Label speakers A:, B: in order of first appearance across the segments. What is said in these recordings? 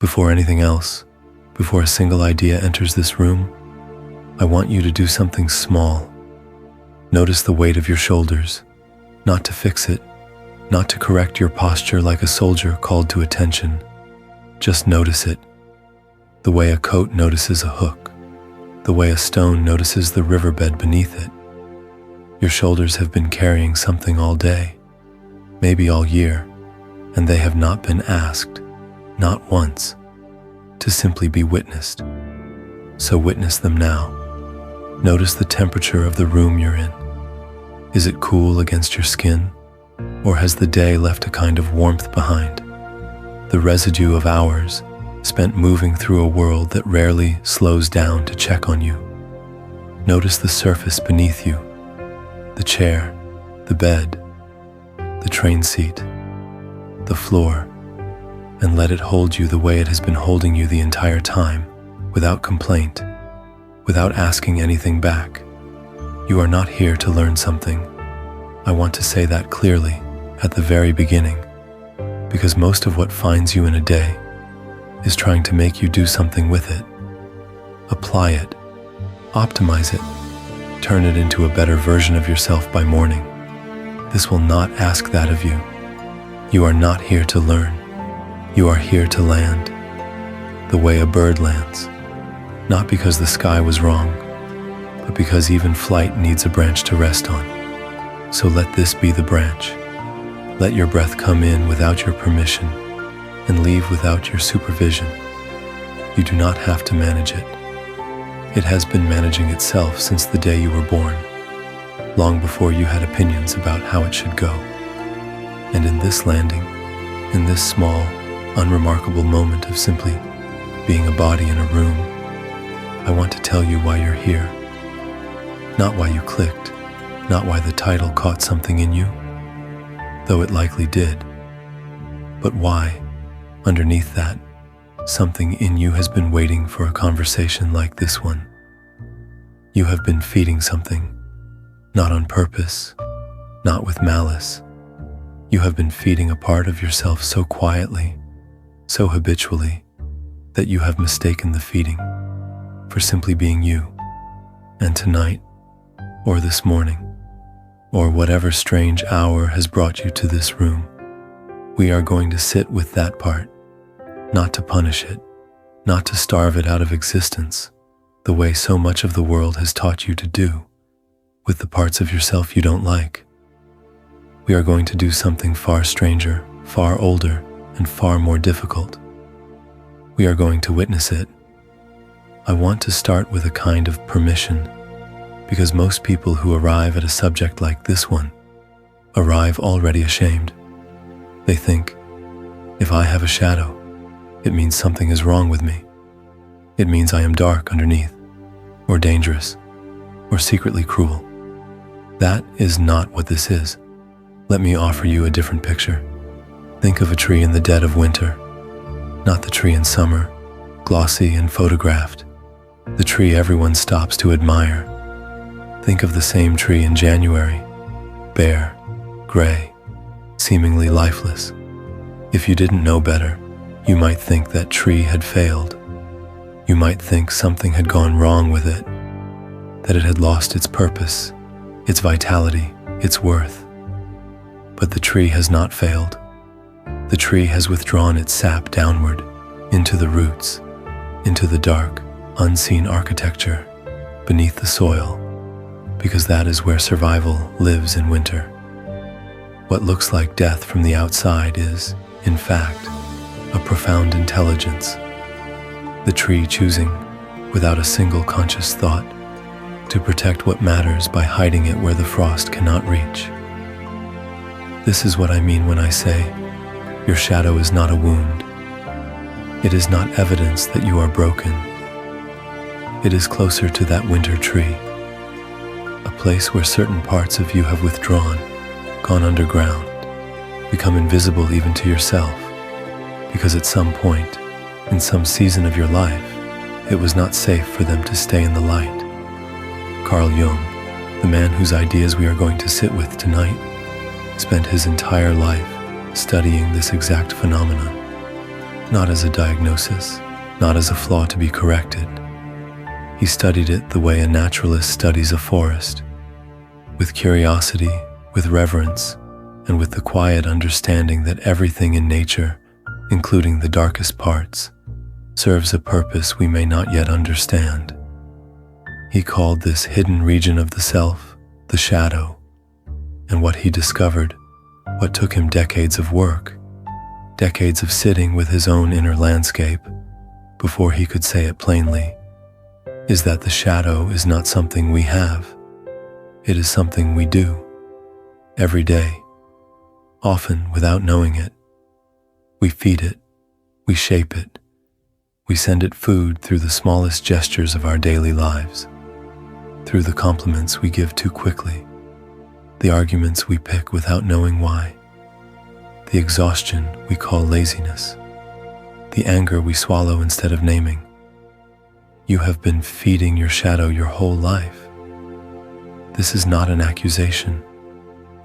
A: Before anything else, before a single idea enters this room, I want you to do something small. Notice the weight of your shoulders, not to fix it, not to correct your posture like a soldier called to attention. Just notice it. The way a coat notices a hook, the way a stone notices the riverbed beneath it. Your shoulders have been carrying something all day, maybe all year, and they have not been asked, not once, to simply be witnessed. So witness them now. Notice the temperature of the room you're in. Is it cool against your skin, or has the day left a kind of warmth behind? The residue of hours spent moving through a world that rarely slows down to check on you. Notice the surface beneath you, the chair, the bed, the train seat, the floor, and let it hold you the way it has been holding you the entire time, without complaint, without asking anything back. You are not here to learn something. I want to say that clearly at the very beginning, because most of what finds you in a day is trying to make you do something with it. Apply it, optimize it, turn it into a better version of yourself by morning. This will not ask that of you. You are not here to learn. You are here to land, the way a bird lands, not because the sky was wrong, but because even flight needs a branch to rest on. So let this be the branch. Let your breath come in without your permission and leave without your supervision. You do not have to manage it. It has been managing itself since the day you were born, long before you had opinions about how it should go. And in this landing, in this small, unremarkable moment of simply being a body in a room, I want to tell you why you're here. Not why you clicked, not why the title caught something in you, though it likely did, but why, underneath that, something in you has been waiting for a conversation like this one. You have been feeding something, not on purpose, not with malice. You have been feeding a part of yourself so quietly, so habitually, that you have mistaken the feeding for simply being you. And tonight, or this morning, or whatever strange hour has brought you to this room, we are going to sit with that part, not to punish it, not to starve it out of existence, the way so much of the world has taught you to do, with the parts of yourself you don't like. We are going to do something far stranger, far older, and far more difficult. We are going to witness it. I want to start with a kind of permission, because most people who arrive at a subject like this one arrive already ashamed. They think, if I have a shadow, it means something is wrong with me. It means I am dark underneath, or dangerous, or secretly cruel. That is not what this is. Let me offer you a different picture. Think of a tree in the dead of winter, not the tree in summer, glossy and photographed, the tree everyone stops to admire. Think of the same tree in January, bare, gray, seemingly lifeless. If you didn't know better, you might think that tree had failed. You might think something had gone wrong with it, that it had lost its purpose, its vitality, its worth. But the tree has not failed. The tree has withdrawn its sap downward, into the roots, into the dark, unseen architecture, beneath the soil, because that is where survival lives in winter. What looks like death from the outside is, in fact, a profound intelligence. The tree choosing, without a single conscious thought, to protect what matters by hiding it where the frost cannot reach. This is what I mean when I say, your shadow is not a wound. It is not evidence that you are broken. It is closer to that winter tree, a place where certain parts of you have withdrawn, gone underground, become invisible even to yourself, because at some point, in some season of your life, it was not safe for them to stay in the light. Carl Jung, the man whose ideas we are going to sit with tonight, spent his entire life studying this exact phenomenon. not as a diagnosis, not as a flaw to be corrected. He studied it the way a naturalist studies a forest, with curiosity, with reverence, and with the quiet understanding that everything in nature, including the darkest parts, serves a purpose we may not yet understand. He called this hidden region of the self the shadow, and what he discovered, what took him decades of work, decades of sitting with his own inner landscape before he could say it plainly, is that the shadow is not something we have. It is something we do, every day, often without knowing it. We feed it, we shape it, we send it food through the smallest gestures of our daily lives, through the compliments we give too quickly, the arguments we pick without knowing why, the exhaustion we call laziness, the anger we swallow instead of naming. You have been feeding your shadow your whole life. This is not an accusation.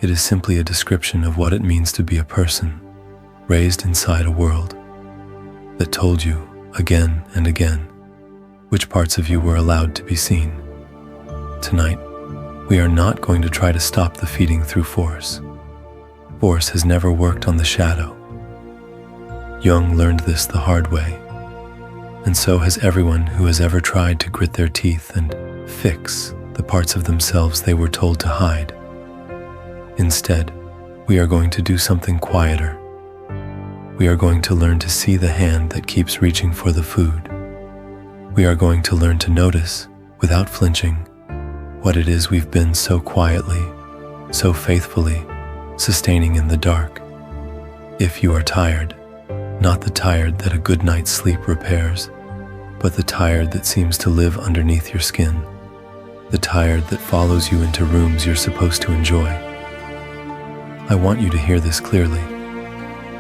A: It is simply a description of what it means to be a person raised inside a world that told you again and again which parts of you were allowed to be seen. Tonight, we are not going to try to stop the feeding through force. Force has never worked on the shadow. Jung learned this the hard way, and so has everyone who has ever tried to grit their teeth and fix the parts of themselves they were told to hide. Instead, we are going to do something quieter. We are going to learn to see the hand that keeps reaching for the food. We are going to learn to notice, without flinching, what it is we've been so quietly, so faithfully, sustaining in the dark. If you are tired, not the tired that a good night's sleep repairs, but the tired that seems to live underneath your skin, the tired that follows you into rooms you're supposed to enjoy. I want you to hear this clearly.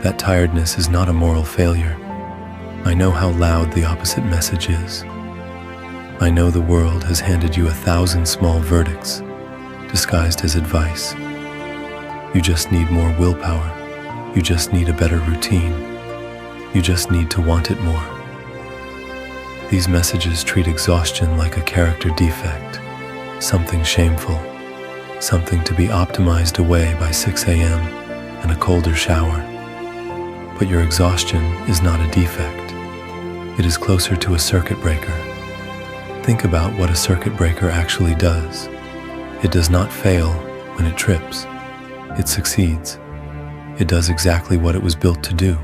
A: That tiredness is not a moral failure. I know how loud the opposite message is. I know the world has handed you 1,000 small verdicts, disguised as advice. You just need more willpower. You just need a better routine. You just need to want it more. These messages treat exhaustion like a character defect, something shameful, something to be optimized away by 6 a.m. and a colder shower. But your exhaustion is not a defect. It is closer to a circuit breaker. Think about what a circuit breaker actually does. It does not fail when it trips. It succeeds. It does exactly what it was built to do.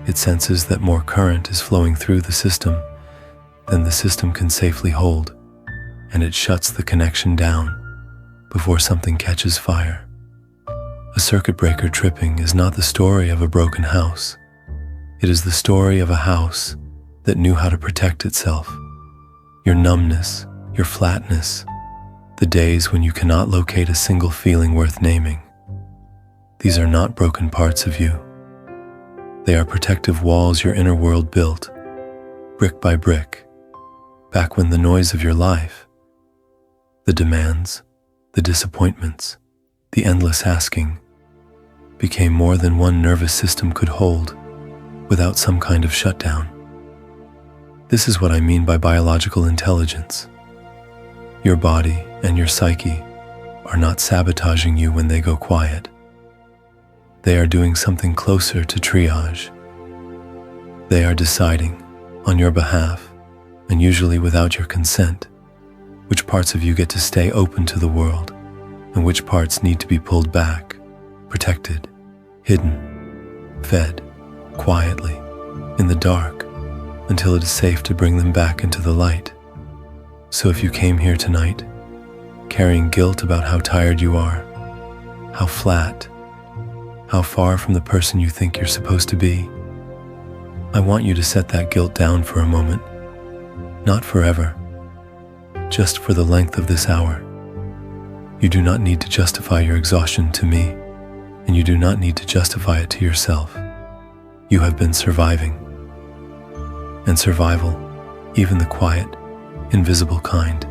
A: It senses that more current is flowing through the system than the system can safely hold, and it shuts the connection down before something catches fire. A circuit breaker tripping is not the story of a broken house. It is the story of a house that knew how to protect itself. Your numbness, your flatness, the days when you cannot locate a single feeling worth naming. These are not broken parts of you. They are protective walls your inner world built, brick by brick, back when the noise of your life, the demands, the disappointments, the endless asking, became more than one nervous system could hold without some kind of shutdown. This is what I mean by biological intelligence. Your body and your psyche are not sabotaging you when they go quiet. They are doing something closer to triage. They are deciding, on your behalf, and usually without your consent, which parts of you get to stay open to the world, and which parts need to be pulled back, protected, hidden, fed, quietly, in the dark, until it is safe to bring them back into the light. So if you came here tonight, carrying guilt about how tired you are, how flat, how far from the person you think you're supposed to be, I want you to set that guilt down for a moment. Not forever, just for the length of this hour. You do not need to justify your exhaustion to me, and you do not need to justify it to yourself. You have been surviving. And survival, even the quiet, invisible kind,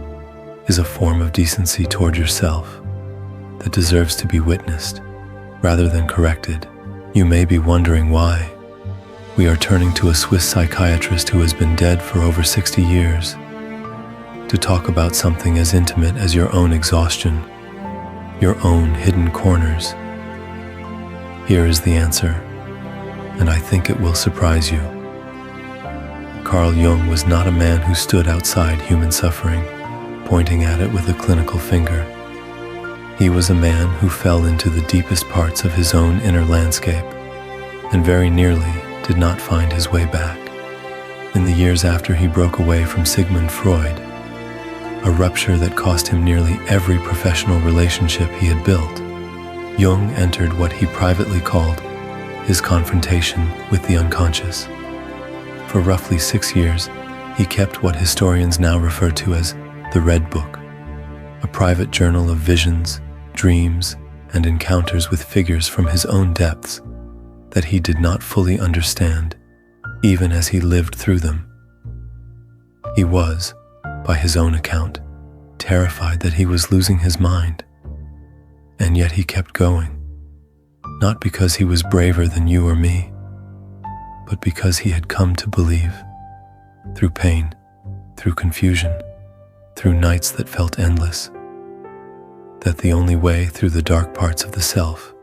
A: is a form of decency toward yourself that deserves to be witnessed rather than corrected. You may be wondering why. we are turning to a Swiss psychiatrist who has been dead for over 60 years to talk about something as intimate as your own exhaustion, your own hidden corners. Here is the answer, and I think it will surprise you. Carl Jung was not a man who stood outside human suffering, pointing at it with a clinical finger. He was a man who fell into the deepest parts of his own inner landscape, and very nearly did not find his way back. In the years after he broke away from Sigmund Freud, a rupture that cost him nearly every professional relationship he had built, Jung entered what he privately called his confrontation with the unconscious. For roughly 6 years, he kept what historians now refer to as the Red Book, a private journal of visions, dreams, and encounters with figures from his own depths that he did not fully understand, even as he lived through them. He was, by his own account, terrified that he was losing his mind, and yet he kept going, not because he was braver than you or me, but because he had come to believe, through pain, through confusion, through nights that felt endless, that the only way through the dark parts of the self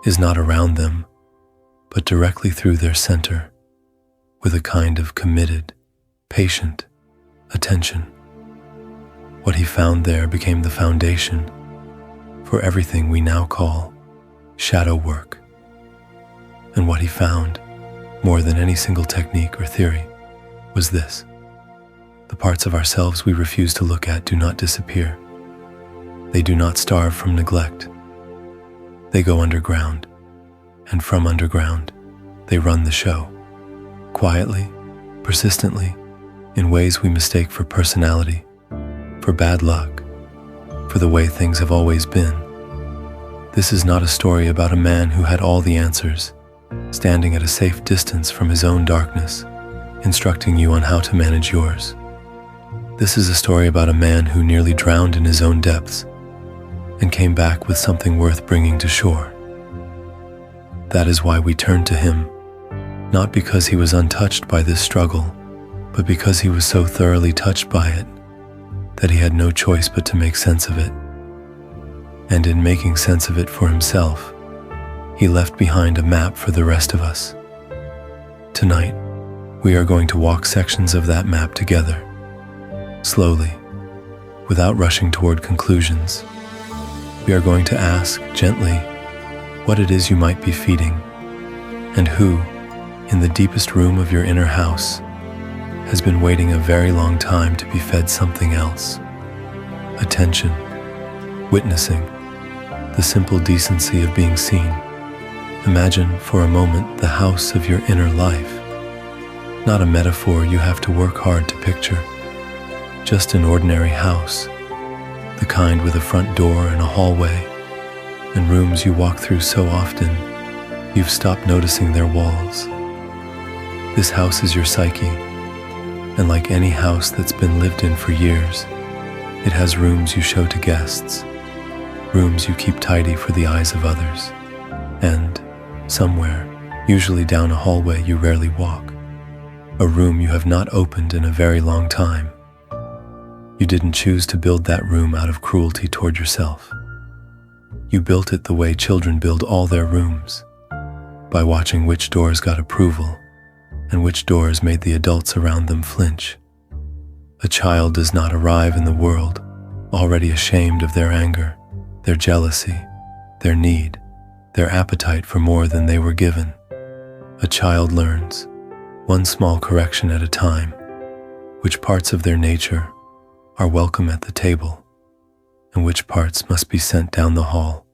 A: is not around them, but directly through their center, with a kind of committed, patient attention. What he found there became the foundation for everything we now call shadow work. And what he found, more than any single technique or theory, was this: the parts of ourselves we refuse to look at do not disappear. They do not starve from neglect. They go underground, and from underground, they run the show, quietly, persistently, in ways we mistake for personality, for bad luck, for the way things have always been. This is not a story about a man who had all the answers, standing at a safe distance from his own darkness, instructing you on how to manage yours. This is a story about a man who nearly drowned in his own depths and came back with something worth bringing to shore. That is why we turn to him, not because he was untouched by this struggle, but because he was so thoroughly touched by it that he had no choice but to make sense of it. And in making sense of it for himself, he left behind a map for the rest of us. Tonight, we are going to walk sections of that map together, slowly, without rushing toward conclusions. We are going to ask, gently, what it is you might be feeding, and who, in the deepest room of your inner house, has been waiting a very long time to be fed something else. Attention, witnessing, the simple decency of being seen. Imagine for a moment the house of your inner life, not a metaphor you have to work hard to picture, just an ordinary house, the kind with a front door and a hallway, and rooms you walk through so often you've stopped noticing their walls. This house is your psyche, and like any house that's been lived in for years, it has rooms you show to guests, rooms you keep tidy for the eyes of others, and somewhere, usually down a hallway you rarely walk, a room you have not opened in a very long time. You didn't choose to build that room out of cruelty toward yourself. You built it the way children build all their rooms, by watching which doors got approval and which doors made the adults around them flinch. A child does not arrive in the world already ashamed of their anger, their jealousy, their need, their appetite for more than they were given. A child learns, one small correction at a time, which parts of their nature are welcome at the table, and which parts must be sent down the hall,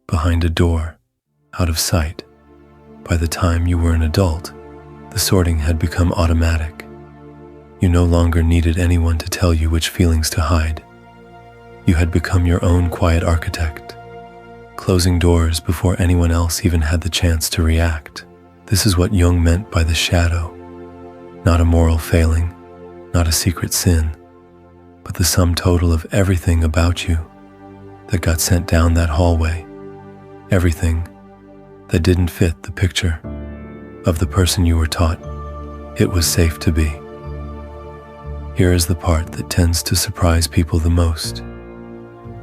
A: behind a door, out of sight. By the time you were an adult, the sorting had become automatic. You no longer needed anyone to tell you which feelings to hide. You had become your own quiet architect, closing doors before anyone else even had the chance to react. This is what Jung meant by the shadow, not a moral failing, not a secret sin, but the sum total of everything about you that got sent down that hallway, everything that didn't fit the picture, of the person you were taught it was safe to be. Here is the part that tends to surprise people the most.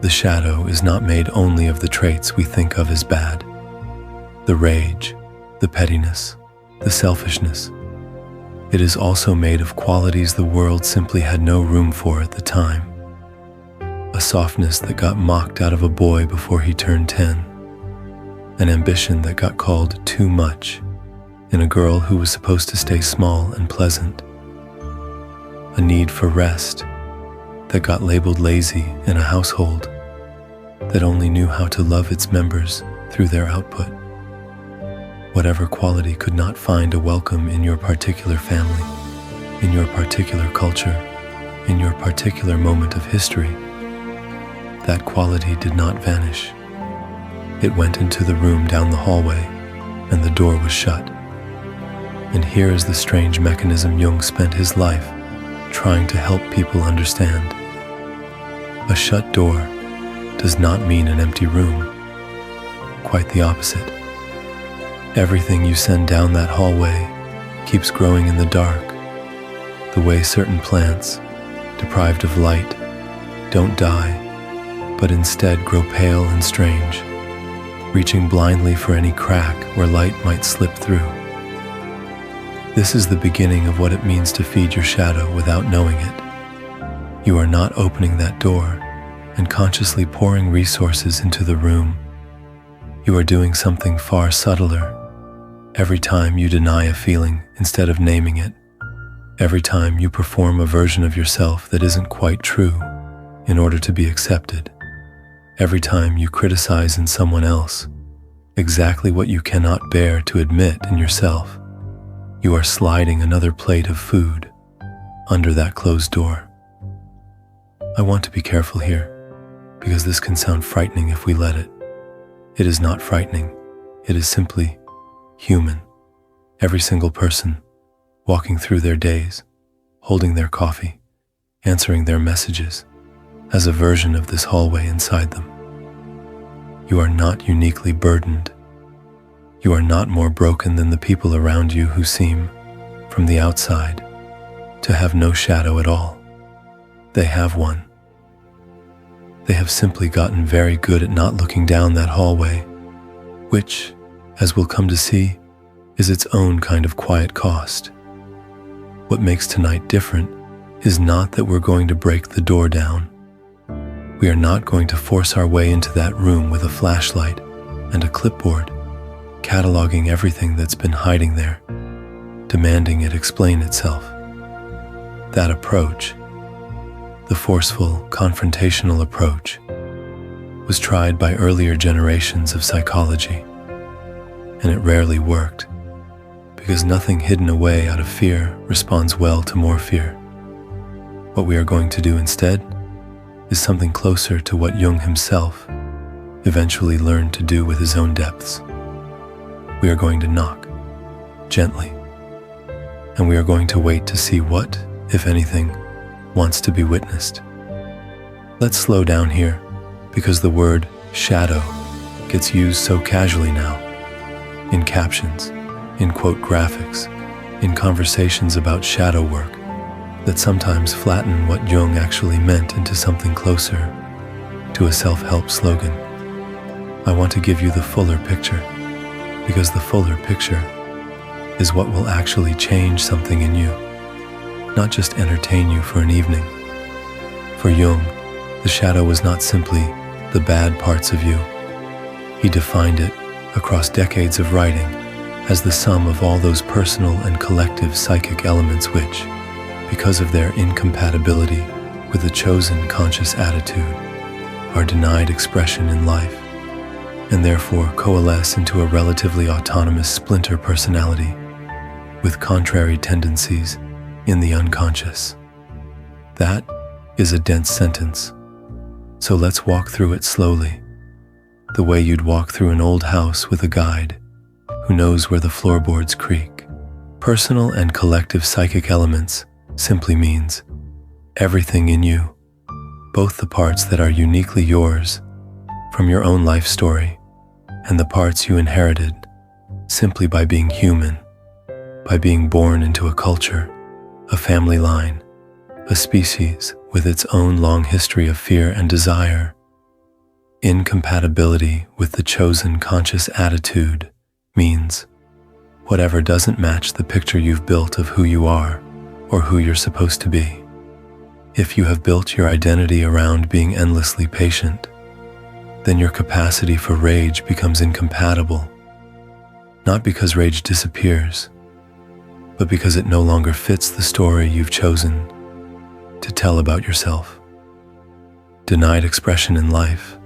A: The shadow is not made only of the traits we think of as bad. The rage, the pettiness, the selfishness. It is also made of qualities the world simply had no room for at the time. A softness that got mocked out of a boy before he turned 10. An ambition that got called too much in a girl who was supposed to stay small and pleasant. A need for rest that got labeled lazy in a household that only knew how to love its members through their output. Whatever quality could not find a welcome in your particular family, in your particular culture, in your particular moment of history, that quality did not vanish. It went into the room down the hallway, and the door was shut. And here is the strange mechanism Jung spent his life trying to help people understand. A shut door does not mean an empty room. Quite the opposite. Everything you send down that hallway keeps growing in the dark, the way certain plants, deprived of light, don't die, but instead grow pale and strange, reaching blindly for any crack where light might slip through. This is the beginning of what it means to feed your shadow without knowing it. You are not opening that door and consciously pouring resources into the room. You are doing something far subtler. Every time you deny a feeling instead of naming it, every time you perform a version of yourself that isn't quite true in order to be accepted, every time you criticize in someone else exactly what you cannot bear to admit in yourself, you are sliding another plate of food under that closed door. I want to be careful here, because this can sound frightening if we let it. It is not frightening. It is simply human. Every single person walking through their days, holding their coffee, answering their messages, has a version of this hallway inside them. You are not uniquely burdened. You are not more broken than the people around you who seem, from the outside, to have no shadow at all. They have one. They have simply gotten very good at not looking down that hallway, which, as we'll come to see, is its own kind of quiet cost. What makes tonight different is not that we're going to break the door down. We are not going to force our way into that room with a flashlight and a clipboard, cataloging everything that's been hiding there, demanding it explain itself. That approach, the forceful, confrontational approach, was tried by earlier generations of psychology, and it rarely worked, because nothing hidden away out of fear responds well to more fear. What we are going to do instead is something closer to what Jung himself eventually learned to do with his own depths. We are going to knock, gently, and we are going to wait to see what, if anything, wants to be witnessed. Let's slow down here, because the word shadow gets used so casually now, in captions, in quote graphics, in conversations about shadow work, that sometimes flatten what Jung actually meant into something closer to a self-help slogan. I want to give you the fuller picture, because the fuller picture is what will actually change something in you, not just entertain you for an evening. For Jung, the shadow was not simply the bad parts of you. He defined it, across decades of writing, as the sum of all those personal and collective psychic elements which, because of their incompatibility with the chosen conscious attitude, are denied expression in life, and therefore coalesce into a relatively autonomous splinter personality with contrary tendencies in the unconscious. That is a dense sentence, so let's walk through it slowly, the way you'd walk through an old house with a guide who knows where the floorboards creak. Personal and collective psychic elements simply means everything in you, both the parts that are uniquely yours from your own life story and the parts you inherited simply by being human by being born into a culture, a family line, a species with its own long history of fear and desire. Incompatibility with the chosen conscious attitude means whatever doesn't match the picture you've built of who you are or who you're supposed to be. If you have built your identity around being endlessly patient, then your capacity for rage becomes incompatible, not because rage disappears, but because it no longer fits the story you've chosen to tell about yourself. Denied expression in life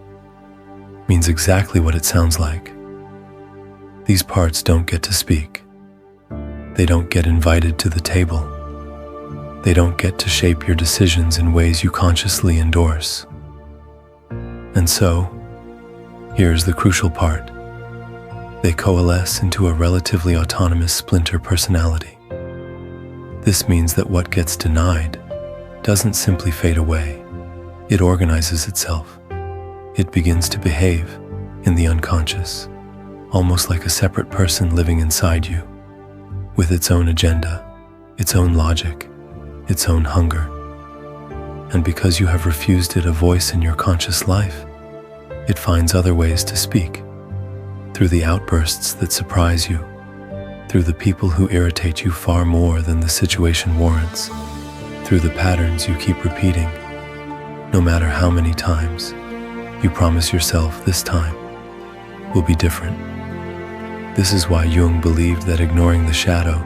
A: means exactly what it sounds like. These parts don't get to speak. They don't get invited to the table. They don't get to shape your decisions in ways you consciously endorse. And so, here's the crucial part. They coalesce into a relatively autonomous splinter personality. This means that what gets denied doesn't simply fade away. It organizes itself. It begins to behave in the unconscious, almost like a separate person living inside you, with its own agenda, its own logic, its own hunger. And because you have refused it a voice in your conscious life, it finds other ways to speak, through the outbursts that surprise you, through the people who irritate you far more than the situation warrants, through the patterns you keep repeating, no matter how many times you promise yourself this time will be different. This is why Jung believed that ignoring the shadow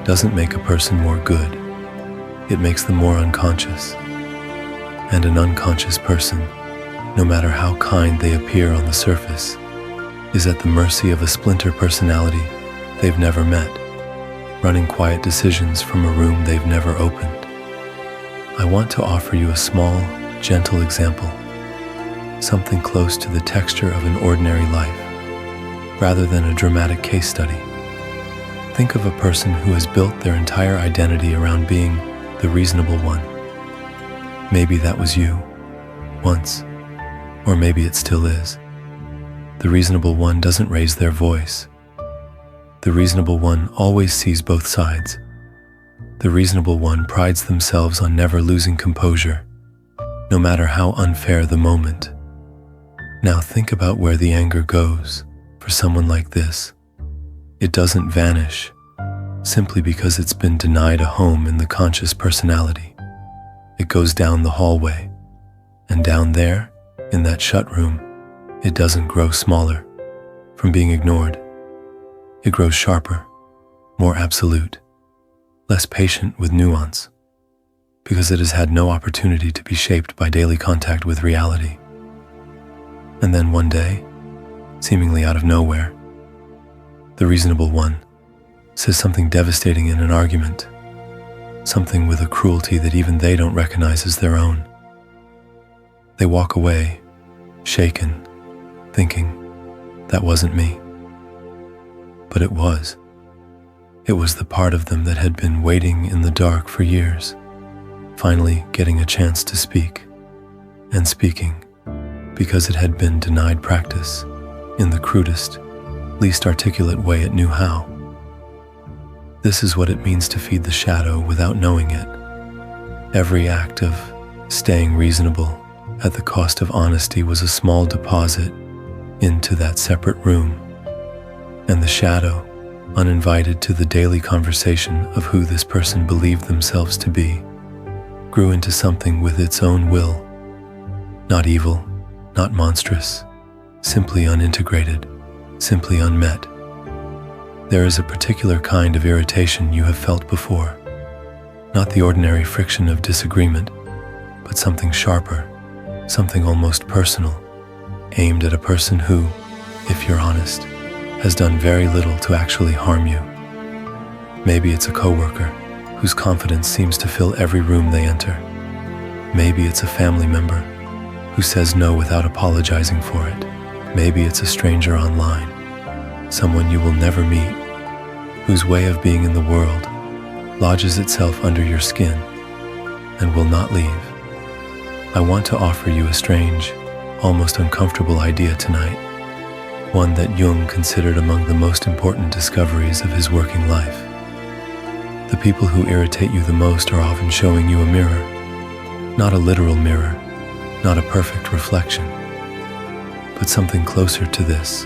A: doesn't make a person more good. It makes them more unconscious. And an unconscious person, no matter how kind they appear on the surface, is at the mercy of a splinter personality they've never met, running quiet decisions from a room they've never opened. I want to offer you a small, gentle example, something close to the texture of an ordinary life, rather than a dramatic case study. Think of a person who has built their entire identity around being the reasonable one. Maybe that was you, once, or maybe it still is. The reasonable one doesn't raise their voice. The reasonable one always sees both sides. The reasonable one prides themselves on never losing composure, no matter how unfair the moment. Now think about where the anger goes for someone like this. It doesn't vanish simply because it's been denied a home in the conscious personality. It goes down the hallway, and down there, in that shut room, it doesn't grow smaller from being ignored. It grows sharper, more absolute, less patient with nuance, because it has had no opportunity to be shaped by daily contact with reality. And then one day, seemingly out of nowhere, the reasonable one says something devastating in an argument, something with a cruelty that even they don't recognize as their own. They walk away, shaken, thinking, that wasn't me. But it was. It was the part of them that had been waiting in the dark for years, finally getting a chance to speak, and speaking because it had been denied practice in the crudest, least articulate way it knew how. This is what it means to feed the shadow without knowing it. Every act of staying reasonable at the cost of honesty was a small deposit into that separate room, and the shadow, uninvited to the daily conversation of who this person believed themselves to be, grew into something with its own will, not evil, not monstrous, simply unintegrated, simply unmet. There is a particular kind of irritation you have felt before, not the ordinary friction of disagreement, but something sharper, something almost personal, aimed at a person who, if you're honest, has done very little to actually harm you. Maybe it's a coworker whose confidence seems to fill every room they enter. Maybe it's a family member who says no without apologizing for it. Maybe it's a stranger online, someone you will never meet, whose way of being in the world lodges itself under your skin and will not leave. I want to offer you a strange, almost uncomfortable idea tonight, one that Jung considered among the most important discoveries of his working life. The people who irritate you the most are often showing you a mirror, not a literal mirror, not a perfect reflection, but something closer to this.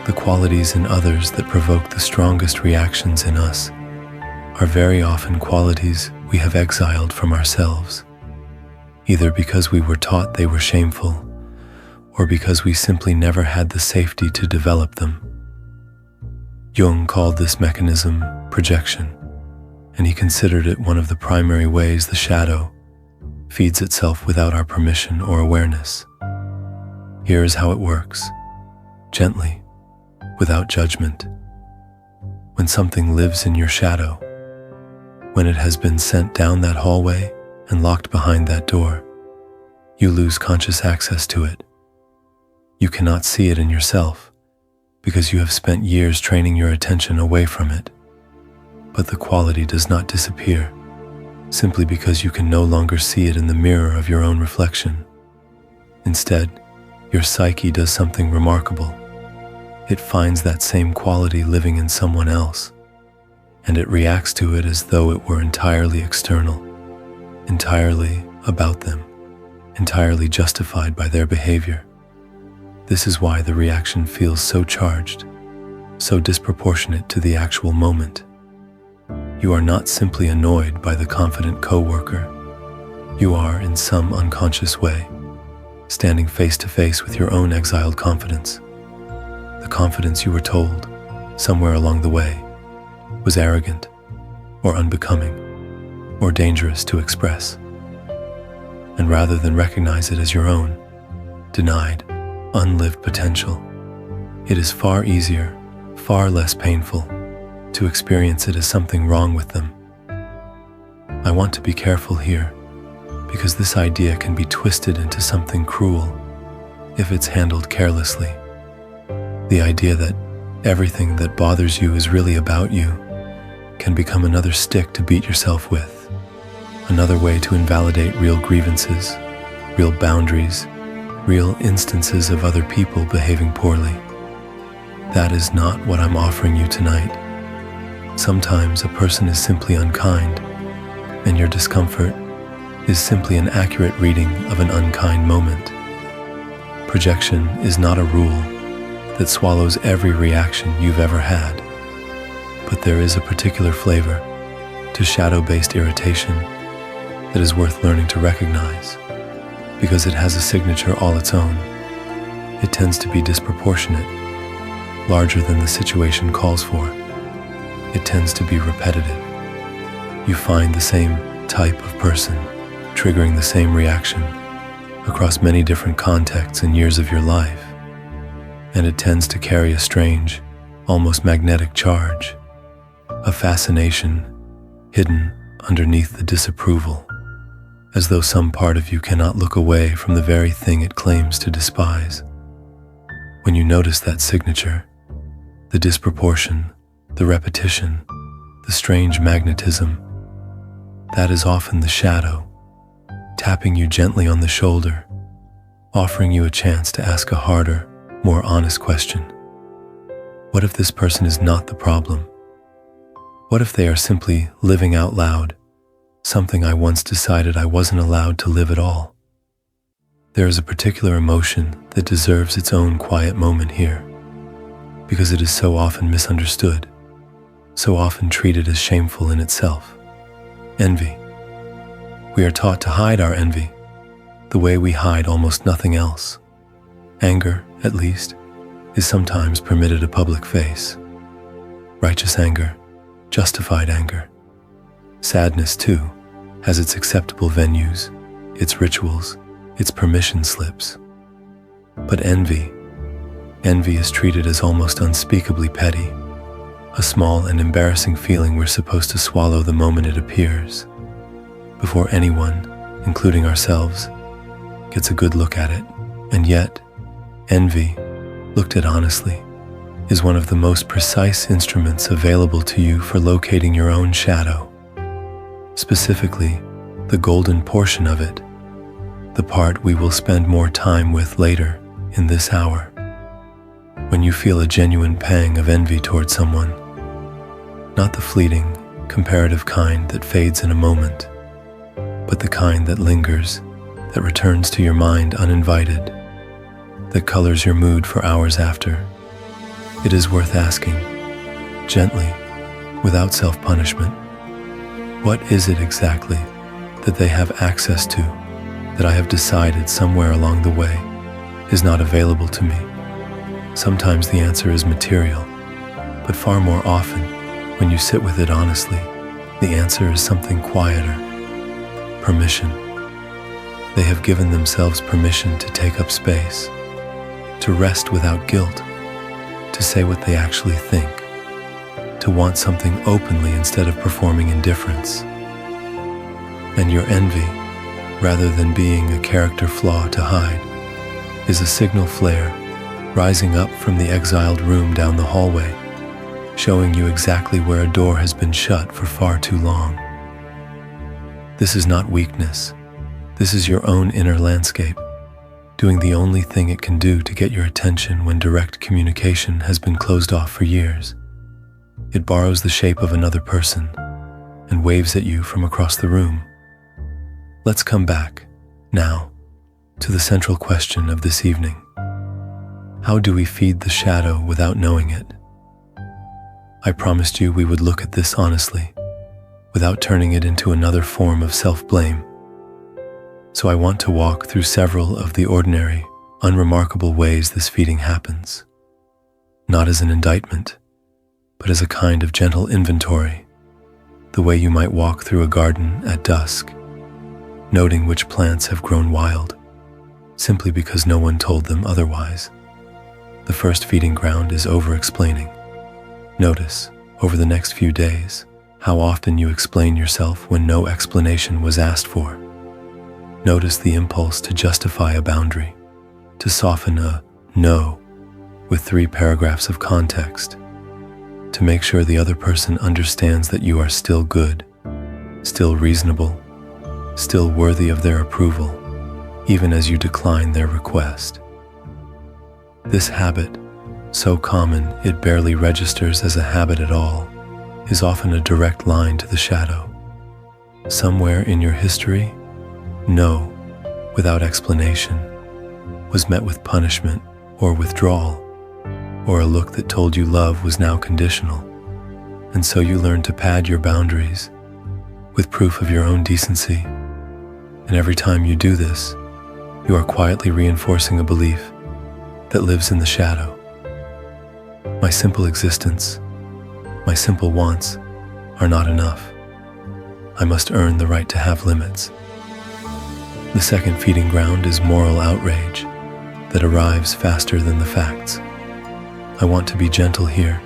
A: The qualities in others that provoke the strongest reactions in us are very often qualities we have exiled from ourselves, either because we were taught they were shameful or because we simply never had the safety to develop them. Jung called this mechanism projection, and he considered it one of the primary ways the shadow feeds itself without our permission or awareness. Here is how it works, gently, without judgment. When something lives in your shadow, when it has been sent down that hallway and locked behind that door, you lose conscious access to it. You cannot see it in yourself because you have spent years training your attention away from it. But the quality does not disappear simply because you can no longer see it in the mirror of your own reflection. Instead, your psyche does something remarkable. It finds that same quality living in someone else, and it reacts to it as though it were entirely external, entirely about them, entirely justified by their behavior. This is why the reaction feels so charged, so disproportionate to the actual moment. You are not simply annoyed by the confident coworker. You are, in some unconscious way, standing face to face with your own exiled confidence. The confidence you were told, somewhere along the way, was arrogant, or unbecoming, or dangerous to express. And rather than recognize it as your own, denied, unlived potential, it is far easier, far less painful, to experience it as something wrong with them. I want to be careful here, because this idea can be twisted into something cruel if it's handled carelessly. The idea that everything that bothers you is really about you can become another stick to beat yourself with, another way to invalidate real grievances, real boundaries, real instances of other people behaving poorly. That is not what I'm offering you tonight. Sometimes a person is simply unkind, and your discomfort is simply an accurate reading of an unkind moment. Projection is not a rule that swallows every reaction you've ever had, but there is a particular flavor to shadow-based irritation that is worth learning to recognize, because it has a signature all its own. It tends to be disproportionate, larger than the situation calls for. It tends to be repetitive. You find the same type of person triggering the same reaction across many different contexts and years of your life, and it tends to carry a strange, almost magnetic charge, a fascination hidden underneath the disapproval, as though some part of you cannot look away from the very thing it claims to despise. When you notice that signature, the disproportion, the repetition, the strange magnetism, that is often the shadow, tapping you gently on the shoulder, offering you a chance to ask a harder, more honest question. What if this person is not the problem? What if they are simply living out loud something I once decided I wasn't allowed to live at all? There is a particular emotion that deserves its own quiet moment here, because it is so often misunderstood, so often treated as shameful in itself. Envy. We are taught to hide our envy, the way we hide almost nothing else. Anger, at least, is sometimes permitted a public face. Righteous anger, justified anger. Sadness, too, has its acceptable venues, its rituals, its permission slips. But envy is treated as almost unspeakably petty, a small and embarrassing feeling we're supposed to swallow the moment it appears, before anyone, including ourselves, gets a good look at it. And yet, envy, looked at honestly, is one of the most precise instruments available to you for locating your own shadow. Specifically, the golden portion of it, the part we will spend more time with later in this hour. When you feel a genuine pang of envy towards someone, not the fleeting, comparative kind that fades in a moment, but the kind that lingers, that returns to your mind uninvited, that colors your mood for hours after. It is worth asking, gently, without self-punishment, what is it exactly that they have access to that I have decided somewhere along the way is not available to me? Sometimes the answer is material, but far more often, when you sit with it honestly, the answer is something quieter. Permission. They have given themselves permission to take up space, to rest without guilt, to say what they actually think, to want something openly instead of performing indifference. And your envy, rather than being a character flaw to hide, is a signal flare rising up from the exiled room down the hallway, showing you exactly where a door has been shut for far too long. This is not weakness. This is your own inner landscape, doing the only thing it can do to get your attention when direct communication has been closed off for years. It borrows the shape of another person and waves at you from across the room. Let's come back, now, to the central question of this evening. How do we feed the shadow without knowing it? I promised you we would look at this honestly, without turning it into another form of self-blame. So I want to walk through several of the ordinary, unremarkable ways this feeding happens, not as an indictment, but as a kind of gentle inventory, the way you might walk through a garden at dusk, noting which plants have grown wild, simply because no one told them otherwise. The first feeding ground is overexplaining. Notice, over the next few days, how often you explain yourself when no explanation was asked for. Notice the impulse to justify a boundary, to soften a no with 3 paragraphs of context, to make sure the other person understands that you are still good, still reasonable, still worthy of their approval, even as you decline their request. This habit, so common it barely registers as a habit at all, is often a direct line to the shadow. Somewhere in your history, no, without explanation, was met with punishment or withdrawal, or a look that told you love was now conditional, and so you learned to pad your boundaries with proof of your own decency. And every time you do this, you are quietly reinforcing a belief that lives in the shadow. My simple existence, my simple wants are not enough. I must earn the right to have limits. The second feeding ground is moral outrage that arrives faster than the facts. I want to be gentle here,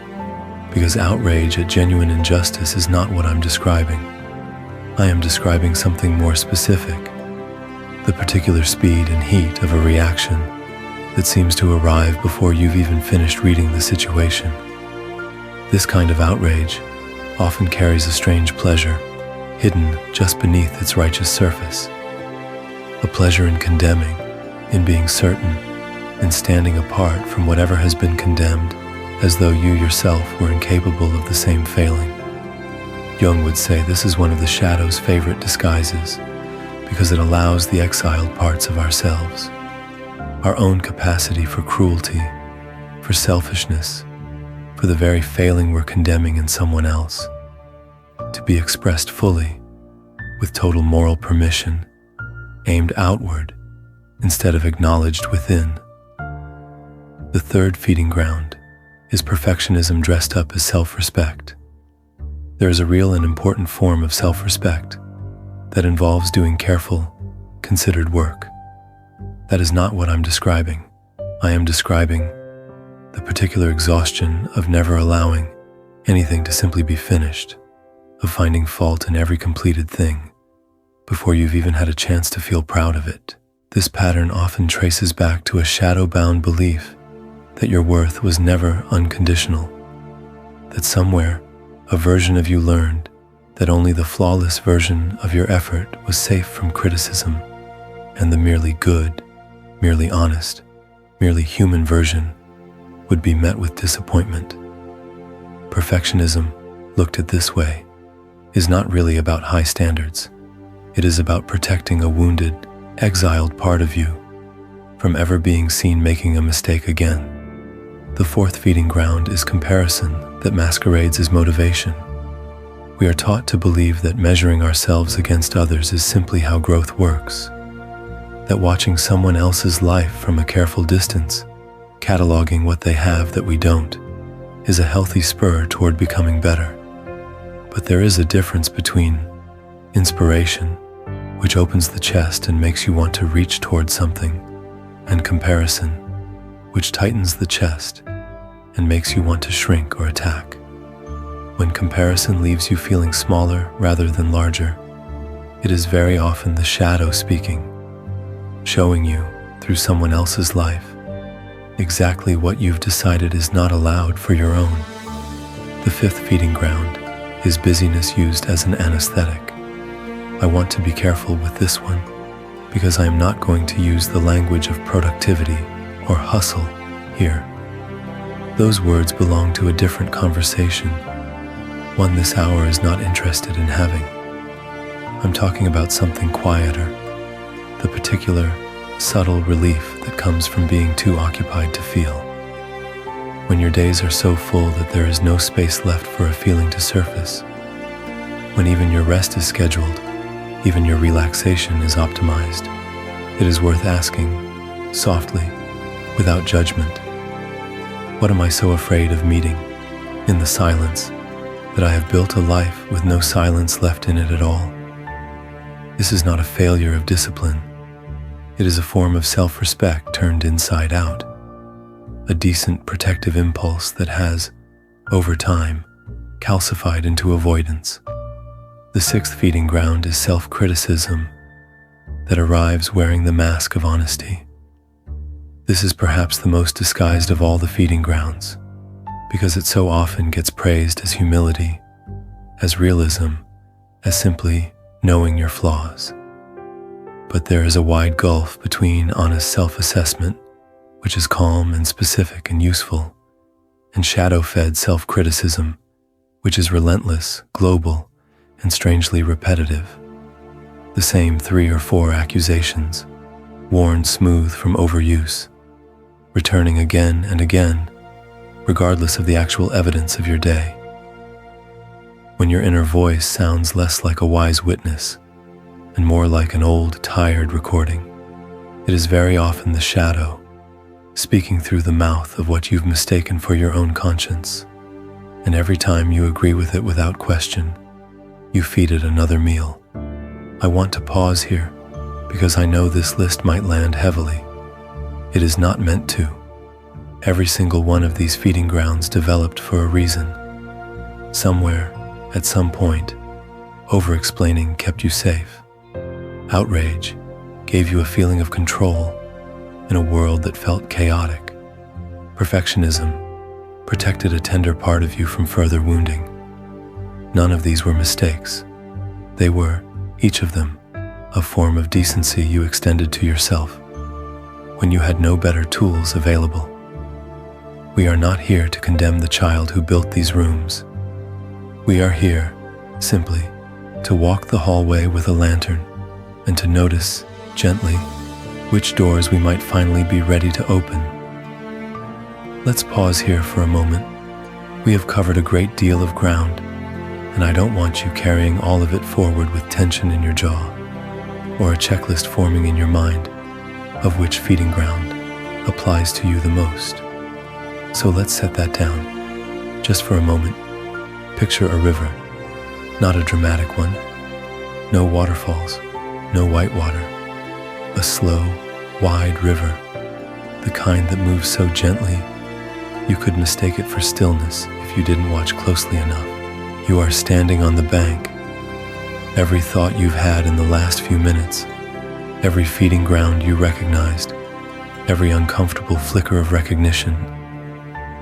A: because outrage at genuine injustice is not what I'm describing. I am describing something more specific, the particular speed and heat of a reaction that seems to arrive before you've even finished reading the situation. This kind of outrage often carries a strange pleasure hidden just beneath its righteous surface. A pleasure in condemning, in being certain, in standing apart from whatever has been condemned, as though you yourself were incapable of the same failing. Jung would say this is one of the shadow's favorite disguises, because it allows the exiled parts of ourselves, our own capacity for cruelty, for selfishness, for the very failing we're condemning in someone else, to be expressed fully, with total moral permission, aimed outward instead of acknowledged within. The third feeding ground is perfectionism dressed up as self-respect. There is a real and important form of self-respect that involves doing careful, considered work. That is not what I'm describing. I am describing the particular exhaustion of never allowing anything to simply be finished, of finding fault in every completed thing before you've even had a chance to feel proud of it. This pattern often traces back to a shadow-bound belief that your worth was never unconditional, that somewhere a version of you learned that only the flawless version of your effort was safe from criticism, and the merely good, merely honest, merely human version would be met with disappointment. Perfectionism looked at this way, is not really about high standards. It is about protecting a wounded, exiled part of you from ever being seen making a mistake again. The fourth feeding ground is comparison that masquerades as motivation. We are taught to believe that measuring ourselves against others is simply how growth works, that watching someone else's life from a careful distance, cataloging what they have that we don't, is a healthy spur toward becoming better. But there is a difference between inspiration, which opens the chest and makes you want to reach toward something, and comparison, which tightens the chest and makes you want to shrink or attack. When comparison leaves you feeling smaller rather than larger, it is very often the shadow speaking, showing you, through someone else's life, exactly what you've decided is not allowed for your own. The fifth feeding ground is busyness used as an anesthetic. I want to be careful with this one because I am not going to use the language of productivity or hustle here. Those words belong to a different conversation, one this hour is not interested in having. I'm talking about something quieter, the particular, subtle relief that comes from being too occupied to feel. When your days are so full that there is no space left for a feeling to surface. When even your rest is scheduled, even your relaxation is optimized. It is worth asking, softly, without judgment, what am I so afraid of meeting in the silence that I have built a life with no silence left in it at all? This is not a failure of discipline. It is a form of self-respect turned inside out, a decent protective impulse that has, over time, calcified into avoidance. The sixth feeding ground is self-criticism that arrives wearing the mask of honesty. This is perhaps the most disguised of all the feeding grounds, because it so often gets praised as humility, as realism, as simply knowing your flaws. But there is a wide gulf between honest self-assessment, which is calm and specific and useful, and shadow-fed self-criticism, which is relentless, global, and strangely repetitive. The same 3 or 4 accusations, worn smooth from overuse, returning again and again, regardless of the actual evidence of your day. When your inner voice sounds less like a wise witness and more like an old, tired recording, it is very often the shadow, speaking through the mouth of what you've mistaken for your own conscience. And every time you agree with it without question, you feed it another meal. I want to pause here because I know this list might land heavily. It is not meant to. Every single one of these feeding grounds developed for a reason. Somewhere, at some point, overexplaining kept you safe. Outrage gave you a feeling of control in a world that felt chaotic. Perfectionism protected a tender part of you from further wounding. None of these were mistakes. They were, each of them, a form of decency you extended to yourself when you had no better tools available. We are not here to condemn the child who built these rooms. We are here, simply, to walk the hallway with a lantern and to notice, gently, which doors we might finally be ready to open. Let's pause here for a moment. We have covered a great deal of ground, and I don't want you carrying all of it forward with tension in your jaw, or a checklist forming in your mind of which feeding ground applies to you the most. So let's set that down. Just for a moment, picture a river, not a dramatic one, no waterfalls, no white water, a slow, wide river, the kind that moves so gently you could mistake it for stillness if you didn't watch closely enough. You are standing on the bank. Every thought you've had in the last few minutes, every feeding ground you recognized, every uncomfortable flicker of recognition.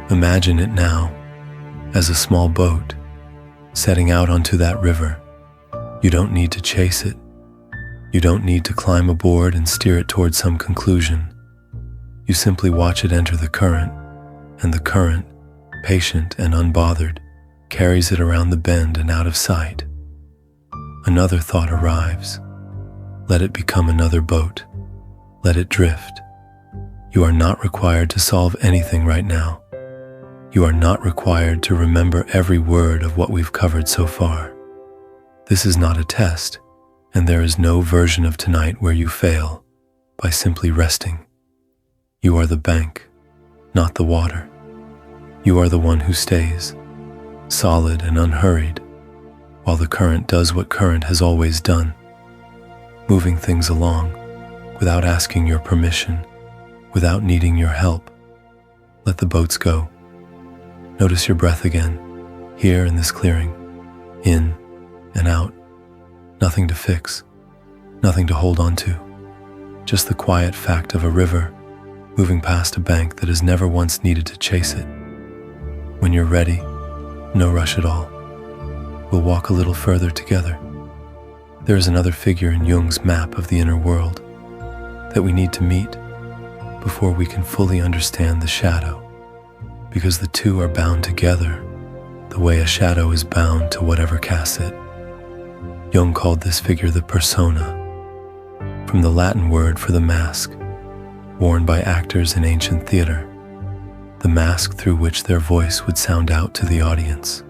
A: Imagine it now as a small boat setting out onto that river. You don't need to chase it. You don't need to climb aboard and steer it toward some conclusion. You simply watch it enter the current, and the current, patient and unbothered, carries it around the bend and out of sight. Another thought arrives. Let it become another boat. Let it drift. You are not required to solve anything right now. You are not required to remember every word of what we've covered so far. This is not a test, and there is no version of tonight where you fail by simply resting. You are the bank, not the water. You are the one who stays, solid and unhurried, while the current does what current has always done, moving things along without asking your permission, without needing your help. Let the boats go. Notice your breath again, here in this clearing, in and out. Nothing to fix, nothing to hold on to, just the quiet fact of a river moving past a bank that has never once needed to chase it. When you're ready, no rush at all. We'll walk a little further together. There is another figure in Jung's map of the inner world that we need to meet before we can fully understand the shadow, because the two are bound together the way a shadow is bound to whatever casts it. Jung called this figure the persona, from the Latin word for the mask, worn by actors in ancient theater, the mask through which their voice would sound out to the audience.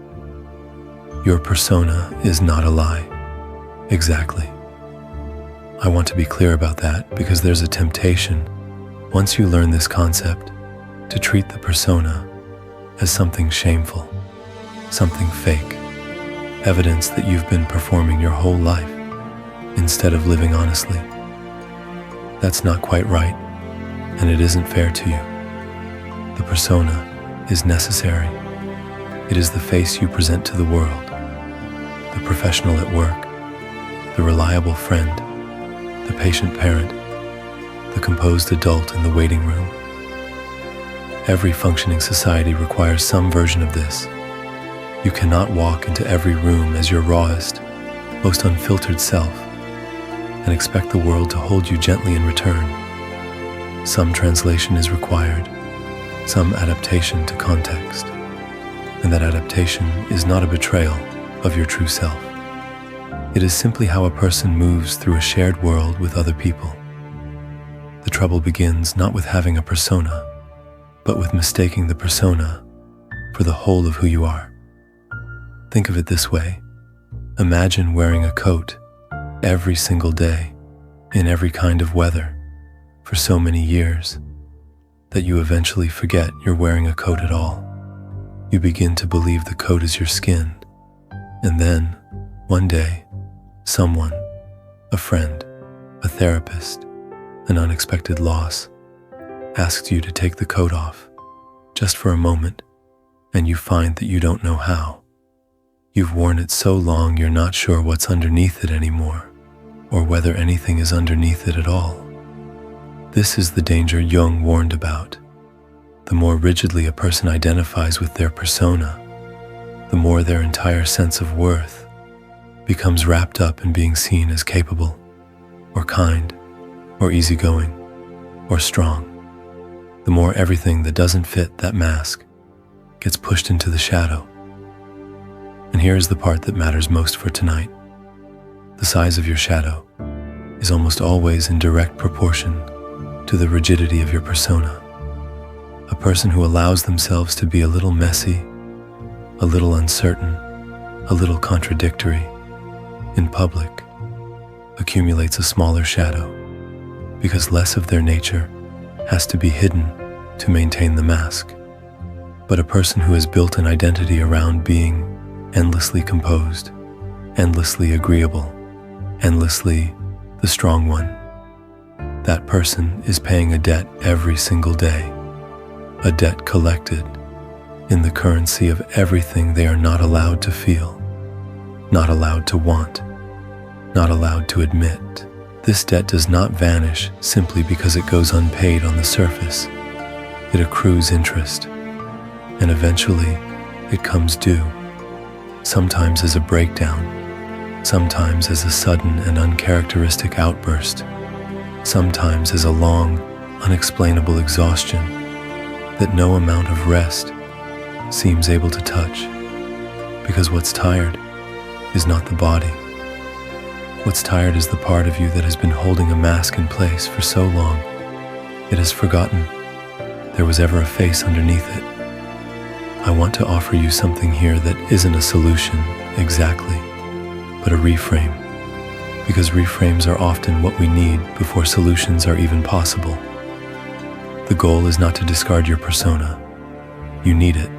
A: Your persona is not a lie. Exactly. I want to be clear about that because there's a temptation, once you learn this concept, to treat the persona as something shameful, something fake, evidence that you've been performing your whole life instead of living honestly. That's not quite right, and it isn't fair to you. The persona is necessary. It is the face you present to the world, the professional at work, the reliable friend, the patient parent, the composed adult in the waiting room. Every functioning society requires some version of this. You cannot walk into every room as your rawest, most unfiltered self and expect the world to hold you gently in return. Some translation is required, some adaptation to context, and that adaptation is not a betrayal of your true self. It is simply how a person moves through a shared world with other people. The trouble begins not with having a persona, but with mistaking the persona for the whole of who you are. Think of it this way. Imagine wearing a coat every single day, in every kind of weather, for so many years, that you eventually forget you're wearing a coat at all. You begin to believe the coat is your skin, and then, one day, someone, a friend, a therapist, an unexpected loss, asks you to take the coat off, just for a moment, and you find that you don't know how. You've worn it so long you're not sure what's underneath it anymore, or whether anything is underneath it at all. This is the danger Jung warned about. The more rigidly a person identifies with their persona, the more their entire sense of worth becomes wrapped up in being seen as capable, or kind, or easygoing, or strong. The more everything that doesn't fit that mask gets pushed into the shadow. And here is the part that matters most for tonight. The size of your shadow is almost always in direct proportion to the rigidity of your persona. A person who allows themselves to be a little messy, a little uncertain, a little contradictory in public accumulates a smaller shadow because less of their nature has to be hidden to maintain the mask. But a person who has built an identity around being endlessly composed, endlessly agreeable, endlessly the strong one, that person is paying a debt every single day, a debt collected in the currency of everything they are not allowed to feel, not allowed to want, not allowed to admit. This debt does not vanish simply because it goes unpaid on the surface. It accrues interest, and eventually it comes due, sometimes as a breakdown, sometimes as a sudden and uncharacteristic outburst, sometimes as a long, unexplainable exhaustion that no amount of rest seems able to touch, because what's tired is not the body, What's tired is the part of you that has been holding a mask in place for so long, it has forgotten there was ever a face underneath it. I want to offer you something here that isn't a solution exactly, but a reframe, because reframes are often what we need before solutions are even possible. The goal is not to discard your persona. You need it,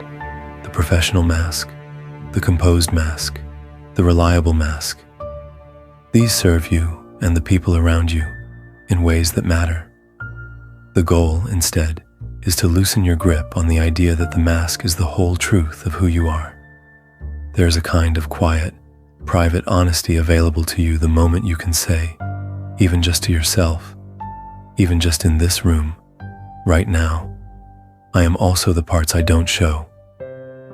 A: the professional mask, the composed mask, the reliable mask. These serve you and the people around you in ways that matter. The goal, instead, is to loosen your grip on the idea that the mask is the whole truth of who you are. There is a kind of quiet, private honesty available to you the moment you can say, even just to yourself, even just in this room, right now, I am also the parts I don't show.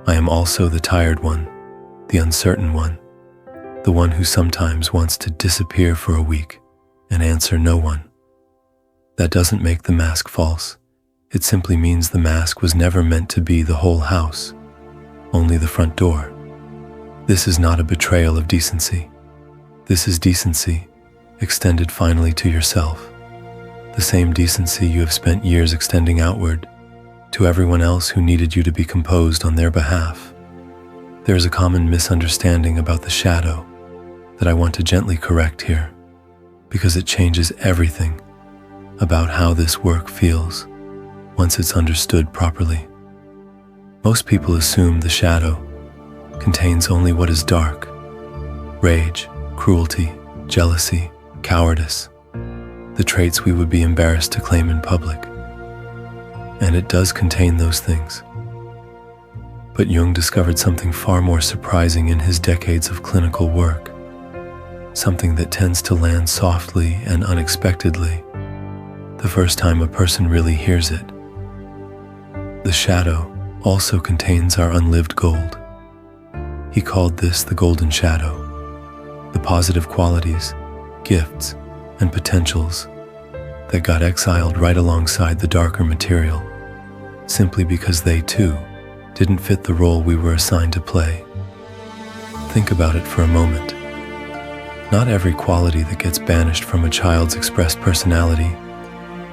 A: I am also the tired one, the uncertain one, the one who sometimes wants to disappear for a week and answer no one. That doesn't make the mask false. It simply means the mask was never meant to be the whole house, only the front door. This is not a betrayal of decency. This is decency extended finally to yourself. The same decency you have spent years extending outward to everyone else who needed you to be composed on their behalf. There is a common misunderstanding about the shadow that I want to gently correct here, because it changes everything about how this work feels once it's understood properly. Most people assume the shadow contains only what is dark: rage, cruelty, jealousy, cowardice, the traits we would be embarrassed to claim in public. And it does contain those things. But Jung discovered something far more surprising in his decades of clinical work, something that tends to land softly and unexpectedly the first time a person really hears it. The shadow also contains our unlived gold. He called this the golden shadow, the positive qualities, gifts, and potentials that got exiled right alongside the darker material, simply because they too didn't fit the role we were assigned to play. Think about it for a moment. Not every quality that gets banished from a child's expressed personality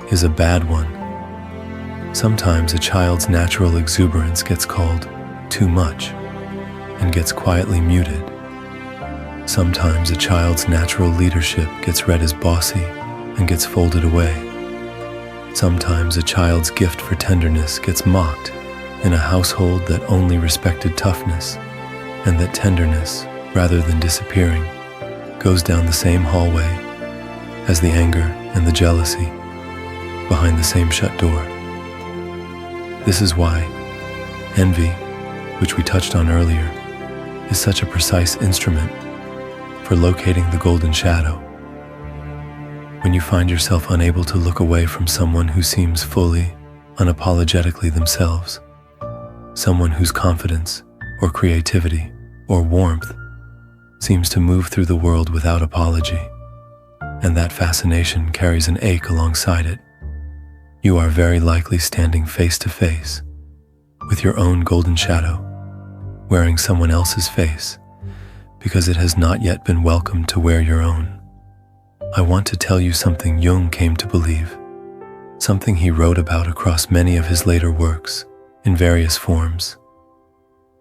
A: is a bad one. Sometimes a child's natural exuberance gets called too much and gets quietly muted. Sometimes a child's natural leadership gets read as bossy and gets folded away. Sometimes a child's gift for tenderness gets mocked in a household that only respected toughness, and that tenderness, rather than disappearing, goes down the same hallway as the anger and the jealousy behind the same shut door. This is why envy, which we touched on earlier, is such a precise instrument for locating the golden shadow. When you find yourself unable to look away from someone who seems fully, unapologetically themselves, someone whose confidence or creativity or warmth seems to move through the world without apology, and that fascination carries an ache alongside it, you are very likely standing face to face with your own golden shadow, wearing someone else's face because it has not yet been welcomed to wear your own. I want to tell you something Jung came to believe, something he wrote about across many of his later works in various forms,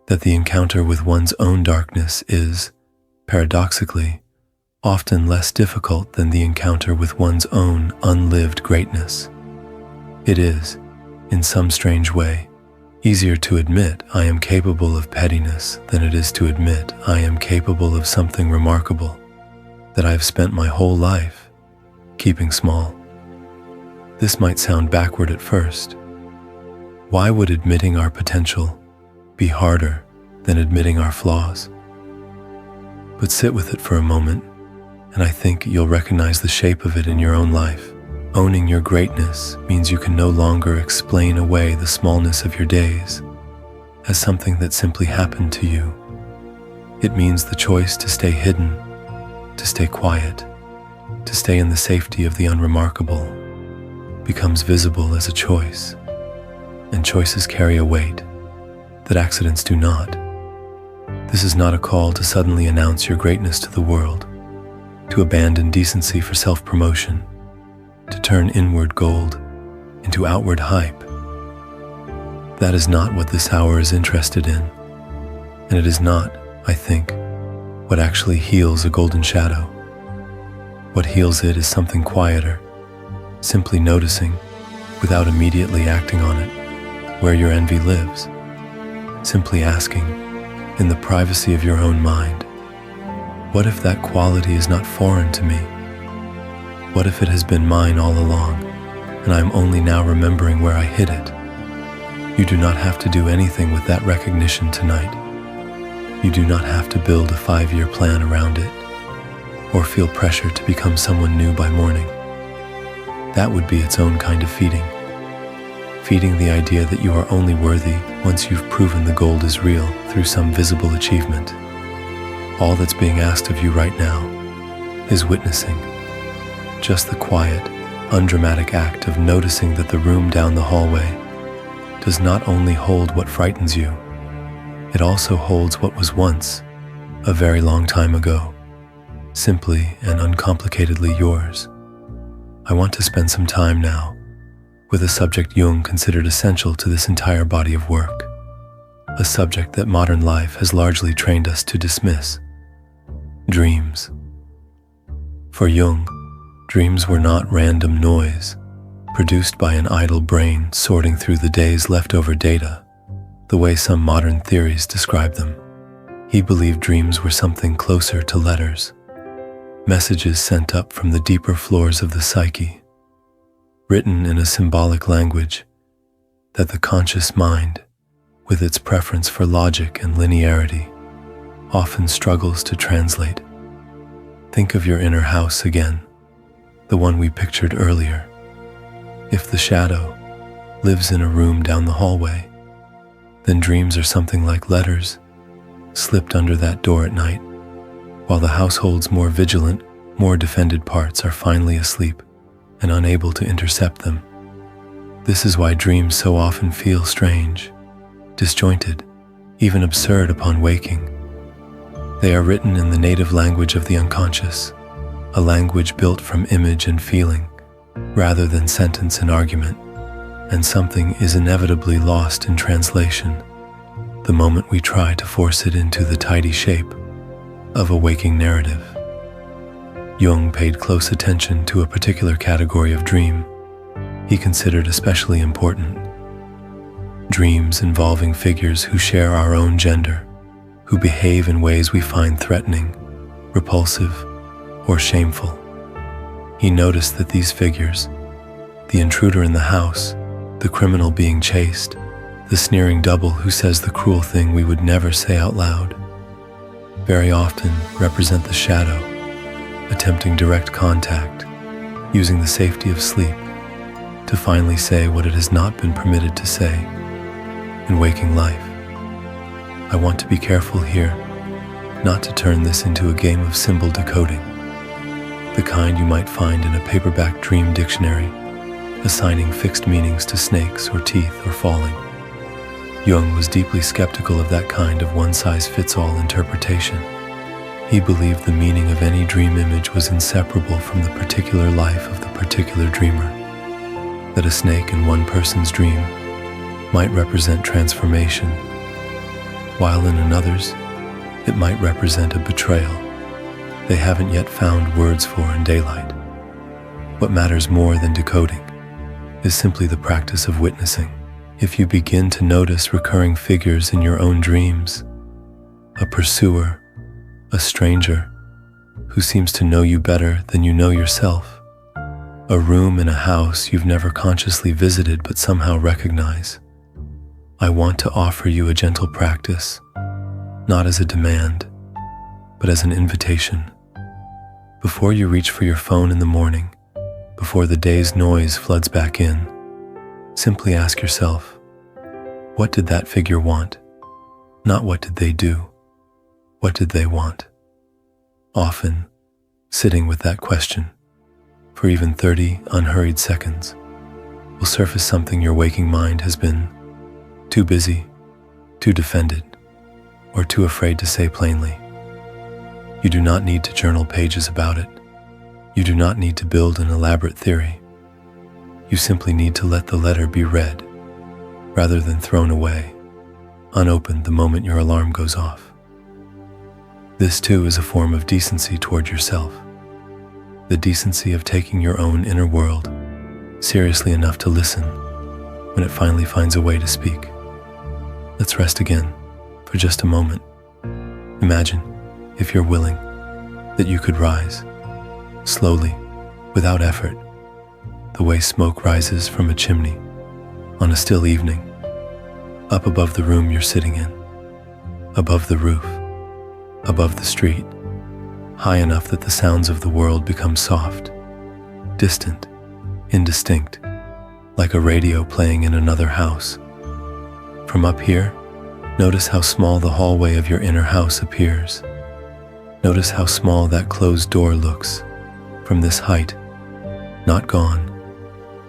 A: that the encounter with one's own darkness is, paradoxically, often less difficult than the encounter with one's own unlived greatness. It is, in some strange way, easier to admit I am capable of pettiness than it is to admit I am capable of something remarkable that I have spent my whole life keeping small. This might sound backward at first. Why would admitting our potential be harder than admitting our flaws? But sit with it for a moment, and I think you'll recognize the shape of it in your own life. Owning your greatness means you can no longer explain away the smallness of your days as something that simply happened to you. It means the choice to stay hidden, to stay quiet, to stay in the safety of the unremarkable becomes visible as a choice, and choices carry a weight that accidents do not. This is not a call to suddenly announce your greatness to the world. to abandon decency for self-promotion, to turn inward gold into outward hype. That is not what this hour is interested in, and it is not, I think, what actually heals a golden shadow. What heals it is something quieter, simply noticing, without immediately acting on it, where your envy lives. Simply asking, in the privacy of your own mind, what if that quality is not foreign to me? What if it has been mine all along, and I am only now remembering where I hid it? You do not have to do anything with that recognition tonight. You do not have to build a 5-year plan around it, or feel pressure to become someone new by morning. That would be its own kind of feeding. Feeding the idea that you are only worthy once you've proven the gold is real through some visible achievement. All that's being asked of you right now is witnessing. Just the quiet, undramatic act of noticing that the room down the hallway does not only hold what frightens you, it also holds what was once, a very long time ago, simply and uncomplicatedly yours. I want to spend some time now with a subject Jung considered essential to this entire body of work, a subject that modern life has largely trained us to dismiss: dreams. For Jung, dreams were not random noise produced by an idle brain sorting through the day's leftover data, the way some modern theories describe them. He believed dreams were something closer to letters, messages sent up from the deeper floors of the psyche, written in a symbolic language that the conscious mind, with its preference for logic and linearity, often struggles to translate. Think of your inner house again, the one we pictured earlier. If the shadow lives in a room down the hallway, then dreams are something like letters slipped under that door at night, while the household's more vigilant, more defended parts are finally asleep and unable to intercept them. This is why dreams so often feel strange, disjointed, even absurd upon waking. They are written in the native language of the unconscious, a language built from image and feeling, rather than sentence and argument, and something is inevitably lost in translation the moment we try to force it into the tidy shape of a waking narrative. Jung paid close attention to a particular category of dream he considered especially important: dreams involving figures who share our own gender, who behave in ways we find threatening, repulsive, or shameful. He noticed that these figures, the intruder in the house, the criminal being chased, the sneering double who says the cruel thing we would never say out loud, very often represent the shadow, attempting direct contact, using the safety of sleep to finally say what it has not been permitted to say in waking life. I want to be careful here not to turn this into a game of symbol decoding, the kind you might find in a paperback dream dictionary, assigning fixed meanings to snakes or teeth or falling. Jung was deeply skeptical of that kind of one-size-fits-all interpretation. He believed the meaning of any dream image was inseparable from the particular life of the particular dreamer, that a snake in one person's dream might represent transformation, while in another's, it might represent a betrayal they haven't yet found words for in daylight. What matters more than decoding is simply the practice of witnessing. If you begin to notice recurring figures in your own dreams, a pursuer, a stranger who seems to know you better than you know yourself, a room in a house you've never consciously visited but somehow recognize, I want to offer you a gentle practice, not as a demand, but as an invitation. Before you reach for your phone in the morning, before the day's noise floods back in, simply ask yourself, what did that figure want? Not what did they do? What did they want? Often, sitting with that question for even 30 unhurried seconds will surface something your waking mind has been too busy, too defended, or too afraid to say plainly. You do not need to journal pages about it. You do not need to build an elaborate theory. You simply need to let the letter be read, rather than thrown away, unopened the moment your alarm goes off. This too is a form of decency toward yourself, the decency of taking your own inner world seriously enough to listen when it finally finds a way to speak. Let's rest again for just a moment. Imagine, if you're willing, that you could rise, slowly, without effort, the way smoke rises from a chimney on a still evening, up above the room you're sitting in, above the roof, above the street, high enough that the sounds of the world become soft, distant, indistinct, like a radio playing in another house. From up here, notice how small the hallway of your inner house appears. Notice how small that closed door looks from this height, not gone,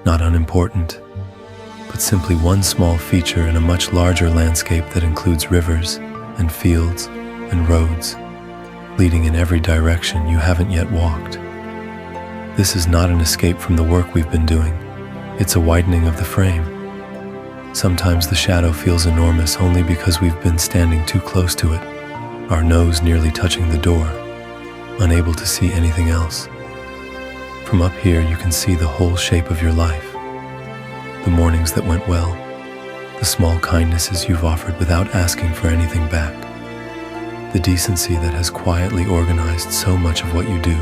A: not unimportant, but simply one small feature in a much larger landscape that includes rivers and fields and roads, leading in every direction you haven't yet walked. This is not an escape from the work we've been doing. It's a widening of the frame. Sometimes the shadow feels enormous only because we've been standing too close to it, our nose nearly touching the door, unable to see anything else. From up here you can see the whole shape of your life. The mornings that went well, the small kindnesses you've offered without asking for anything back, the decency that has quietly organized so much of what you do,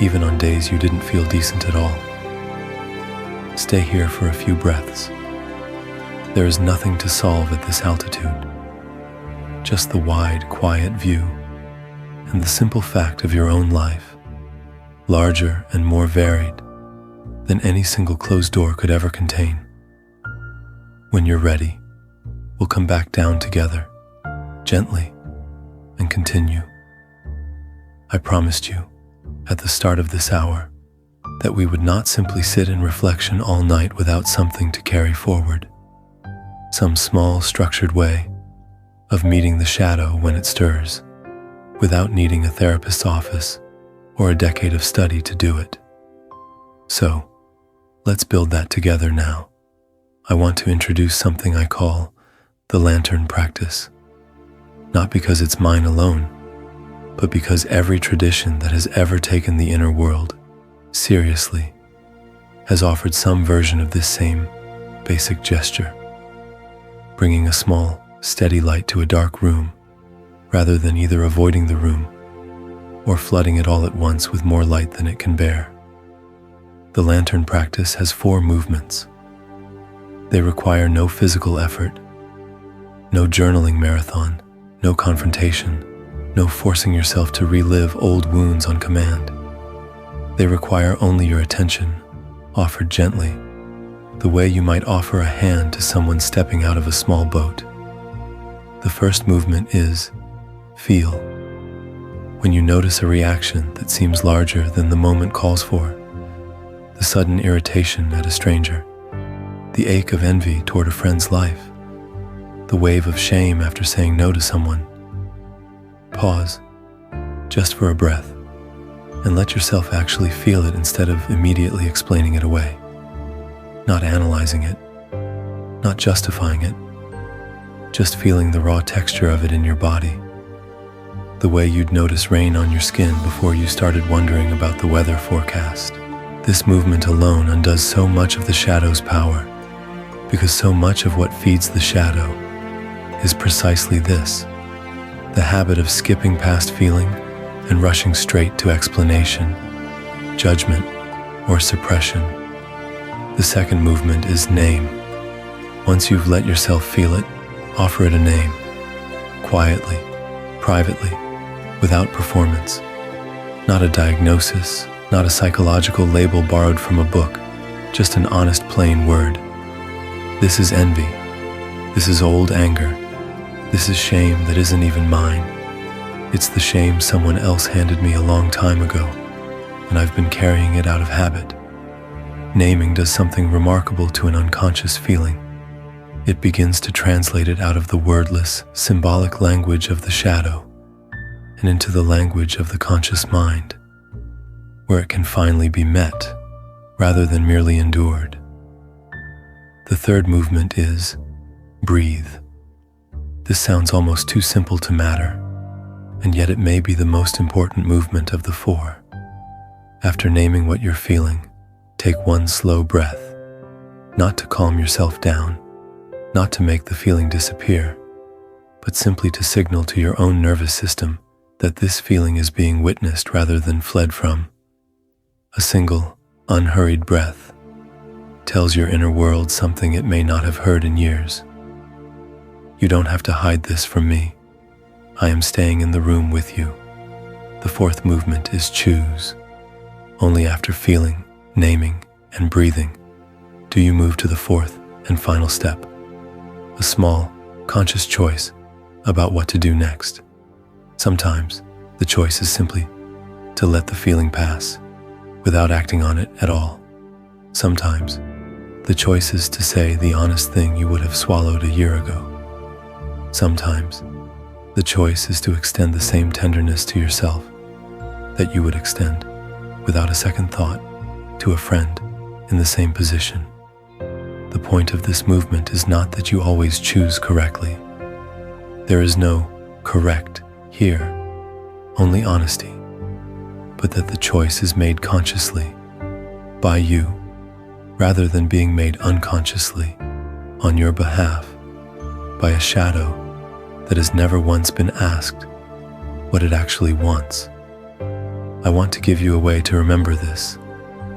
A: even on days you didn't feel decent at all. Stay here for a few breaths. There is nothing to solve at this altitude, just the wide, quiet view and the simple fact of your own life, larger and more varied than any single closed door could ever contain. When you're ready, we'll come back down together, gently, and continue. I promised you, at the start of this hour, that we would not simply sit in reflection all night without something to carry forward, some small, structured way of meeting the shadow when it stirs, without needing a therapist's office or a decade of study to do it. So, let's build that together now. I want to introduce something I call the lantern practice, not because it's mine alone, but because every tradition that has ever taken the inner world seriously has offered some version of this same basic gesture, bringing a small, steady light to a dark room, rather than either avoiding the room or flooding it all at once with more light than it can bear. The lantern practice has 4 movements. They require no physical effort, no journaling marathon, no confrontation, no forcing yourself to relive old wounds on command. They require only your attention, offered gently, the way you might offer a hand to someone stepping out of a small boat. The first movement is feel. When you notice a reaction that seems larger than the moment calls for, the sudden irritation at a stranger, the ache of envy toward a friend's life, the wave of shame after saying no to someone, pause, just for a breath, and let yourself actually feel it instead of immediately explaining it away. Not analyzing it, not justifying it, just feeling the raw texture of it in your body, the way you'd notice rain on your skin before you started wondering about the weather forecast. This movement alone undoes so much of the shadow's power, because so much of what feeds the shadow is precisely this, the habit of skipping past feeling and rushing straight to explanation, judgment, or suppression. The second movement is name. Once you've let yourself feel it, offer it a name, quietly, privately, without performance. Not a diagnosis, not a psychological label borrowed from a book, just an honest plain word. This is envy. This is old anger. This is shame that isn't even mine. It's the shame someone else handed me a long time ago, and I've been carrying it out of habit. Naming does something remarkable to an unconscious feeling. It begins to translate it out of the wordless, symbolic language of the shadow and into the language of the conscious mind. where it can finally be met rather than merely endured. The third movement is breathe. This sounds almost too simple to matter, and yet it may be the most important movement of the four. After naming what you're feeling, take one slow breath, not to calm yourself down, not to make the feeling disappear, but simply to signal to your own nervous system that this feeling is being witnessed rather than fled from. A single, unhurried breath tells your inner world something it may not have heard in years. You don't have to hide this from me. I am staying in the room with you. The fourth movement is choose. Only after feeling, naming, and breathing do you move to the fourth and final step, a small, conscious choice about what to do next. Sometimes the choice is simply to let the feeling pass without acting on it at all. Sometimes the choice is to say the honest thing you would have swallowed a year ago. Sometimes the choice is to extend the same tenderness to yourself that you would extend without a second thought to a friend in the same position. The point of this movement is not that you always choose correctly. There is no correct here, only honesty, but that the choice is made consciously by you rather than being made unconsciously on your behalf by a shadow that has never once been asked what it actually wants. I want to give you a way to remember this,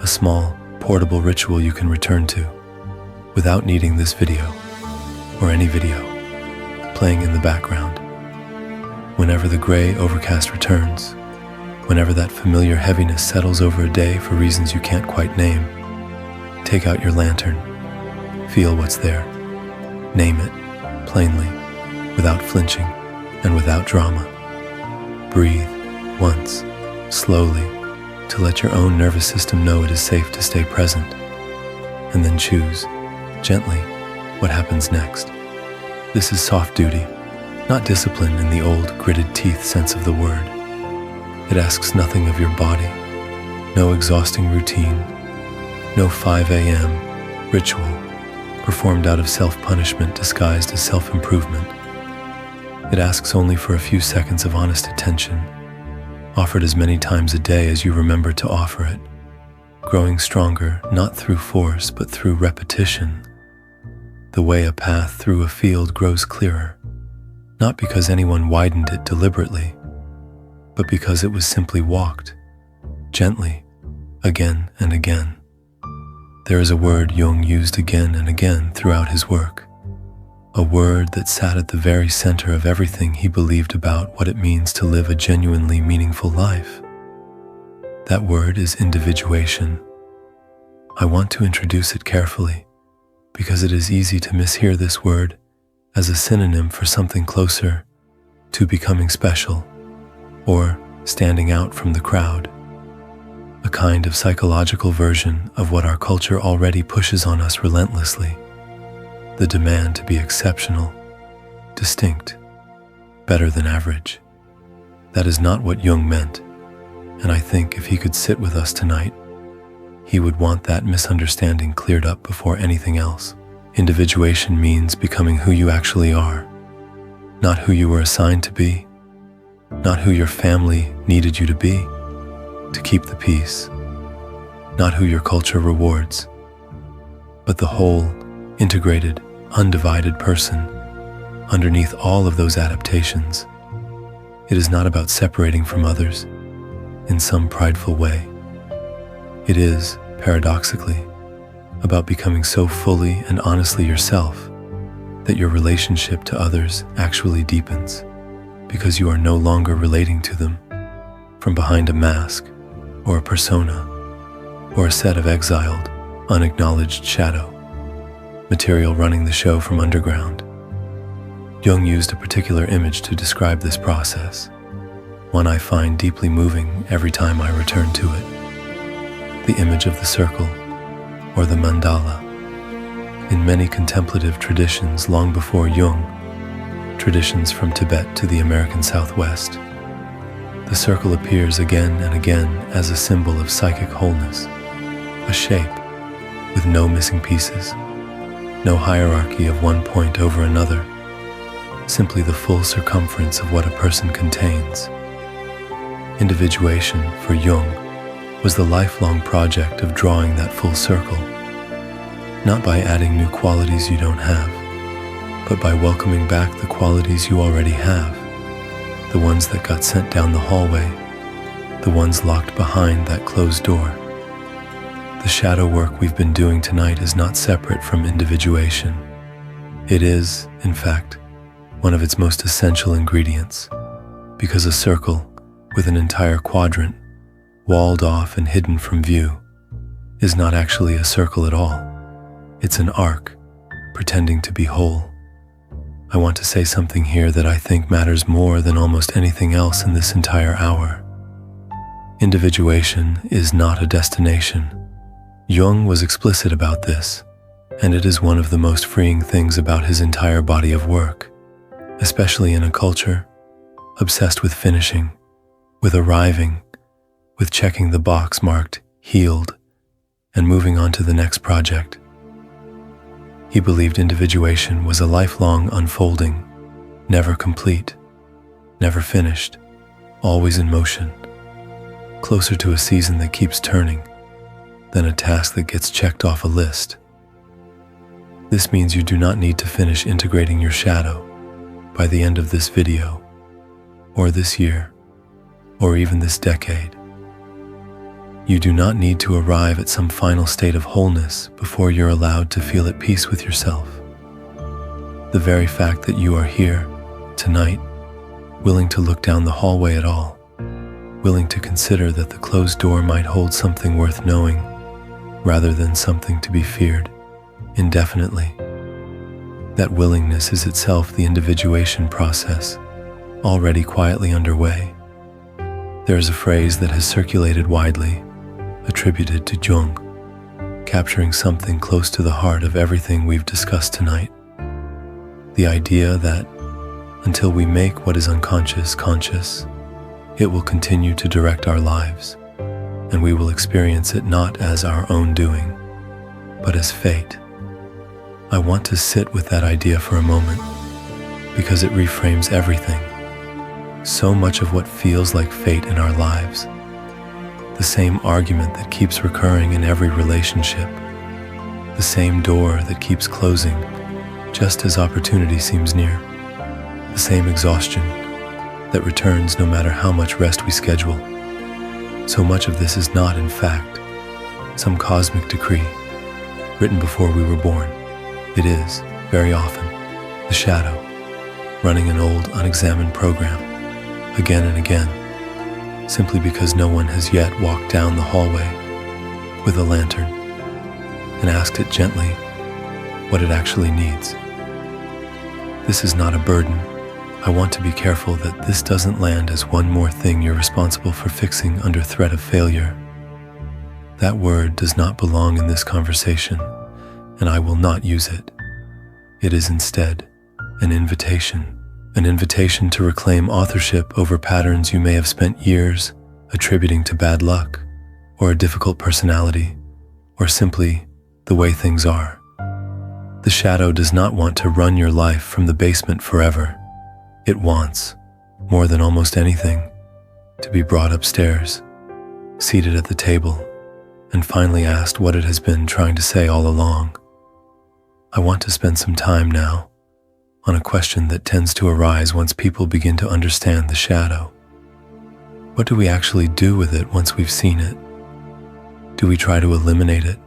A: a small, portable ritual you can return to without needing this video or any video playing in the background. Whenever the gray overcast returns, whenever that familiar heaviness settles over a day for reasons you can't quite name, take out your lantern, feel what's there, name it plainly, without flinching and without drama. Breathe once, slowly, to let your own nervous system know it is safe to stay present, and then choose, gently, what happens next. This is soft duty, not discipline in the old gritted teeth sense of the word. It asks nothing of your body, no exhausting routine, no 5 a.m. ritual performed out of self-punishment disguised as self-improvement. It asks only for a few seconds of honest attention, offered as many times a day as you remember to offer it, growing stronger not through force but through repetition, the way a path through a field grows clearer, not because anyone widened it deliberately, but because it was simply walked, gently, again and again. There is a word Jung used again and again throughout his work, a word that sat at the very center of everything he believed about what it means to live a genuinely meaningful life. That word is individuation. I want to introduce it carefully because it is easy to mishear this word as a synonym for something closer to becoming special or standing out from the crowd, a kind of psychological version of what our culture already pushes on us relentlessly, the demand to be exceptional, distinct, better than average. That is not what Jung meant, and I think if he could sit with us tonight, he would want that misunderstanding cleared up before anything else. Individuation means becoming who you actually are, not who you were assigned to be, not who your family needed you to be to keep the peace, not who your culture rewards, but the whole, integrated, undivided person underneath all of those adaptations. It is not about separating from others in some prideful way. It is, paradoxically, about becoming so fully and honestly yourself that your relationship to others actually deepens, because you are no longer relating to them from behind a mask or a persona or a set of exiled, unacknowledged shadow, material running the show from underground. Jung used a particular image to describe this process, one I find deeply moving every time I return to it: the image of the circle, or the mandala. In many contemplative traditions long before Jung, traditions from Tibet to the American Southwest, the The circle appears again and again as a symbol of psychic wholeness, a shape with no missing pieces, no hierarchy of one point over another, simply the full circumference of what a person contains. Individuation, for Jung, was the lifelong project of drawing that full circle, not by adding new qualities you don't have, but by welcoming back the qualities you already have, the ones that got sent down the hallway, the ones locked behind that closed door. The shadow work we've been doing tonight is not separate from individuation. It is, in fact, one of its most essential ingredients, because a circle with an entire quadrant, walled off and hidden from view, is not actually a circle at all. It's an arc, pretending to be whole. I want to say something here that I think matters more than almost anything else in this entire hour. Individuation is not a destination. Jung was explicit about this, and it is one of the most freeing things about his entire body of work, especially in a culture obsessed with finishing, with arriving, with checking the box marked healed, and moving on to the next project. He believed individuation was a lifelong unfolding, never complete, never finished, always in motion, closer to a season that keeps turning than a task that gets checked off a list. This means you do not need to finish integrating your shadow by the end of this video, or this year, or even this decade. You do not need to arrive at some final state of wholeness before you're allowed to feel at peace with yourself. The very fact that you are here, tonight, willing to look down the hallway at all, willing to consider that the closed door might hold something worth knowing, rather than something to be feared indefinitely. That willingness is itself the individuation process, already quietly underway. There is a phrase that has circulated widely, attributed to Jung, capturing something close to the heart of everything we've discussed tonight. The idea that until we make what is unconscious conscious, it will continue to direct our lives, and we will experience it not as our own doing, but as fate. I want to sit with that idea for a moment, because it reframes everything. So much of what feels like fate in our lives, the same argument that keeps recurring in every relationship, the same door that keeps closing just as opportunity seems near, the same exhaustion that returns no matter how much rest we schedule. So much of this is not, in fact, some cosmic decree written before we were born. It is, very often, the shadow running an old, unexamined program again and again, simply because no one has yet walked down the hallway with a lantern and asked it gently what it actually needs. This is not a burden. I want to be careful that this doesn't land as one more thing you're responsible for fixing under threat of failure. That word does not belong in this conversation, and I will not use it. It is instead an invitation to reclaim authorship over patterns you may have spent years attributing to bad luck, or a difficult personality, or simply the way things are. The shadow does not want to run your life from the basement forever. It wants, more than almost anything, to be brought upstairs, seated at the table, and finally asked what it has been trying to say all along. I want to spend some time now on a question that tends to arise once people begin to understand the shadow. What do we actually do with it once we've seen it? Do we try to eliminate it,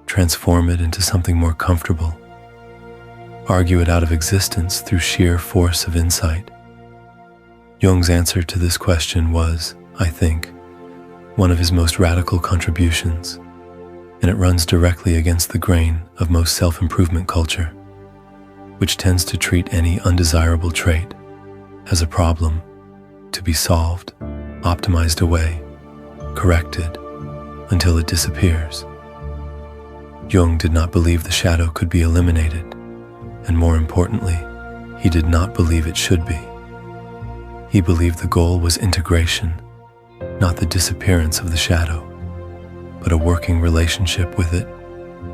A: transform it into something more comfortable, argue it out of existence through sheer force of insight? Jung's answer to this question was, I think, one of his most radical contributions, and it runs directly against the grain of most self-improvement culture, which tends to treat any undesirable trait as a problem to be solved, optimized away, corrected, until it disappears. Jung did not believe the shadow could be eliminated, and more importantly, he did not believe it should be. He believed the goal was integration, not the disappearance of the shadow, but a working relationship with it,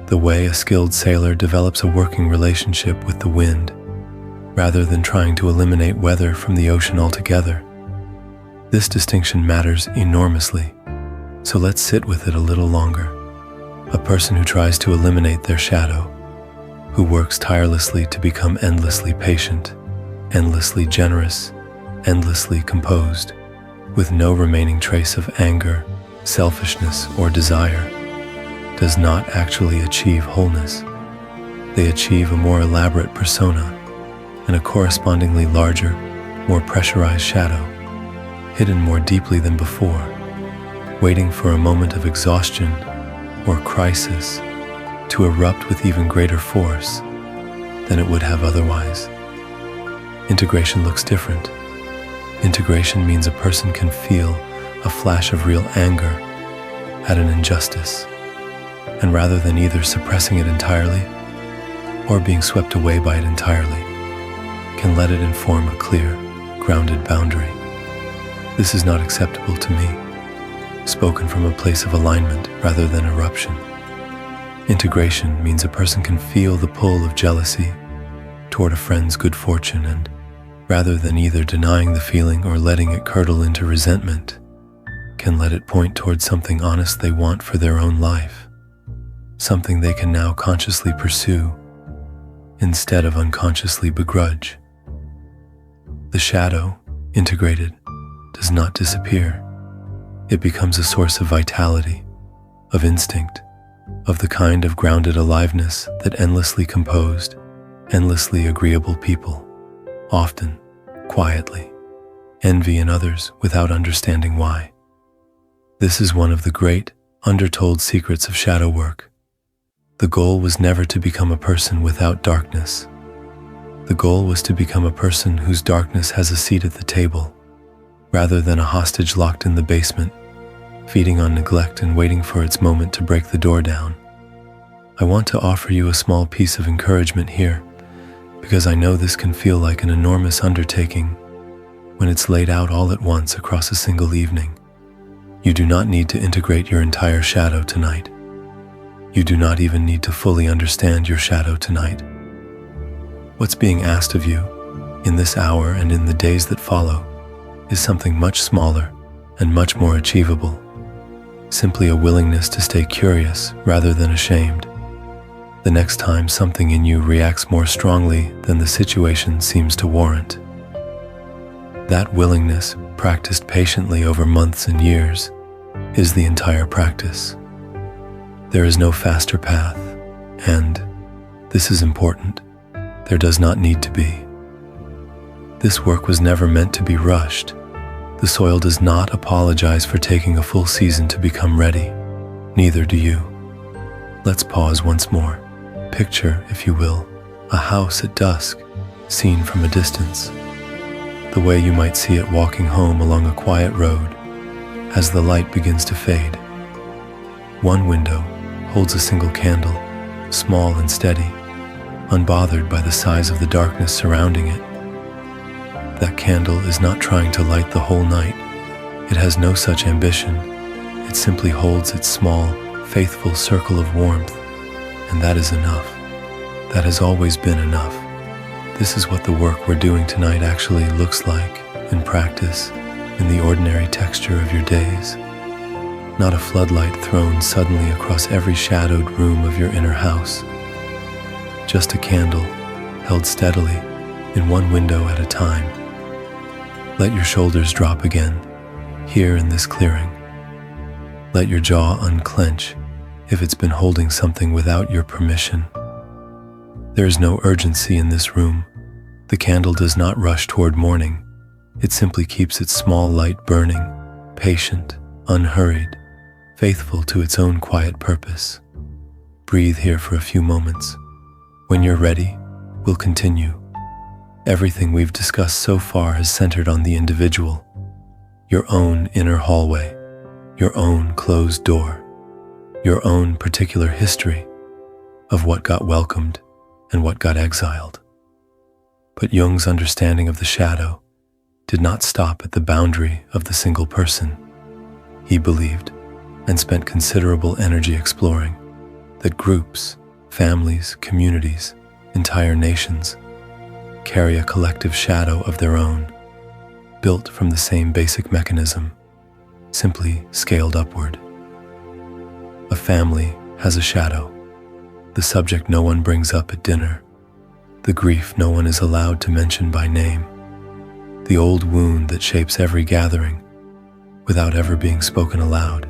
A: the way a skilled sailor develops a working relationship with the wind, rather than trying to eliminate weather from the ocean altogether. This distinction matters enormously, so let's sit with it a little longer. A person who tries to eliminate their shadow, who works tirelessly to become endlessly patient, endlessly generous, endlessly composed, with no remaining trace of anger, selfishness, or desire, does not actually achieve wholeness. They achieve a more elaborate persona and a correspondingly larger, more pressurized shadow, hidden more deeply than before, waiting for a moment of exhaustion or crisis to erupt with even greater force than it would have otherwise. Integration looks different. Integration means a person can feel a flash of real anger at an injustice, and rather than either suppressing it entirely or being swept away by it entirely, can let it inform a clear, grounded boundary. This is not acceptable to me, spoken from a place of alignment rather than eruption. Integration means a person can feel the pull of jealousy toward a friend's good fortune, and rather than either denying the feeling or letting it curdle into resentment, can let it point toward something honest they want for their own life, something they can now consciously pursue instead of unconsciously begrudge. The shadow, integrated, does not disappear. It becomes a source of vitality, of instinct, of the kind of grounded aliveness that endlessly composed, endlessly agreeable people, often, quietly, envy in others without understanding why. This is one of the great, undertold secrets of shadow work. The goal was never to become a person without darkness. The goal was to become a person whose darkness has a seat at the table, rather than a hostage locked in the basement, feeding on neglect and waiting for its moment to break the door down. I want to offer you a small piece of encouragement here, because I know this can feel like an enormous undertaking when it's laid out all at once across a single evening. You do not need to integrate your entire shadow tonight. You do not even need to fully understand your shadow tonight. What's being asked of you in this hour and in the days that follow is something much smaller and much more achievable. Simply a willingness to stay curious rather than ashamed. The next time something in you reacts more strongly than the situation seems to warrant. That willingness, practiced patiently over months and years, is the entire practice. There is no faster path, and, this is important, there does not need to be. This work was never meant to be rushed. The soil does not apologize for taking a full season to become ready. Neither do you. Let's pause once more. Picture, if you will, a house at dusk, seen from a distance, the way you might see it walking home along a quiet road as the light begins to fade. One window holds a single candle, small and steady, unbothered by the size of the darkness surrounding it. That candle is not trying to light the whole night. It has no such ambition. It simply holds its small, faithful circle of warmth, and that is enough. That has always been enough. This is what the work we're doing tonight actually looks like in practice, in the ordinary texture of your days. Not a floodlight thrown suddenly across every shadowed room of your inner house. Just a candle held steadily in one window at a time. Let your shoulders drop again, here in this clearing. Let your jaw unclench if it's been holding something without your permission. There is no urgency in this room. The candle does not rush toward morning. It simply keeps its small light burning, patient, unhurried, faithful to its own quiet purpose. Breathe here for a few moments. When you're ready, we'll continue. Everything we've discussed so far has centered on the individual, your own inner hallway, your own closed door, your own particular history of what got welcomed and what got exiled. But Jung's understanding of the shadow did not stop at the boundary of the single person. He believed, and spent considerable energy exploring, that groups, families, communities, entire nations carry a collective shadow of their own, built from the same basic mechanism, simply scaled upward. A family has a shadow, the subject no one brings up at dinner, the grief no one is allowed to mention by name, the old wound that shapes every gathering without ever being spoken aloud.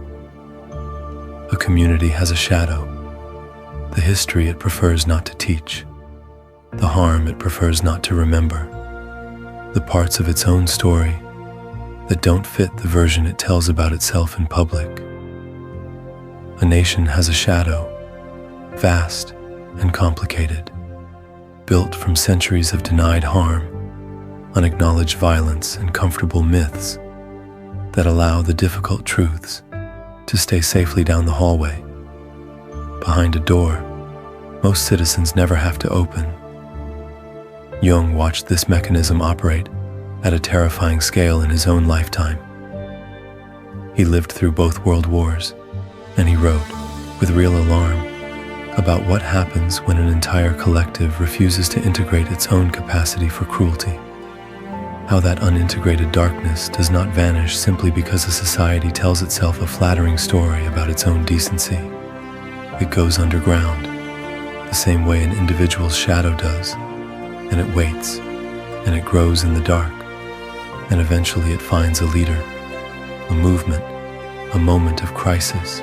A: A community has a shadow, the history it prefers not to teach, the harm it prefers not to remember, the parts of its own story that don't fit the version it tells about itself in public. A nation has a shadow, vast and complicated, built from centuries of denied harm, unacknowledged violence, and comfortable myths that allow the difficult truths to stay safely down the hallway. Behind a door most citizens never have to open. Jung watched this mechanism operate at a terrifying scale in his own lifetime. He lived through both world wars, and he wrote, with real alarm, about what happens when an entire collective refuses to integrate its own capacity for cruelty. How that unintegrated darkness does not vanish simply because a society tells itself a flattering story about its own decency. It goes underground, the same way an individual's shadow does, and it waits, and it grows in the dark, and eventually it finds a leader, a movement, a moment of crisis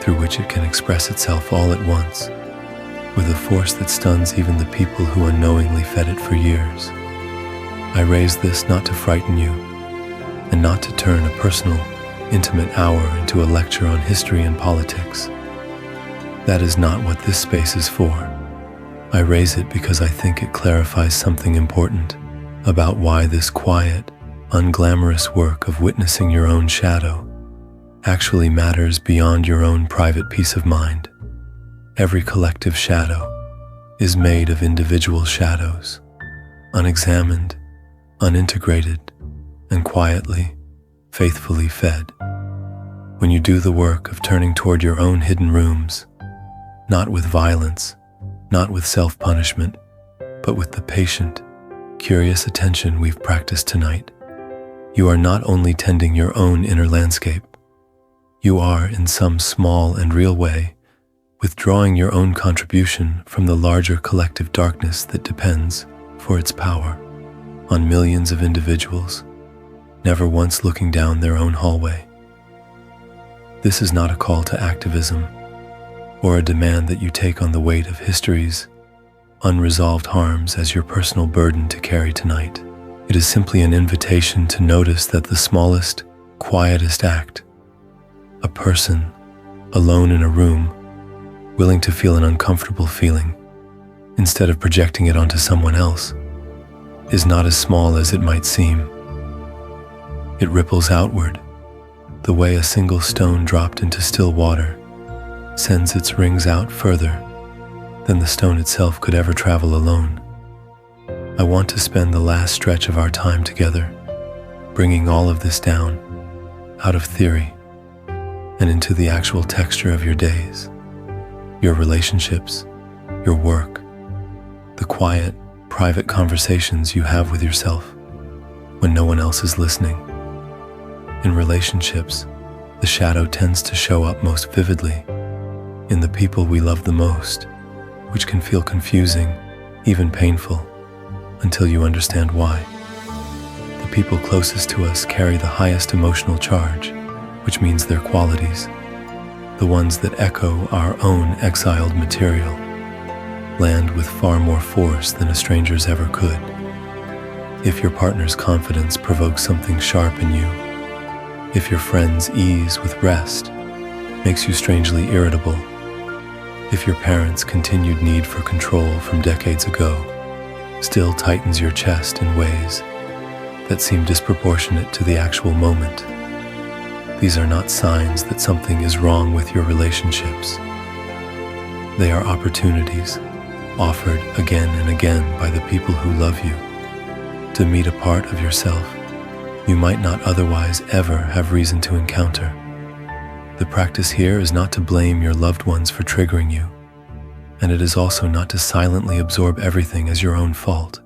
A: through which it can express itself all at once, with a force that stuns even the people who unknowingly fed it for years. I raise this not to frighten you, and not to turn a personal, intimate hour into a lecture on history and politics. That is not what this space is for. I raise it because I think it clarifies something important about why this quiet, unglamorous work of witnessing your own shadow actually matters beyond your own private peace of mind. Every collective shadow is made of individual shadows, unexamined, unintegrated, and quietly, faithfully fed. When you do the work of turning toward your own hidden rooms, not with violence, not with self-punishment, but with the patient, curious attention we've practiced tonight, you are not only tending your own inner landscape, you are, in some small and real way, withdrawing your own contribution from the larger collective darkness that depends, for its power, on millions of individuals, never once looking down their own hallway. This is not a call to activism, or a demand that you take on the weight of history's unresolved harms as your personal burden to carry tonight. It is simply an invitation to notice that the smallest, quietest act, a person, alone in a room, willing to feel an uncomfortable feeling, instead of projecting it onto someone else, is not as small as it might seem. It ripples outward, the way a single stone dropped into still water sends its rings out further than the stone itself could ever travel alone. I want to spend the last stretch of our time together, bringing all of this down, out of theory, and into the actual texture of your days, your relationships, your work, the quiet, private conversations you have with yourself when no one else is listening. In relationships, the shadow tends to show up most vividly in the people we love the most, which can feel confusing, even painful, until you understand why. The people closest to us carry the highest emotional charge, which means their qualities, the ones that echo our own exiled material, land with far more force than a stranger's ever could. If your partner's confidence provokes something sharp in you, if your friend's ease with rest makes you strangely irritable, if your parents' continued need for control from decades ago still tightens your chest in ways that seem disproportionate to the actual moment, these are not signs that something is wrong with your relationships. They are opportunities offered again and again by the people who love you to meet a part of yourself you might not otherwise ever have reason to encounter. The practice here is not to blame your loved ones for triggering you, and it is also not to silently absorb everything as your own fault.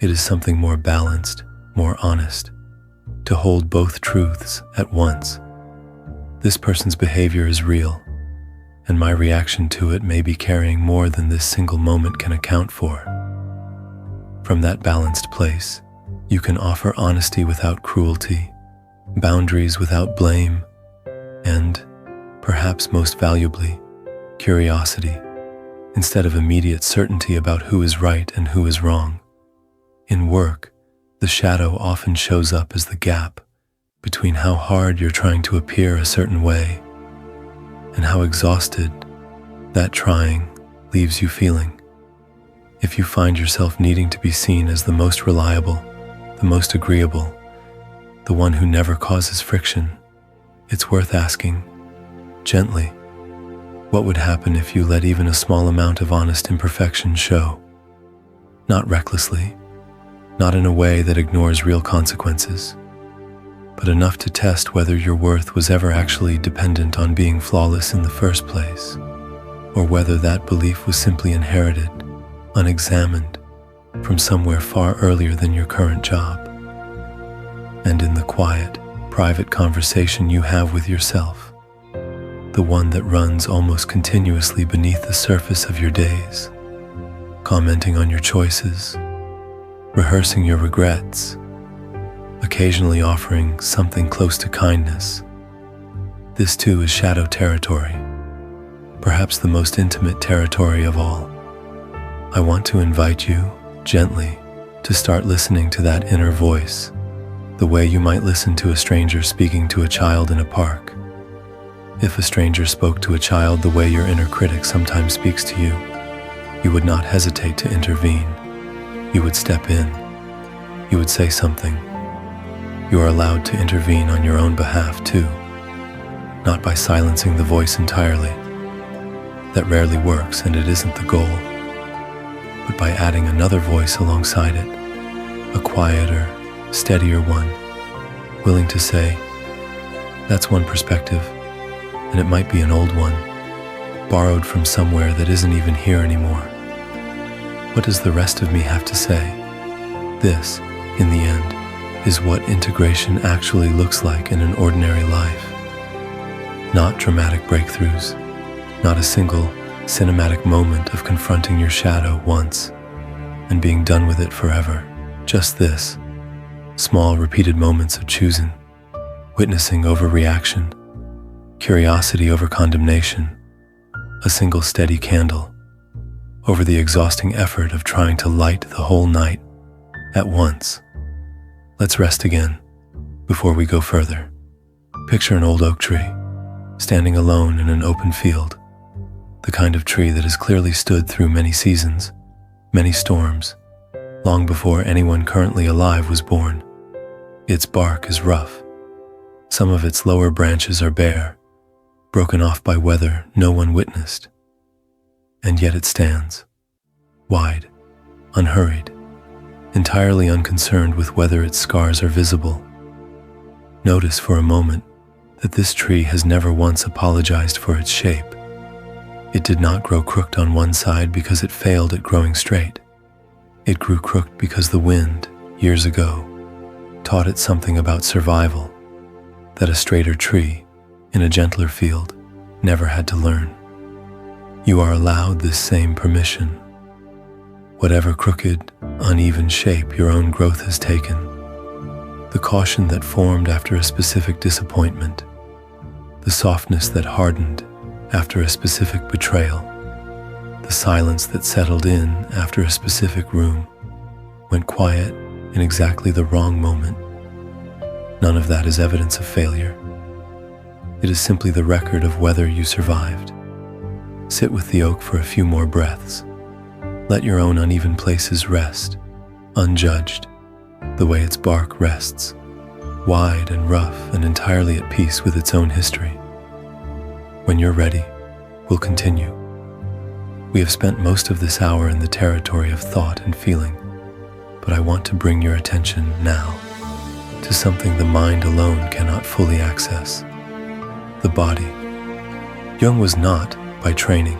A: It is something more balanced, more honest, to hold both truths at once. This person's behavior is real, and my reaction to it may be carrying more than this single moment can account for. From that balanced place, you can offer honesty without cruelty, boundaries without blame, and, perhaps most valuably, curiosity, instead of immediate certainty about who is right and who is wrong. In work, the shadow often shows up as the gap between how hard you're trying to appear a certain way and how exhausted that trying leaves you feeling. If you find yourself needing to be seen as the most reliable, the most agreeable, the one who never causes friction, it's worth asking, gently, what would happen if you let even a small amount of honest imperfection show? Not recklessly, not in a way that ignores real consequences, but enough to test whether your worth was ever actually dependent on being flawless in the first place, or whether that belief was simply inherited, unexamined, from somewhere far earlier than your current job. And in the quiet, private conversation you have with yourself, the one that runs almost continuously beneath the surface of your days, commenting on your choices, rehearsing your regrets, occasionally offering something close to kindness. This too is shadow territory, perhaps the most intimate territory of all. I want to invite you, gently, to start listening to that inner voice, the way you might listen to a stranger speaking to a child in a park. If a stranger spoke to a child the way your inner critic sometimes speaks to you, you would not hesitate to intervene. You would step in. You would say something. You are allowed to intervene on your own behalf too, not by silencing the voice entirely. That rarely works, and it isn't the goal, but by adding another voice alongside it, a quieter, steadier one, willing to say, that's one perspective, and it might be an old one, borrowed from somewhere that isn't even here anymore. What does the rest of me have to say? This, in the end, is what integration actually looks like in an ordinary life. Not dramatic breakthroughs, not a single cinematic moment of confronting your shadow once and being done with it forever. Just this, small repeated moments of choosing, witnessing over reaction, curiosity over condemnation, a single steady candle over the exhausting effort of trying to light the whole night at once. Let's rest again before we go further. Picture an old oak tree standing alone in an open field, the kind of tree that has clearly stood through many seasons, many storms, long before anyone currently alive was born. Its bark is rough. Some of its lower branches are bare, broken off by weather no one witnessed. And yet it stands, wide, unhurried, entirely unconcerned with whether its scars are visible. Notice for a moment that this tree has never once apologized for its shape. It did not grow crooked on one side because it failed at growing straight. It grew crooked because the wind, years ago, taught it something about survival that a straighter tree, in a gentler field, never had to learn. You are allowed this same permission. Whatever crooked, uneven shape your own growth has taken, the caution that formed after a specific disappointment, the softness that hardened after a specific betrayal, the silence that settled in after a specific room went quiet in exactly the wrong moment. None of that is evidence of failure. It is simply the record of whether you survived. Sit with the oak for a few more breaths. Let your own uneven places rest, unjudged, the way its bark rests, wide and rough and entirely at peace with its own history. When you're ready, we'll continue. We have spent most of this hour in the territory of thought and feeling, but I want to bring your attention now to something the mind alone cannot fully access: the body. Jung was not, by training,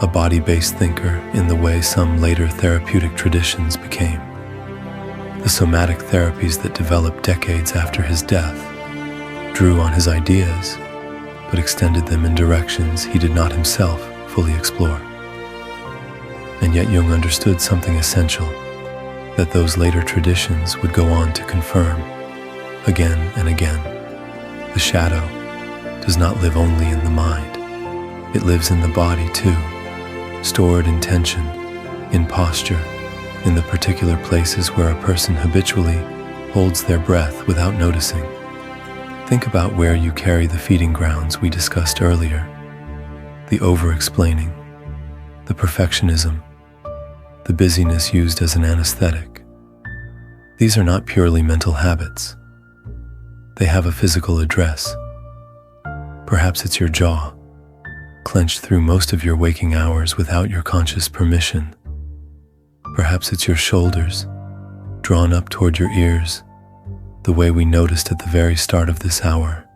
A: a body-based thinker in the way some later therapeutic traditions became. The somatic therapies that developed decades after his death drew on his ideas, but extended them in directions he did not himself fully explore. And yet Jung understood something essential that those later traditions would go on to confirm again and again. The shadow does not live only in the mind. It lives in the body too, stored in tension, in posture, in the particular places where a person habitually holds their breath without noticing. Think about where you carry the feeding grounds we discussed earlier: the overexplaining, the perfectionism, the busyness used as an anesthetic. These are not purely mental habits. They have a physical address. Perhaps it's your jaw, clenched through most of your waking hours without your conscious permission. Perhaps it's your shoulders, drawn up toward your ears, the way we noticed at the very start of this hour.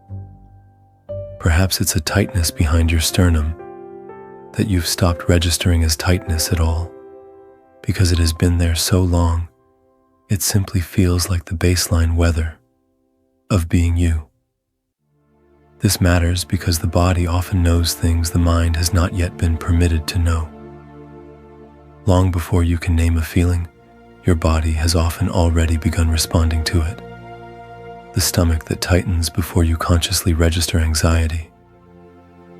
A: Perhaps it's a tightness behind your sternum that you've stopped registering as tightness at all, because it has been there so long, it simply feels like the baseline weather of being you. This matters because the body often knows things the mind has not yet been permitted to know. Long before you can name a feeling, your body has often already begun responding to it. The stomach that tightens before you consciously register anxiety.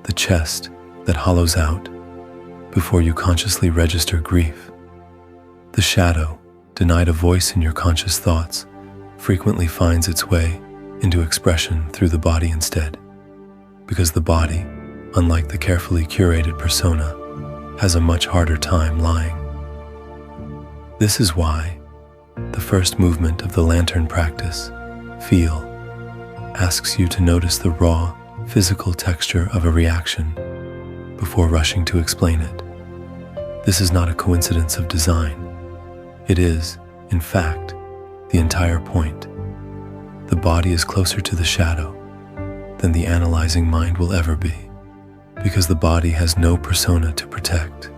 A: The chest that hollows out before you consciously register grief. The shadow, denied a voice in your conscious thoughts, frequently finds its way into expression through the body instead, because the body, unlike the carefully curated persona, has a much harder time lying. This is why the first movement of the lantern practice, Feel, asks you to notice the raw, physical texture of a reaction before rushing to explain it. This is not a coincidence of design. It is, in fact, the entire point. The body is closer to the shadow than the analyzing mind will ever be, because the body has no persona to protect,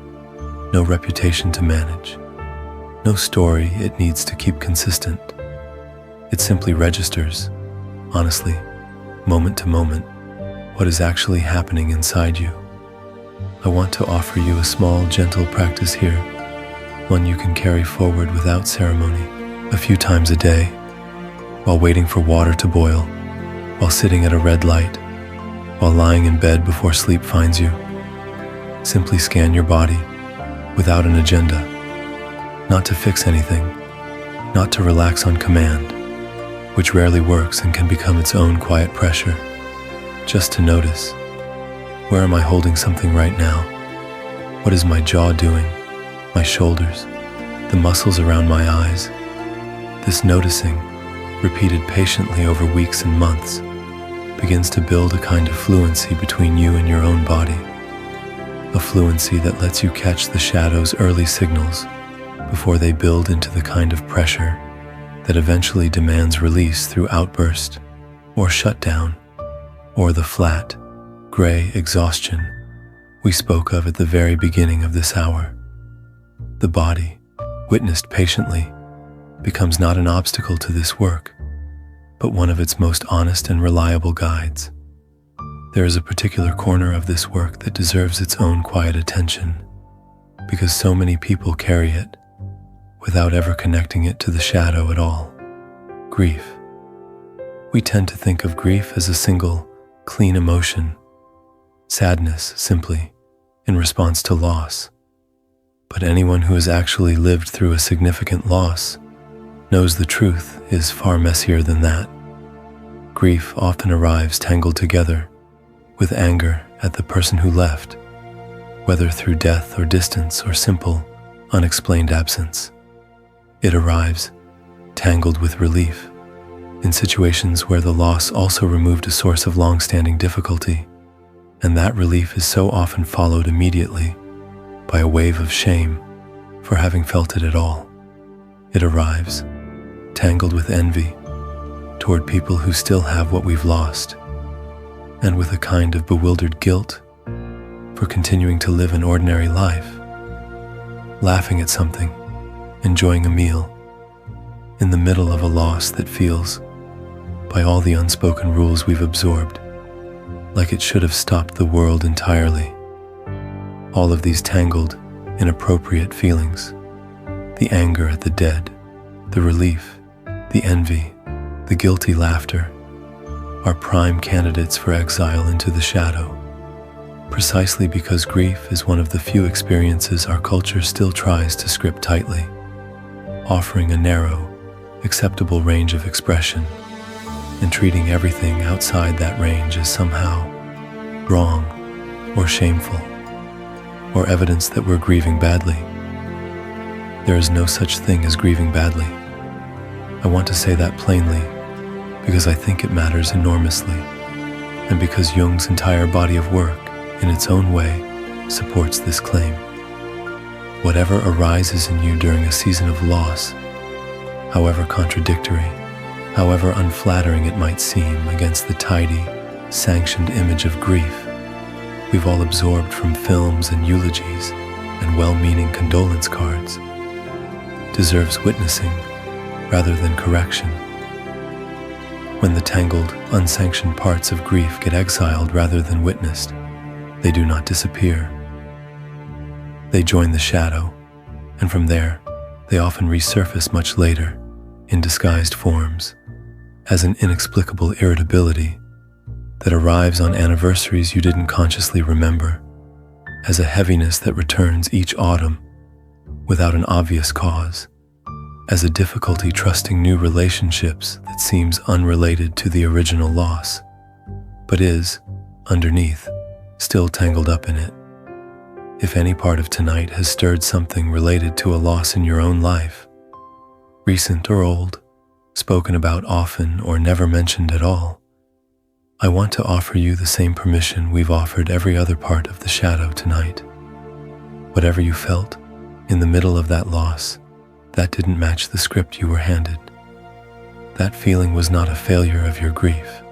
A: no reputation to manage, no story it needs to keep consistent. It simply registers, honestly, moment to moment, what is actually happening inside you. I want to offer you a small, gentle practice here, one you can carry forward without ceremony, a few times a day, while waiting for water to boil, while sitting at a red light, while lying in bed before sleep finds you. Simply scan your body without an agenda, not to fix anything, not to relax on command, which rarely works and can become its own quiet pressure, just to notice. Where am I holding something right now? What is my jaw doing? My shoulders, the muscles around my eyes? This noticing, repeated patiently over weeks and months, begins to build a kind of fluency between you and your own body, a fluency that lets you catch the shadow's early signals before they build into the kind of pressure that eventually demands release through outburst or shutdown, or the flat, gray exhaustion we spoke of at the very beginning of this hour. The body, witnessed patiently, becomes not an obstacle to this work, but one of its most honest and reliable guides. There is a particular corner of this work that deserves its own quiet attention, because so many people carry it without ever connecting it to the shadow at all: grief. We tend to think of grief as a single, clean emotion, sadness simply, in response to loss. But anyone who has actually lived through a significant loss knows the truth is far messier than that. Grief often arrives tangled together with anger at the person who left, whether through death or distance or simple, unexplained absence. It arrives tangled with relief in situations where the loss also removed a source of long-standing difficulty, and that relief is so often followed immediately by a wave of shame for having felt it at all. It arrives tangled with envy, toward people who still have what we've lost, and with a kind of bewildered guilt for continuing to live an ordinary life, laughing at something, enjoying a meal, in the middle of a loss that feels, by all the unspoken rules we've absorbed, like it should have stopped the world entirely. All of these tangled, inappropriate feelings, the anger at the dead, the relief, the envy, the guilty laughter, are prime candidates for exile into the shadow, precisely because grief is one of the few experiences our culture still tries to script tightly, offering a narrow, acceptable range of expression, and treating everything outside that range as somehow wrong or shameful, or evidence that we're grieving badly. There is no such thing as grieving badly. I want to say that plainly because I think it matters enormously, and because Jung's entire body of work, in its own way, supports this claim. Whatever arises in you during a season of loss, however contradictory, however unflattering it might seem against the tidy, sanctioned image of grief we've all absorbed from films and eulogies and well-meaning condolence cards, deserves witnessing rather than correction. When the tangled, unsanctioned parts of grief get exiled rather than witnessed, they do not disappear. They join the shadow, and from there, they often resurface much later, in disguised forms, as an inexplicable irritability that arrives on anniversaries you didn't consciously remember, as a heaviness that returns each autumn without an obvious cause, as a difficulty trusting new relationships that seems unrelated to the original loss, but is, underneath, still tangled up in it. If any part of tonight has stirred something related to a loss in your own life, recent or old, spoken about often or never mentioned at all, I want to offer you the same permission we've offered every other part of the shadow tonight. Whatever you felt in the middle of that loss, that didn't match the script you were handed. That feeling was not a failure of your grief.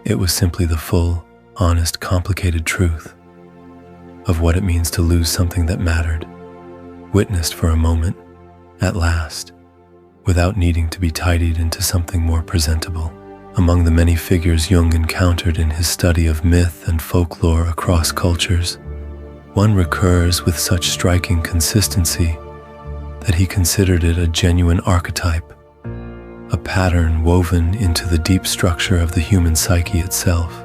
A: It was simply the full, honest, complicated truth of what it means to lose something that mattered, witnessed for a moment, at last, without needing to be tidied into something more presentable. Among the many figures Jung encountered in his study of myth and folklore across cultures, one recurs with such striking consistency that he considered it a genuine archetype, a pattern woven into the deep structure of the human psyche itself,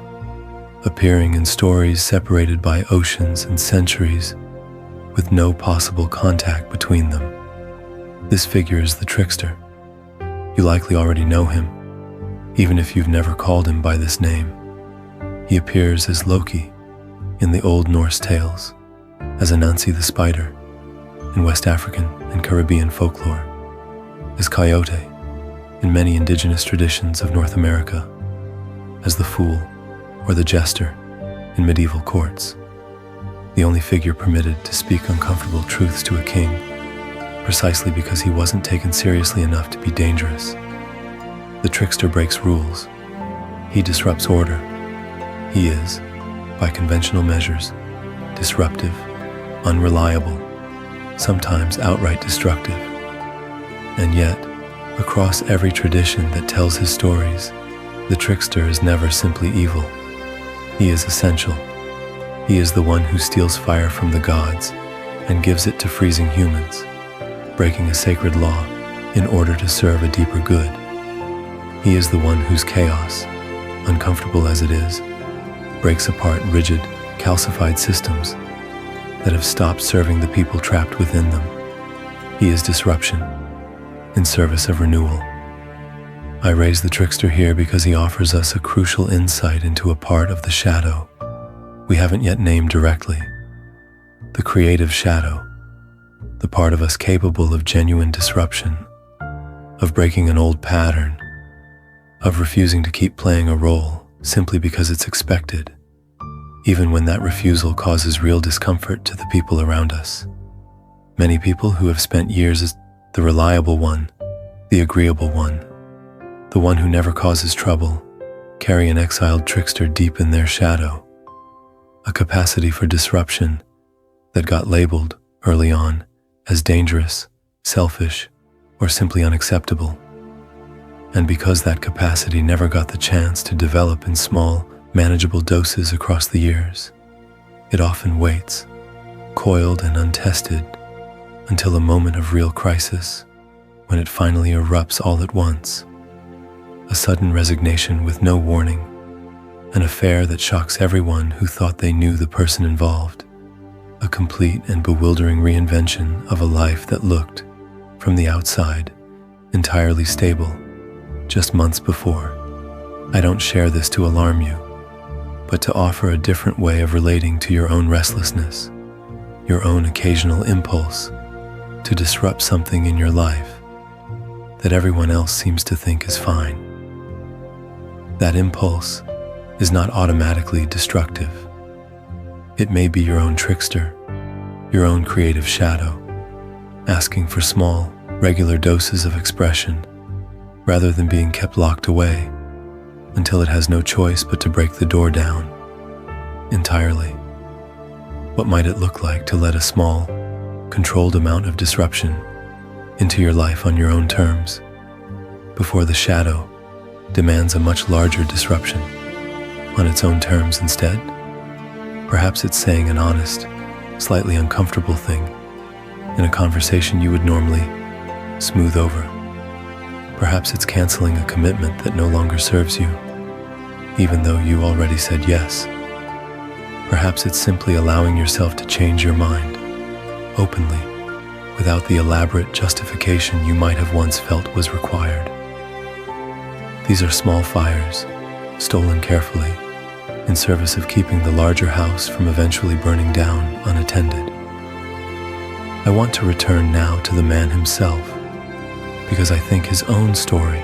A: appearing in stories separated by oceans and centuries, with no possible contact between them. This figure is the trickster. You likely already know him, even if you've never called him by this name. He appears as Loki in the Old Norse tales, as Anansi the spider in West African and Caribbean folklore, as Coyote in many indigenous traditions of North America, as the fool or the jester in medieval courts, the only figure permitted to speak uncomfortable truths to a king, precisely because he wasn't taken seriously enough to be dangerous. The trickster breaks rules. He disrupts order. He is, by conventional measures, disruptive, unreliable, sometimes outright destructive. And yet, across every tradition that tells his stories, the trickster is never simply evil. He is essential. He is the one who steals fire from the gods and gives it to freezing humans, breaking a sacred law in order to serve a deeper good. He is the one whose chaos, uncomfortable as it is, breaks apart rigid, calcified systems that have stopped serving the people trapped within them. He is disruption, in service of renewal. I raise the trickster here because he offers us a crucial insight into a part of the shadow we haven't yet named directly. The creative shadow, the part of us capable of genuine disruption, of breaking an old pattern, of refusing to keep playing a role simply because it's expected, even when that refusal causes real discomfort to the people around us. Many people who have spent years as the reliable one, the agreeable one, the one who never causes trouble, carry an exiled trickster deep in their shadow, a capacity for disruption that got labeled early on as dangerous, selfish, or simply unacceptable. And because that capacity never got the chance to develop in small, manageable doses across the years, it often waits, coiled and untested, until a moment of real crisis, when it finally erupts all at once. A sudden resignation with no warning, an affair that shocks everyone who thought they knew the person involved, a complete and bewildering reinvention of a life that looked, from the outside, entirely stable, just months before. I don't share this to alarm you, but to offer a different way of relating to your own restlessness, your own occasional impulse to disrupt something in your life that everyone else seems to think is fine. That impulse is not automatically destructive. It may be your own trickster, your own creative shadow, asking for small, regular doses of expression rather than being kept locked away until it has no choice but to break the door down entirely. What might it look like to let a small, controlled amount of disruption into your life on your own terms before the shadow demands a much larger disruption on its own terms instead? Perhaps it's saying an honest, slightly uncomfortable thing in a conversation you would normally smooth over. Perhaps it's canceling a commitment that no longer serves you, even though you already said yes. Perhaps it's simply allowing yourself to change your mind, openly, without the elaborate justification you might have once felt was required. These are small fires, stolen carefully, in service of keeping the larger house from eventually burning down unattended. I want to return now to the man himself, because I think his own story,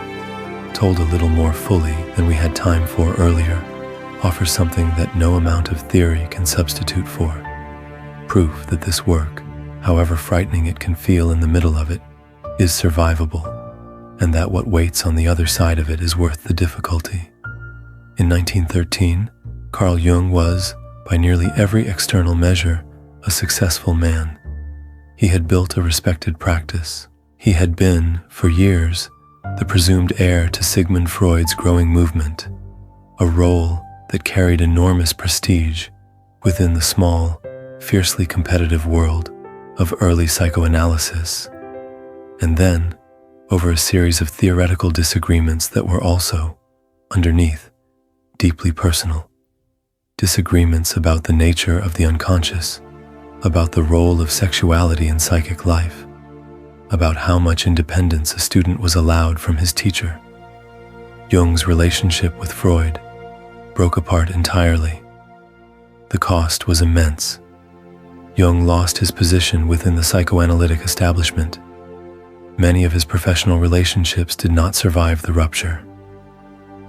A: told a little more fully than we had time for earlier, offers something that no amount of theory can substitute for. Proof that this work, however frightening it can feel in the middle of it, is survivable, and that what waits on the other side of it is worth the difficulty. In 1913, Carl Jung was, by nearly every external measure, a successful man. He had built a respected practice. He had been, for years, the presumed heir to Sigmund Freud's growing movement, a role that carried enormous prestige within the small, fiercely competitive world of early psychoanalysis. And then, over a series of theoretical disagreements that were also, underneath, deeply personal. Disagreements about the nature of the unconscious, about the role of sexuality in psychic life, about how much independence a student was allowed from his teacher. Jung's relationship with Freud broke apart entirely. The cost was immense. Jung lost his position within the psychoanalytic establishment. Many of his professional relationships did not survive the rupture.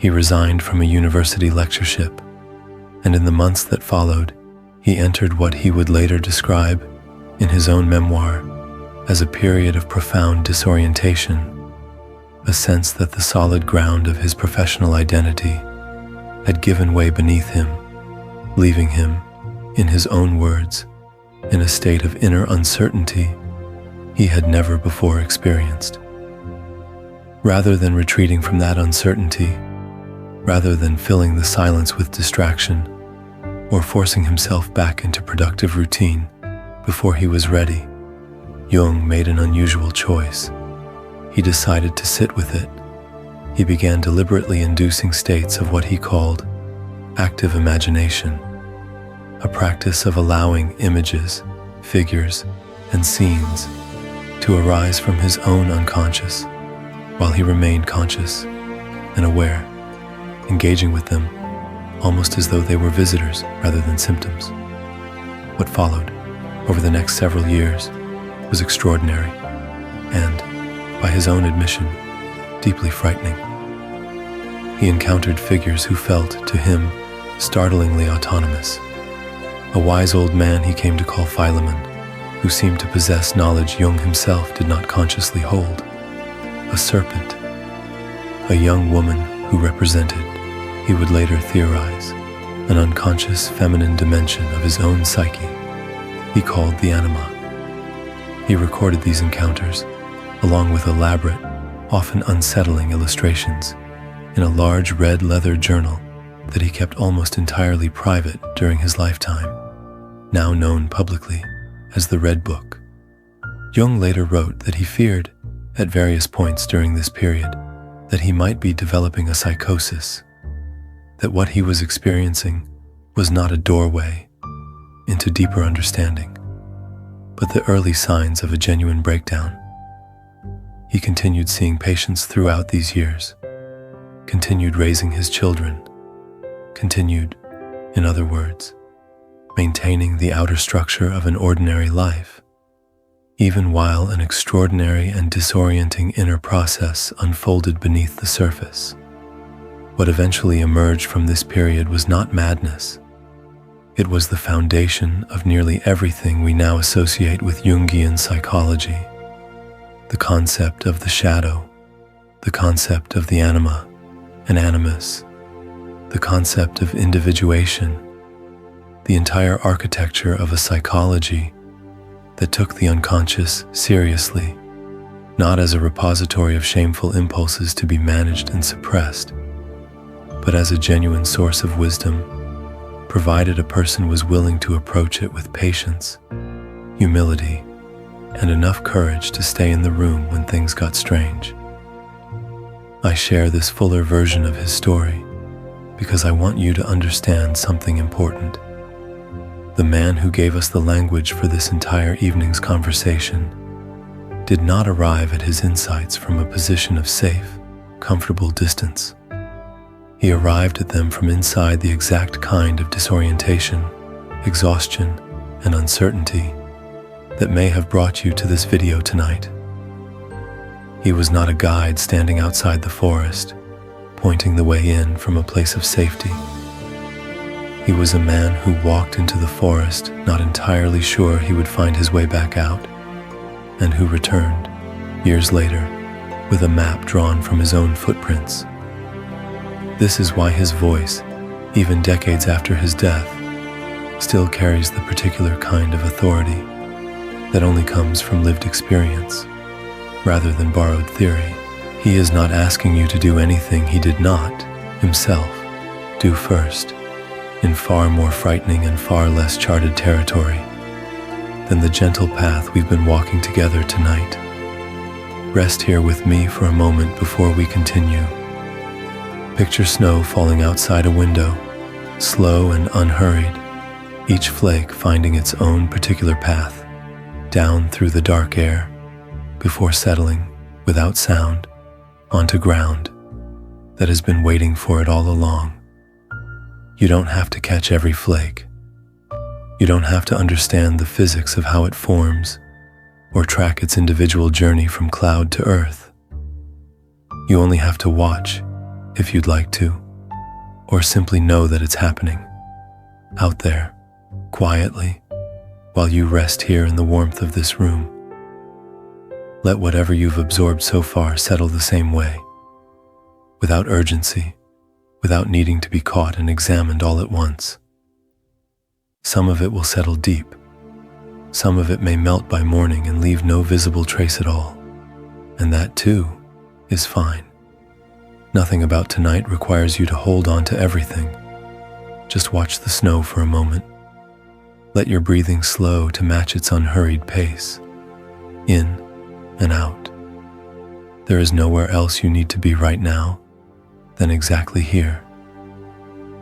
A: He resigned from a university lectureship, and in the months that followed, he entered what he would later describe, in his own memoir, as a period of profound disorientation, a sense that the solid ground of his professional identity had given way beneath him, leaving him, in his own words, in a state of inner uncertainty he had never before experienced. Rather than retreating from that uncertainty, rather than filling the silence with distraction, or forcing himself back into productive routine before he was ready, Jung made an unusual choice. He decided to sit with it. He began deliberately inducing states of what he called active imagination, a practice of allowing images, figures, and scenes to arise from his own unconscious while he remained conscious and aware, engaging with them almost as though they were visitors rather than symptoms. What followed over the next several years was extraordinary and, by his own admission, deeply frightening. He encountered figures who felt, to him, startlingly autonomous. A wise old man he came to call Philemon, who seemed to possess knowledge Jung himself did not consciously hold. A serpent, a young woman who represented, he would later theorize, an unconscious feminine dimension of his own psyche he called the anima. He recorded these encounters, along with elaborate, often unsettling illustrations, in a large red leather journal that he kept almost entirely private during his lifetime, now known publicly as the Red Book. Jung later wrote that he feared, at various points during this period, that he might be developing a psychosis, that what he was experiencing was not a doorway into deeper understanding, but the early signs of a genuine breakdown. He continued seeing patients throughout these years, continued raising his children, continued, in other words, maintaining the outer structure of an ordinary life, even while an extraordinary and disorienting inner process unfolded beneath the surface. What eventually emerged from this period was not madness. It was the foundation of nearly everything we now associate with Jungian psychology. The concept of the shadow, the concept of the anima and animus, the concept of individuation, the entire architecture of a psychology that took the unconscious seriously, not as a repository of shameful impulses to be managed and suppressed, but as a genuine source of wisdom, provided a person was willing to approach it with patience, humility, and enough courage to stay in the room when things got strange. I share this fuller version of his story because I want you to understand something important. The man who gave us the language for this entire evening's conversation did not arrive at his insights from a position of safe, comfortable distance. He arrived at them from inside the exact kind of disorientation, exhaustion, and uncertainty that may have brought you to this video tonight. He was not a guide standing outside the forest, pointing the way in from a place of safety. He was a man who walked into the forest not entirely sure he would find his way back out, and who returned, years later, with a map drawn from his own footprints. This is why his voice, even decades after his death, still carries the particular kind of authority that only comes from lived experience, rather than borrowed theory. He is not asking you to do anything he did not, himself, do first, in far more frightening and far less charted territory than the gentle path we've been walking together tonight. Rest here with me for a moment before we continue. Picture snow falling outside a window, slow and unhurried, each flake finding its own particular path down through the dark air before settling, without sound, onto ground that has been waiting for it all along. You don't have to catch every flake. You don't have to understand the physics of how it forms or track its individual journey from cloud to earth. You only have to watch, if you'd like to, or simply know that it's happening, out there, quietly, while you rest here in the warmth of this room. Let whatever you've absorbed so far settle the same way, without urgency, without needing to be caught and examined all at once. Some of it will settle deep. Some of it may melt by morning and leave no visible trace at all, and that too is fine. Nothing about tonight requires you to hold on to everything. Just watch the snow for a moment. Let your breathing slow to match its unhurried pace, in and out. There is nowhere else you need to be right now than exactly here.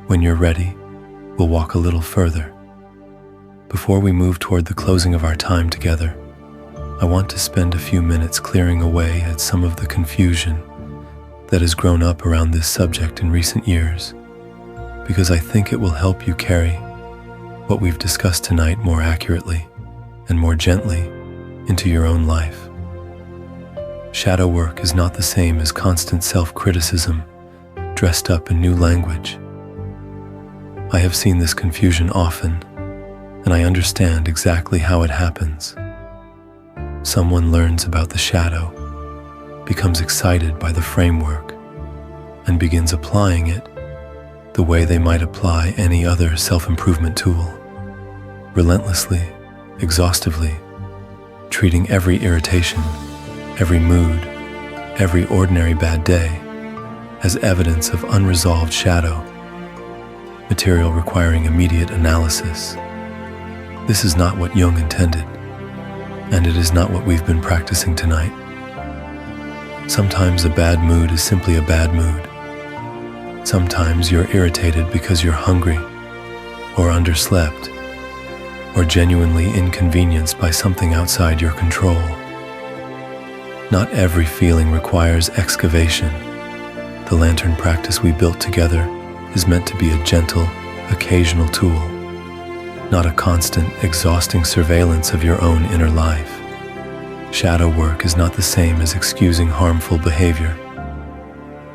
A: When you're ready, we'll walk a little further. Before we move toward the closing of our time together, I want to spend a few minutes clearing away at some of the confusion that has grown up around this subject in recent years, because I think it will help you carry what we've discussed tonight more accurately and more gently into your own life. Shadow work is not the same as constant self-criticism dressed up in new language. I have seen this confusion often, and I understand exactly how it happens. Someone learns about the shadow, becomes excited by the framework, and begins applying it the way they might apply any other self-improvement tool, relentlessly, exhaustively, treating every irritation, every mood, every ordinary bad day as evidence of unresolved shadow, material requiring immediate analysis. This is not what Jung intended, and it is not what we've been practicing tonight. Sometimes a bad mood is simply a bad mood. Sometimes you're irritated because you're hungry, or underslept, or genuinely inconvenienced by something outside your control. Not every feeling requires excavation. The lantern practice we built together is meant to be a gentle, occasional tool, not a constant, exhausting surveillance of your own inner life. Shadow work is not the same as excusing harmful behavior.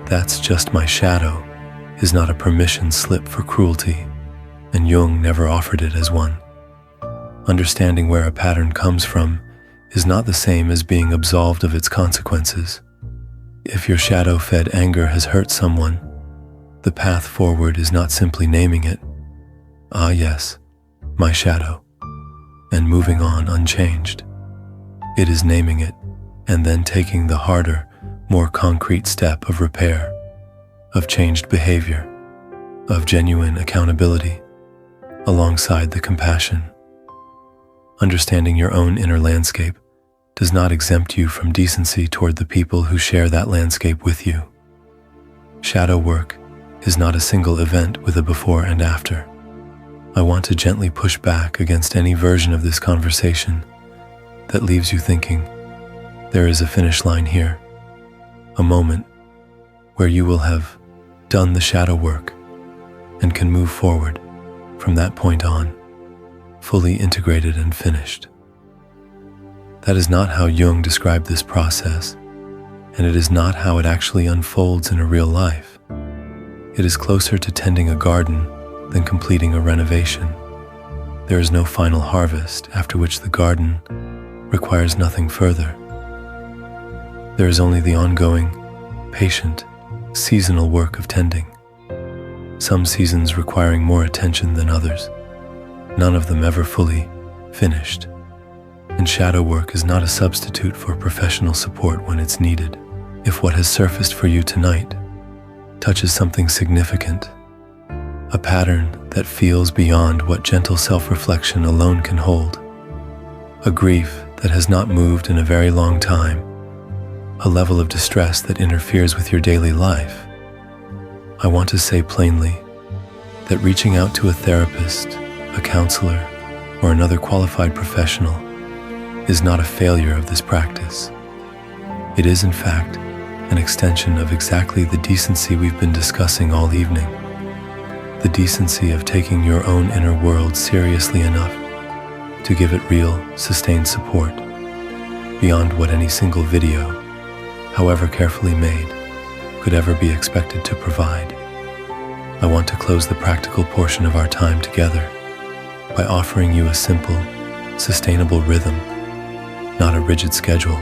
A: "That's just my shadow" is not a permission slip for cruelty, and Jung never offered it as one. Understanding where a pattern comes from is not the same as being absolved of its consequences. If your shadow-fed anger has hurt someone, the path forward is not simply naming it, "Ah yes, my shadow," and moving on unchanged. It is naming it and then taking the harder, more concrete step of repair, of changed behavior, of genuine accountability, alongside the compassion. Understanding your own inner landscape does not exempt you from decency toward the people who share that landscape with you. Shadow work is not a single event with a before and after. I want to gently push back against any version of this conversation that leaves you thinking, there is a finish line here, a moment where you will have done the shadow work and can move forward from that point on, fully integrated and finished. That is not how Jung described this process, and it is not how it actually unfolds in a real life. It is closer to tending a garden than completing a renovation. There is no final harvest after which the garden requires nothing further. There is only the ongoing, patient, seasonal work of tending. Some seasons requiring more attention than others, none of them ever fully finished. And shadow work is not a substitute for professional support when it's needed. If what has surfaced for you tonight touches something significant, a pattern that feels beyond what gentle self-reflection alone can hold, a grief that has not moved in a very long time, a level of distress that interferes with your daily life, I want to say plainly that reaching out to a therapist, a counselor, or another qualified professional is not a failure of this practice. It is, in fact, an extension of exactly the decency we've been discussing all evening. The decency of taking your own inner world seriously enough to give it real, sustained support, beyond what any single video, however carefully made, could ever be expected to provide. I want to close the practical portion of our time together by offering you a simple, sustainable rhythm, not a rigid schedule,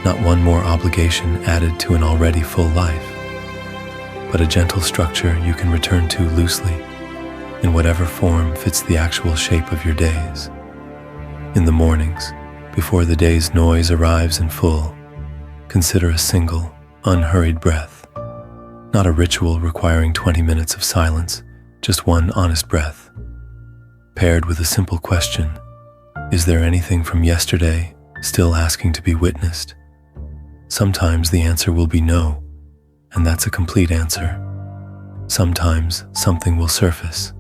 A: not one more obligation added to an already full life, but a gentle structure you can return to loosely in whatever form fits the actual shape of your days. In the mornings, before the day's noise arrives in full, consider a single, unhurried breath, not a ritual requiring 20 minutes of silence, just one honest breath, paired with a simple question: is there anything from yesterday still asking to be witnessed? Sometimes the answer will be no, and that's a complete answer. Sometimes something will surface,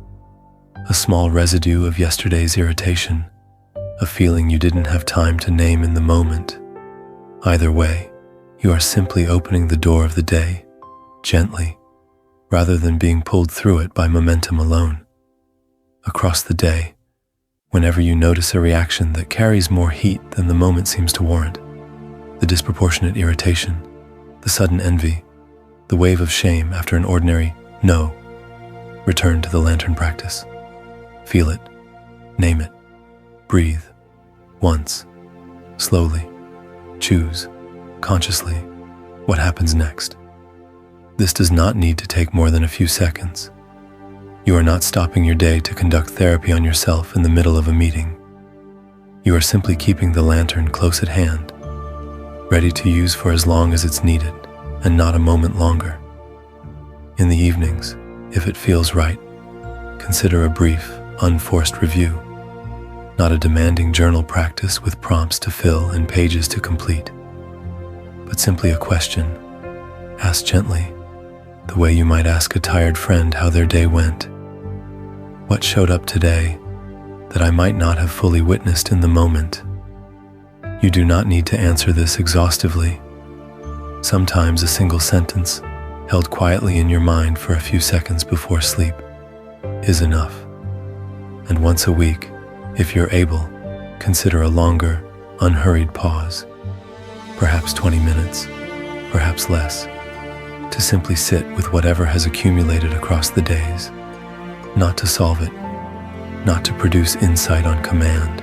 A: a small residue of yesterday's irritation, a feeling you didn't have time to name in the moment. Either way, you are simply opening the door of the day, gently, rather than being pulled through it by momentum alone. Across the day, whenever you notice a reaction that carries more heat than the moment seems to warrant, the disproportionate irritation, the sudden envy, the wave of shame after an ordinary no, return to the lantern practice. Feel it, name it, breathe, once, slowly, choose, consciously, what happens next. This does not need to take more than a few seconds. You are not stopping your day to conduct therapy on yourself in the middle of a meeting. You are simply keeping the lantern close at hand, ready to use for as long as it's needed, and not a moment longer. In the evenings, if it feels right, consider a brief, unforced review, not a demanding journal practice with prompts to fill and pages to complete, but simply a question, asked gently, the way you might ask a tired friend how their day went. What showed up today that I might not have fully witnessed in the moment? You do not need to answer this exhaustively. Sometimes a single sentence, held quietly in your mind for a few seconds before sleep, is enough. And once a week, if you're able, consider a longer, unhurried pause, perhaps 20 minutes, perhaps less, to simply sit with whatever has accumulated across the days, not to solve it, not to produce insight on command,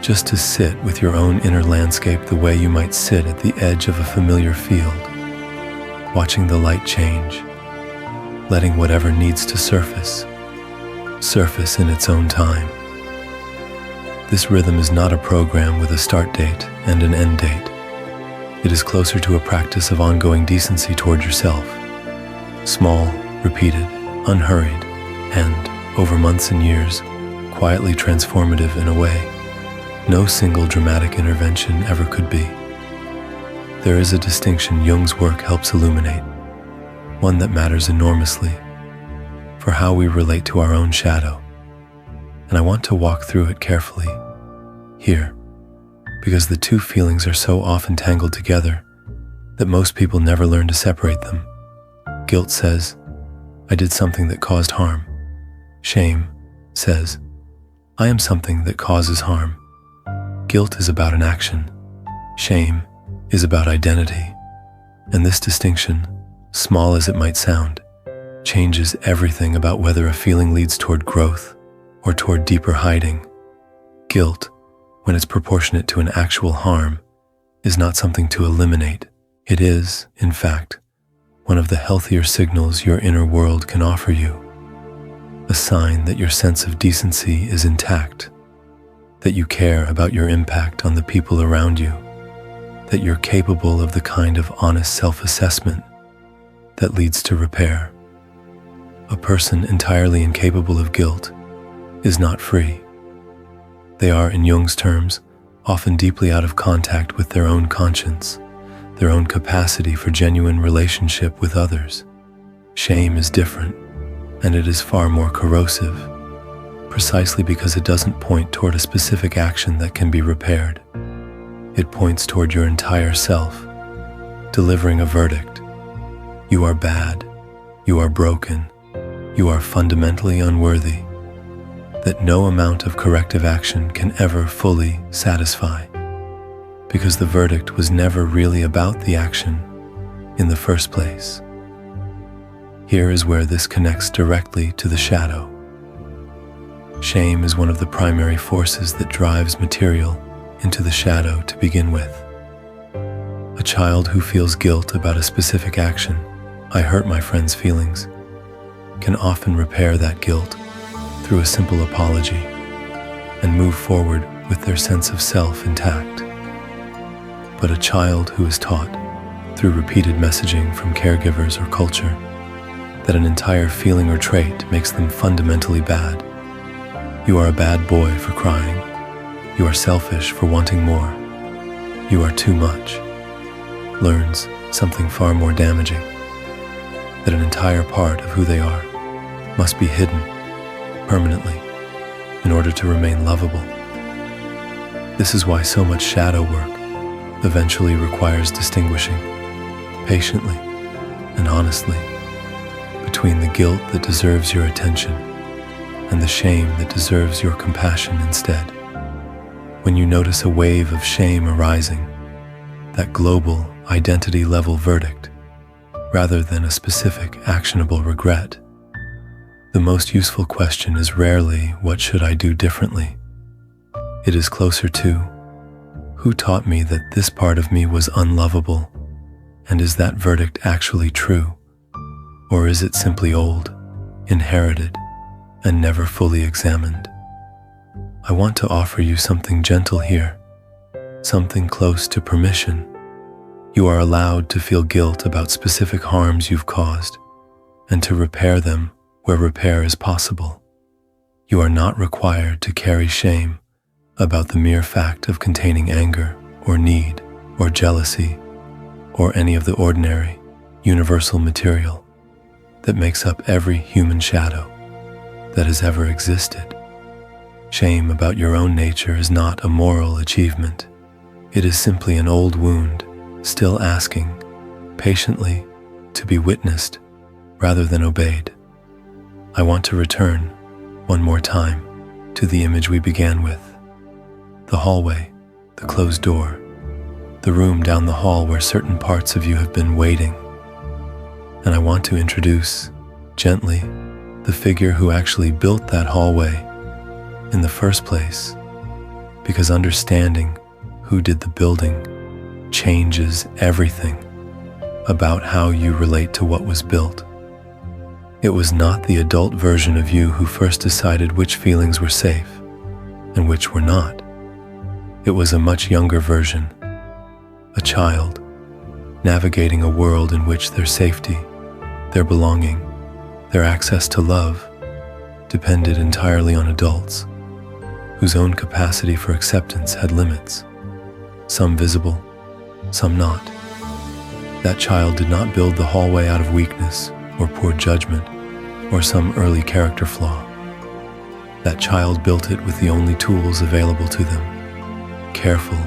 A: just to sit with your own inner landscape the way you might sit at the edge of a familiar field, watching the light change, letting whatever needs to surface in its own time. This rhythm is not a program with a start date and an end date. It is closer to a practice of ongoing decency toward yourself, small, repeated, unhurried, and, over months and years, quietly transformative in a way no single dramatic intervention ever could be. There is a distinction Jung's work helps illuminate, one that matters enormously for how we relate to our own shadow, and I want to walk through it carefully here, because the two feelings are so often tangled together that most people never learn to separate them. Guilt says, I did something that caused harm. Shame says, I am something that causes harm. Guilt is about an action. Shame is about identity. And this distinction, small as it might sound, changes everything about whether a feeling leads toward growth or toward deeper hiding. Guilt, when it's proportionate to an actual harm, is not something to eliminate. It is, in fact, one of the healthier signals your inner world can offer you, a sign that your sense of decency is intact, that you care about your impact on the people around you, that you're capable of the kind of honest self-assessment that leads to repair. A person entirely incapable of guilt is not free. They are, in Jung's terms, often deeply out of contact with their own conscience, their own capacity for genuine relationship with others. Shame is different, and it is far more corrosive, precisely because it doesn't point toward a specific action that can be repaired. It points toward your entire self, delivering a verdict. You are bad, you are broken, you are fundamentally unworthy, that no amount of corrective action can ever fully satisfy, because the verdict was never really about the action in the first place. Here is where this connects directly to the shadow. Shame is one of the primary forces that drives material into the shadow to begin with. A child who feels guilt about a specific action, I hurt my friend's feelings, can often repair that guilt through a simple apology and move forward with their sense of self intact. But a child who is taught, through repeated messaging from caregivers or culture, that an entire feeling or trait makes them fundamentally bad. You are a bad boy for crying. You are selfish for wanting more. You are too much. Learns something far more damaging, that an entire part of who they are must be hidden permanently in order to remain lovable. This is why so much shadow work eventually requires distinguishing, patiently and honestly, between the guilt that deserves your attention and the shame that deserves your compassion instead. When you notice a wave of shame arising, that global identity-level verdict, rather than a specific actionable regret, the most useful question is rarely, what should I do differently? It is closer to, who taught me that this part of me was unlovable? And is that verdict actually true? Or is it simply old, inherited, and never fully examined? I want to offer you something gentle here, something close to permission. You are allowed to feel guilt about specific harms you've caused, and to repair them where repair is possible. You are not required to carry shame about the mere fact of containing anger or need or jealousy or any of the ordinary, universal material that makes up every human shadow that has ever existed. Shame about your own nature is not a moral achievement. It is simply an old wound, still asking, patiently, to be witnessed rather than obeyed. I want to return, one more time, to the image we began with. The hallway, the closed door, the room down the hall where certain parts of you have been waiting. And I want to introduce, gently, the figure who actually built that hallway in the first place, because understanding who did the building changes everything about how you relate to what was built. It was not the adult version of you who first decided which feelings were safe and which were not. It was a much younger version, a child, navigating a world in which their safety, their belonging, their access to love depended entirely on adults, whose own capacity for acceptance had limits, some visible, some not. That child did not build the hallway out of weakness or poor judgment or some early character flaw. That child built it with the only tools available to them: careful,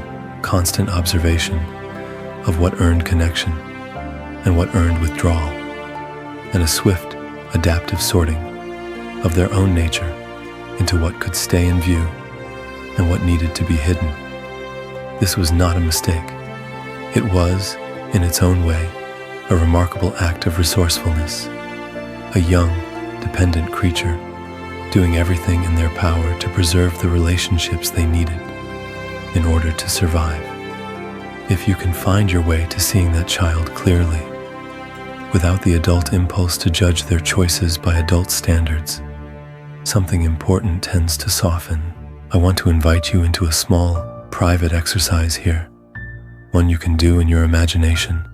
A: constant observation of what earned connection and what earned withdrawal, and a swift, adaptive sorting of their own nature into what could stay in view and what needed to be hidden. This was not a mistake. It was, in its own way, a remarkable act of resourcefulness. A young, dependent creature doing everything in their power to preserve the relationships they needed in order to survive. If you can find your way to seeing that child clearly, without the adult impulse to judge their choices by adult standards, something important tends to soften. I want to invite you into a small, private exercise here, one you can do in your imagination,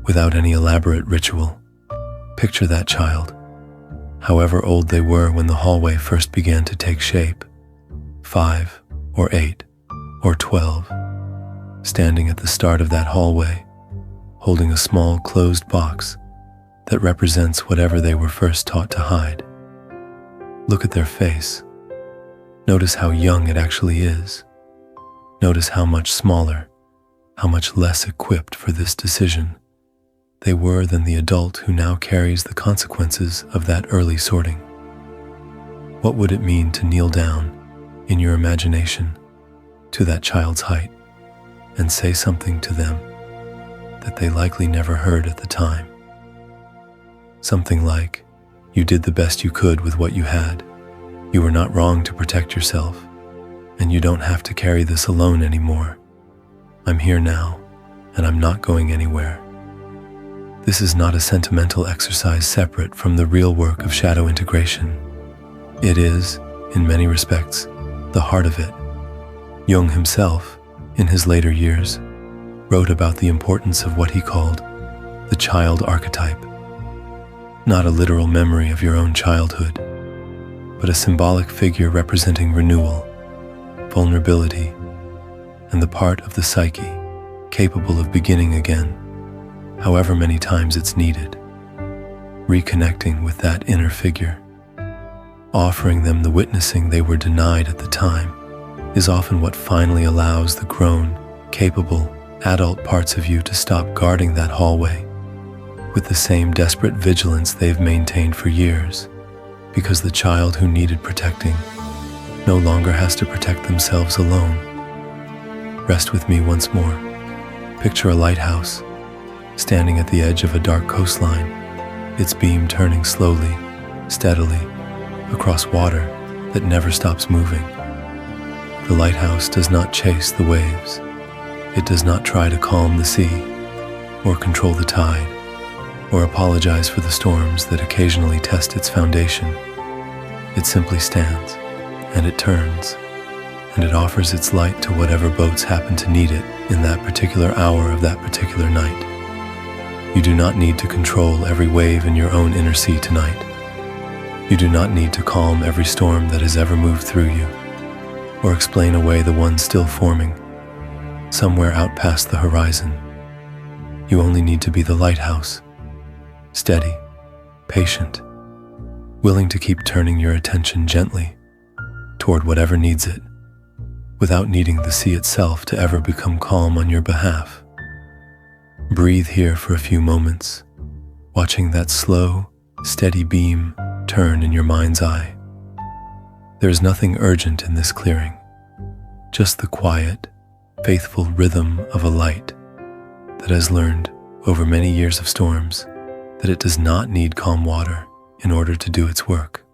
A: without any elaborate ritual. Picture that child, however old they were when the hallway first began to take shape, 5 or 8 or 12, standing at the start of that hallway, holding a small closed box that represents whatever they were first taught to hide. Look at their face. Notice how young it actually is. Notice how much smaller, how much less equipped for this decision they were than the adult who now carries the consequences of that early sorting. What would it mean to kneel down, in your imagination, to that child's height and say something to them that they likely never heard at the time? Something like, "You did the best you could with what you had. You were not wrong to protect yourself, and you don't have to carry this alone anymore. I'm here now, and I'm not going anywhere." This is not a sentimental exercise separate from the real work of shadow integration. It is, in many respects, the heart of it. Jung himself, in his later years, wrote about the importance of what he called the child archetype. Not a literal memory of your own childhood, but a symbolic figure representing renewal, vulnerability, and the part of the psyche capable of beginning again, however many times it's needed. Reconnecting with that inner figure, offering them the witnessing they were denied at the time, is often what finally allows the grown, capable, adult parts of you to stop guarding that hallway with the same desperate vigilance they've maintained for years, because the child who needed protecting no longer has to protect themselves alone. Rest with me once more. Picture a lighthouse standing at the edge of a dark coastline, its beam turning slowly, steadily, across water that never stops moving. The lighthouse does not chase the waves. It does not try to calm the sea. or control the tide, or apologize for the storms that occasionally test its foundation. It simply stands, and it turns, and it offers its light to whatever boats happen to need it in that particular hour of that particular night. You do not need to control every wave in your own inner sea tonight. You do not need to calm every storm that has ever moved through you, or explain away the one still forming, somewhere out past the horizon. You only need to be the lighthouse, steady, patient, willing to keep turning your attention gently toward whatever needs it, without needing the sea itself to ever become calm on your behalf. Breathe here for a few moments, watching that slow, steady beam turn in your mind's eye. There is nothing urgent in this clearing, just the quiet, faithful rhythm of a light that has learned over many years of storms that it does not need calm water in order to do its work.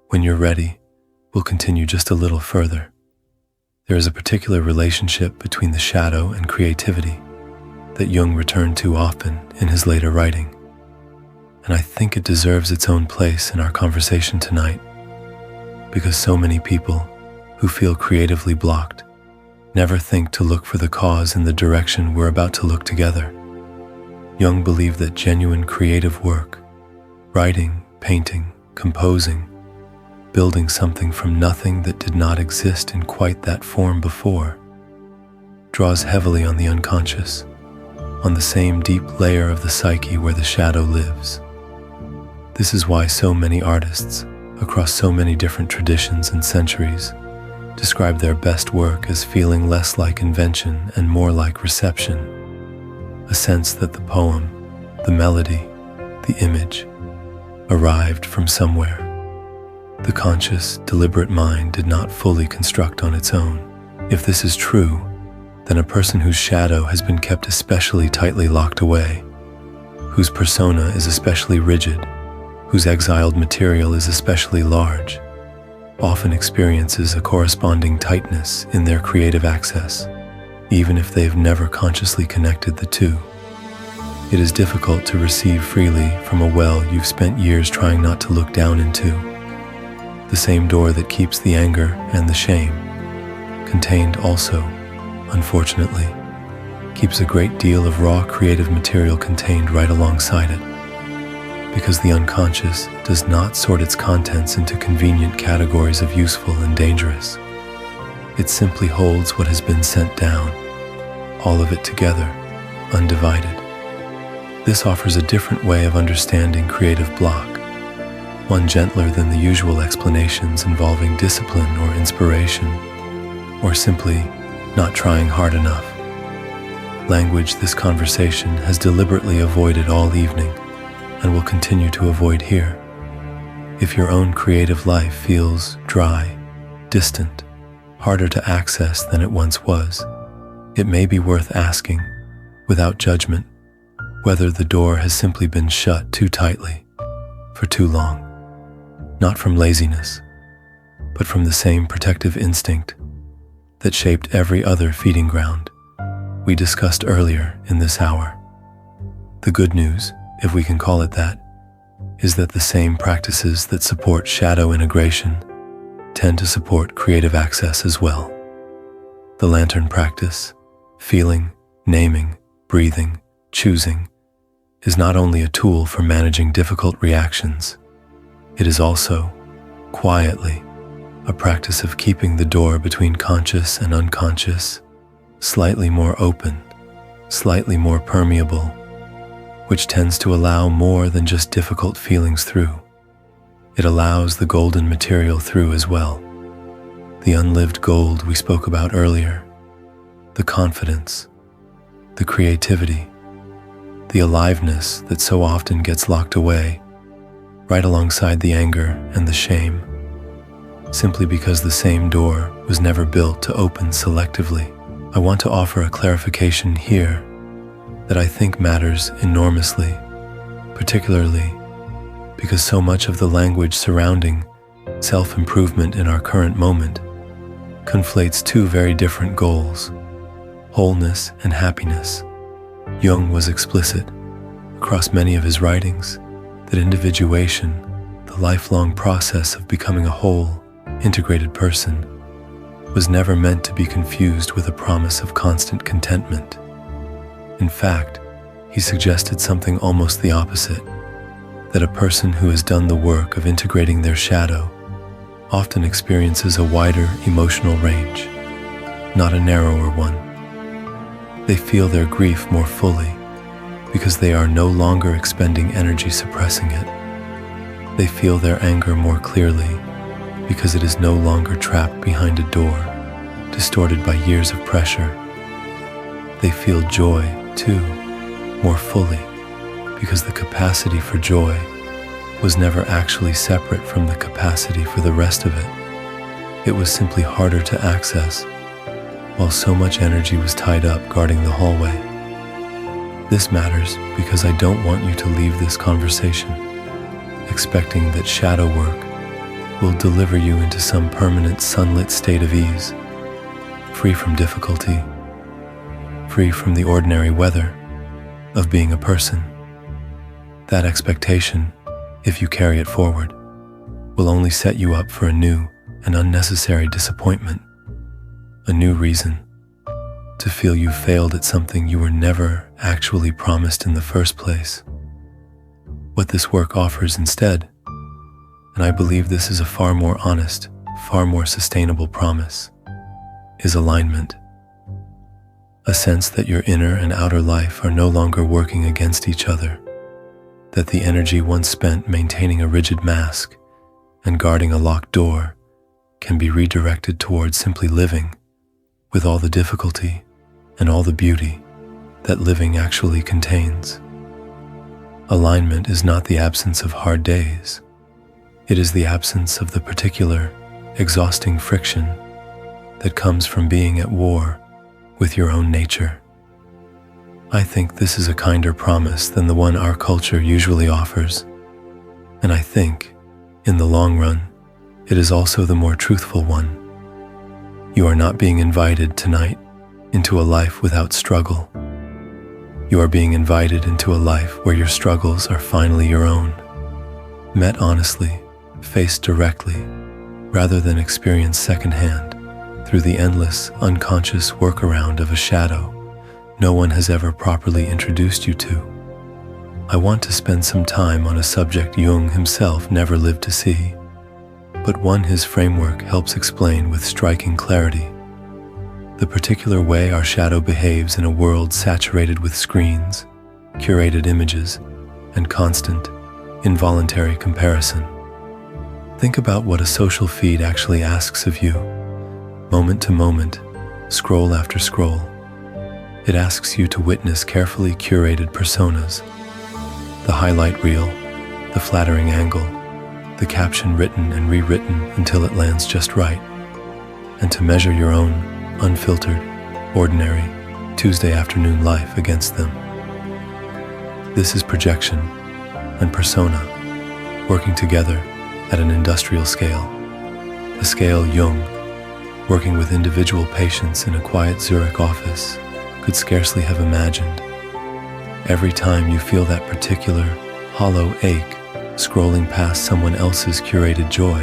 A: When you're ready, we'll continue just a little further. There is a particular relationship between the shadow and creativity that Jung returned to often in his later writing, and I think it deserves its own place in our conversation tonight, because so many people who feel creatively blocked never think to look for the cause in the direction we're about to look together. Jung believed that genuine creative work, writing, painting, composing, building something from nothing that did not exist in quite that form before, draws heavily on the unconscious, on the same deep layer of the psyche where the shadow lives. This is why so many artists, across so many different traditions and centuries, describe their best work as feeling less like invention and more like reception, a sense that the poem, the melody, the image, arrived from somewhere. The conscious, deliberate mind did not fully construct on its own. If this is true, then a person whose shadow has been kept especially tightly locked away, whose persona is especially rigid, whose exiled material is especially large, often experiences a corresponding tightness in their creative access, even if they've never consciously connected the two. It is difficult to receive freely from a well you've spent years trying not to look down into. The same door that keeps the anger and the shame, contained also, unfortunately, keeps a great deal of raw creative material contained right alongside it, because the unconscious does not sort its contents into convenient categories of useful and dangerous. It simply holds what has been sent down, all of it together, undivided. This offers a different way of understanding creative block, one gentler than the usual explanations involving discipline or inspiration, or simply not trying hard enough. Language this conversation has deliberately avoided all evening and will continue to avoid here. If your own creative life feels dry, distant, harder to access than it once was, it may be worth asking, without judgment, whether the door has simply been shut too tightly, for too long, not from laziness, but from the same protective instinct that shaped every other feeding ground we discussed earlier in this hour. The good news, if we can call it that, is that the same practices that support shadow integration tend to support creative access as well. The lantern practice, feeling, naming, breathing, choosing, is not only a tool for managing difficult reactions, it is also, quietly, a practice of keeping the door between conscious and unconscious slightly more open, slightly more permeable, which tends to allow more than just difficult feelings through. It allows the golden material through as well, the unlived gold we spoke about earlier, the confidence, the creativity, the aliveness that so often gets locked away, right alongside the anger and the shame, simply because the same door was never built to open selectively. I want to offer a clarification here that I think matters enormously, particularly because so much of the language surrounding self-improvement in our current moment conflates two very different goals, wholeness and happiness. Jung was explicit, across many of his writings, that individuation, the lifelong process of becoming a whole, integrated person, was never meant to be confused with a promise of constant contentment. In fact, he suggested something almost the opposite, that a person who has done the work of integrating their shadow often experiences a wider emotional range, not a narrower one. They feel their grief more fully because they are no longer expending energy suppressing it. They feel their anger more clearly because it is no longer trapped behind a door, distorted by years of pressure. They feel joy, too, more fully because the capacity for joy was never actually separate from the capacity for the rest of it. It was simply harder to access, while so much energy was tied up guarding the hallway. This matters because I don't want you to leave this conversation expecting that shadow work will deliver you into some permanent sunlit state of ease, free from difficulty, free from the ordinary weather of being a person. That expectation, if you carry it forward, will only set you up for a new and unnecessary disappointment, a new reason to feel you failed at something you were never actually promised in the first place. What this work offers instead, and I believe this is a far more honest, far more sustainable promise, is alignment. A sense that your inner and outer life are no longer working against each other, that the energy once spent maintaining a rigid mask and guarding a locked door can be redirected towards simply living with all the difficulty and all the beauty that living actually contains. Alignment is not the absence of hard days. It is the absence of the particular, exhausting friction that comes from being at war with your own nature. I think this is a kinder promise than the one our culture usually offers, and I think, in the long run, it is also the more truthful one. You are not being invited tonight into a life without struggle. You are being invited into a life where your struggles are finally your own, met honestly, faced directly, rather than experienced secondhand through the endless, unconscious workaround of a shadow no one has ever properly introduced you to. I want to spend some time on a subject Jung himself never lived to see, but one his framework helps explain with striking clarity. The particular way our shadow behaves in a world saturated with screens, curated images, and constant, involuntary comparison. Think about what a social feed actually asks of you, moment to moment, scroll after scroll. It asks you to witness carefully curated personas, the highlight reel, the flattering angle, the caption written and rewritten until it lands just right, and to measure your own unfiltered, ordinary, Tuesday afternoon life against them. This is projection and persona working together at an industrial scale, a scale Jung, working with individual patients in a quiet Zurich office, could scarcely have imagined. Every time you feel that particular hollow ache scrolling past someone else's curated joy,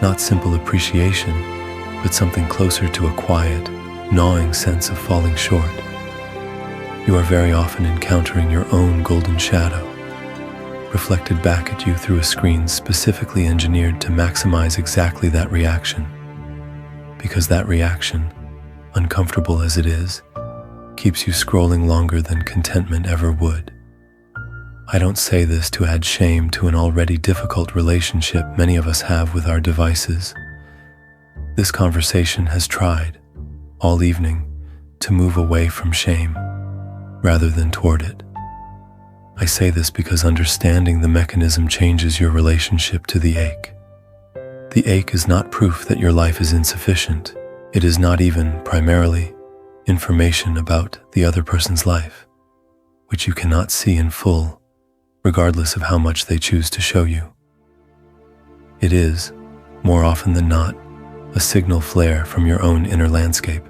A: not simple appreciation, but something closer to a quiet, gnawing sense of falling short, you are very often encountering your own golden shadow, reflected back at you through a screen specifically engineered to maximize exactly that reaction. Because that reaction, uncomfortable as it is, keeps you scrolling longer than contentment ever would. I don't say this to add shame to an already difficult relationship many of us have with our devices. This conversation has tried, all evening, to move away from shame, rather than toward it. I say this because understanding the mechanism changes your relationship to the ache. The ache is not proof that your life is insufficient. It is not even, primarily, information about the other person's life, which you cannot see in full, regardless of how much they choose to show you. It is, more often than not, a signal flare from your own inner landscape,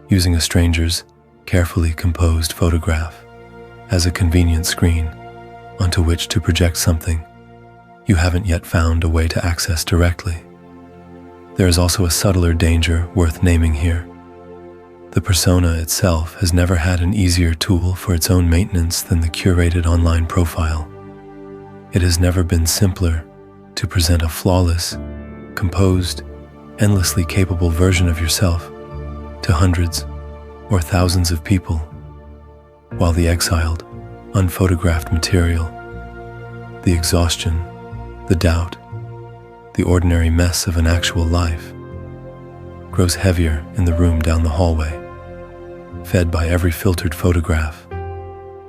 A: using a stranger's carefully composed photograph. as a convenient screen onto which to project something you haven't yet found a way to access directly. There is also a subtler danger worth naming here. The persona itself has never had an easier tool for its own maintenance than the curated online profile. It has never been simpler to present a flawless, composed, endlessly capable version of yourself to hundreds or thousands of people, while the exiled, unphotographed material, the exhaustion, the doubt, the ordinary mess of an actual life, grows heavier in the room down the hallway, fed by every filtered photograph,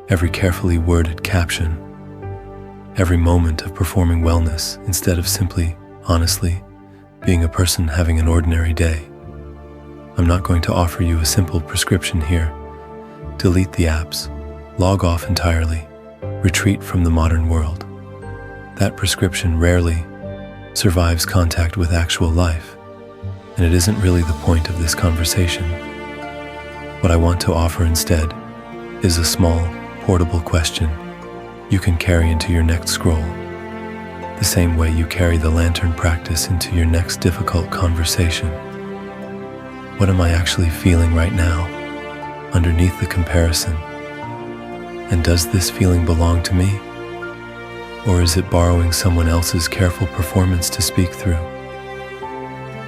A: every carefully worded caption, every moment of performing wellness instead of simply, honestly, being a person having an ordinary day. I'm not going to offer you a simple prescription here. Delete the apps, log off entirely, retreat from the modern world. That prescription rarely survives contact with actual life, and it isn't really the point of this conversation. What I want to offer instead is a small, portable question you can carry into your next scroll, the same way you carry the lantern practice into your next difficult conversation. What am I actually feeling right now, underneath the comparison? And does this feeling belong to me? Or is it borrowing someone else's careful performance to speak through?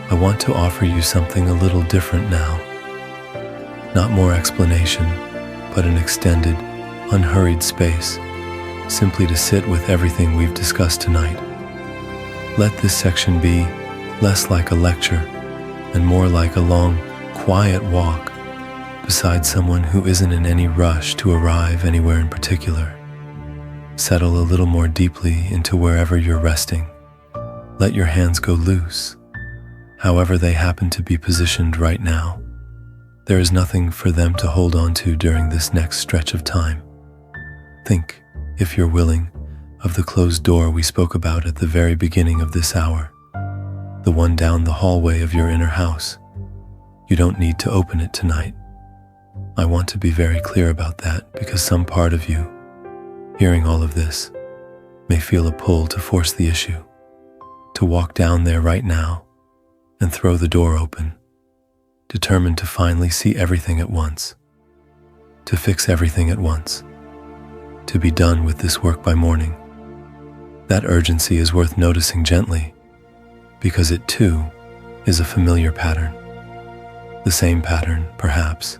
A: I want to offer you something a little different now. Not more explanation, but an extended, unhurried space, simply to sit with everything we've discussed tonight. Let this section be less like a lecture and more like a long, quiet walk beside someone who isn't in any rush to arrive anywhere in particular. Settle a little more deeply into wherever you're resting. Let your hands go loose, however they happen to be positioned right now. There is nothing for them to hold on to during this next stretch of time. Think, if you're willing, of the closed door we spoke about at the very beginning of this hour, the one down the hallway of your inner house. You don't need to open it tonight. I want to be very clear about that because some part of you, hearing all of this, may feel a pull to force the issue, to walk down there right now and throw the door open, determined to finally see everything at once, to fix everything at once, to be done with this work by morning. That urgency is worth noticing gently, because it too is a familiar pattern. The same pattern, perhaps,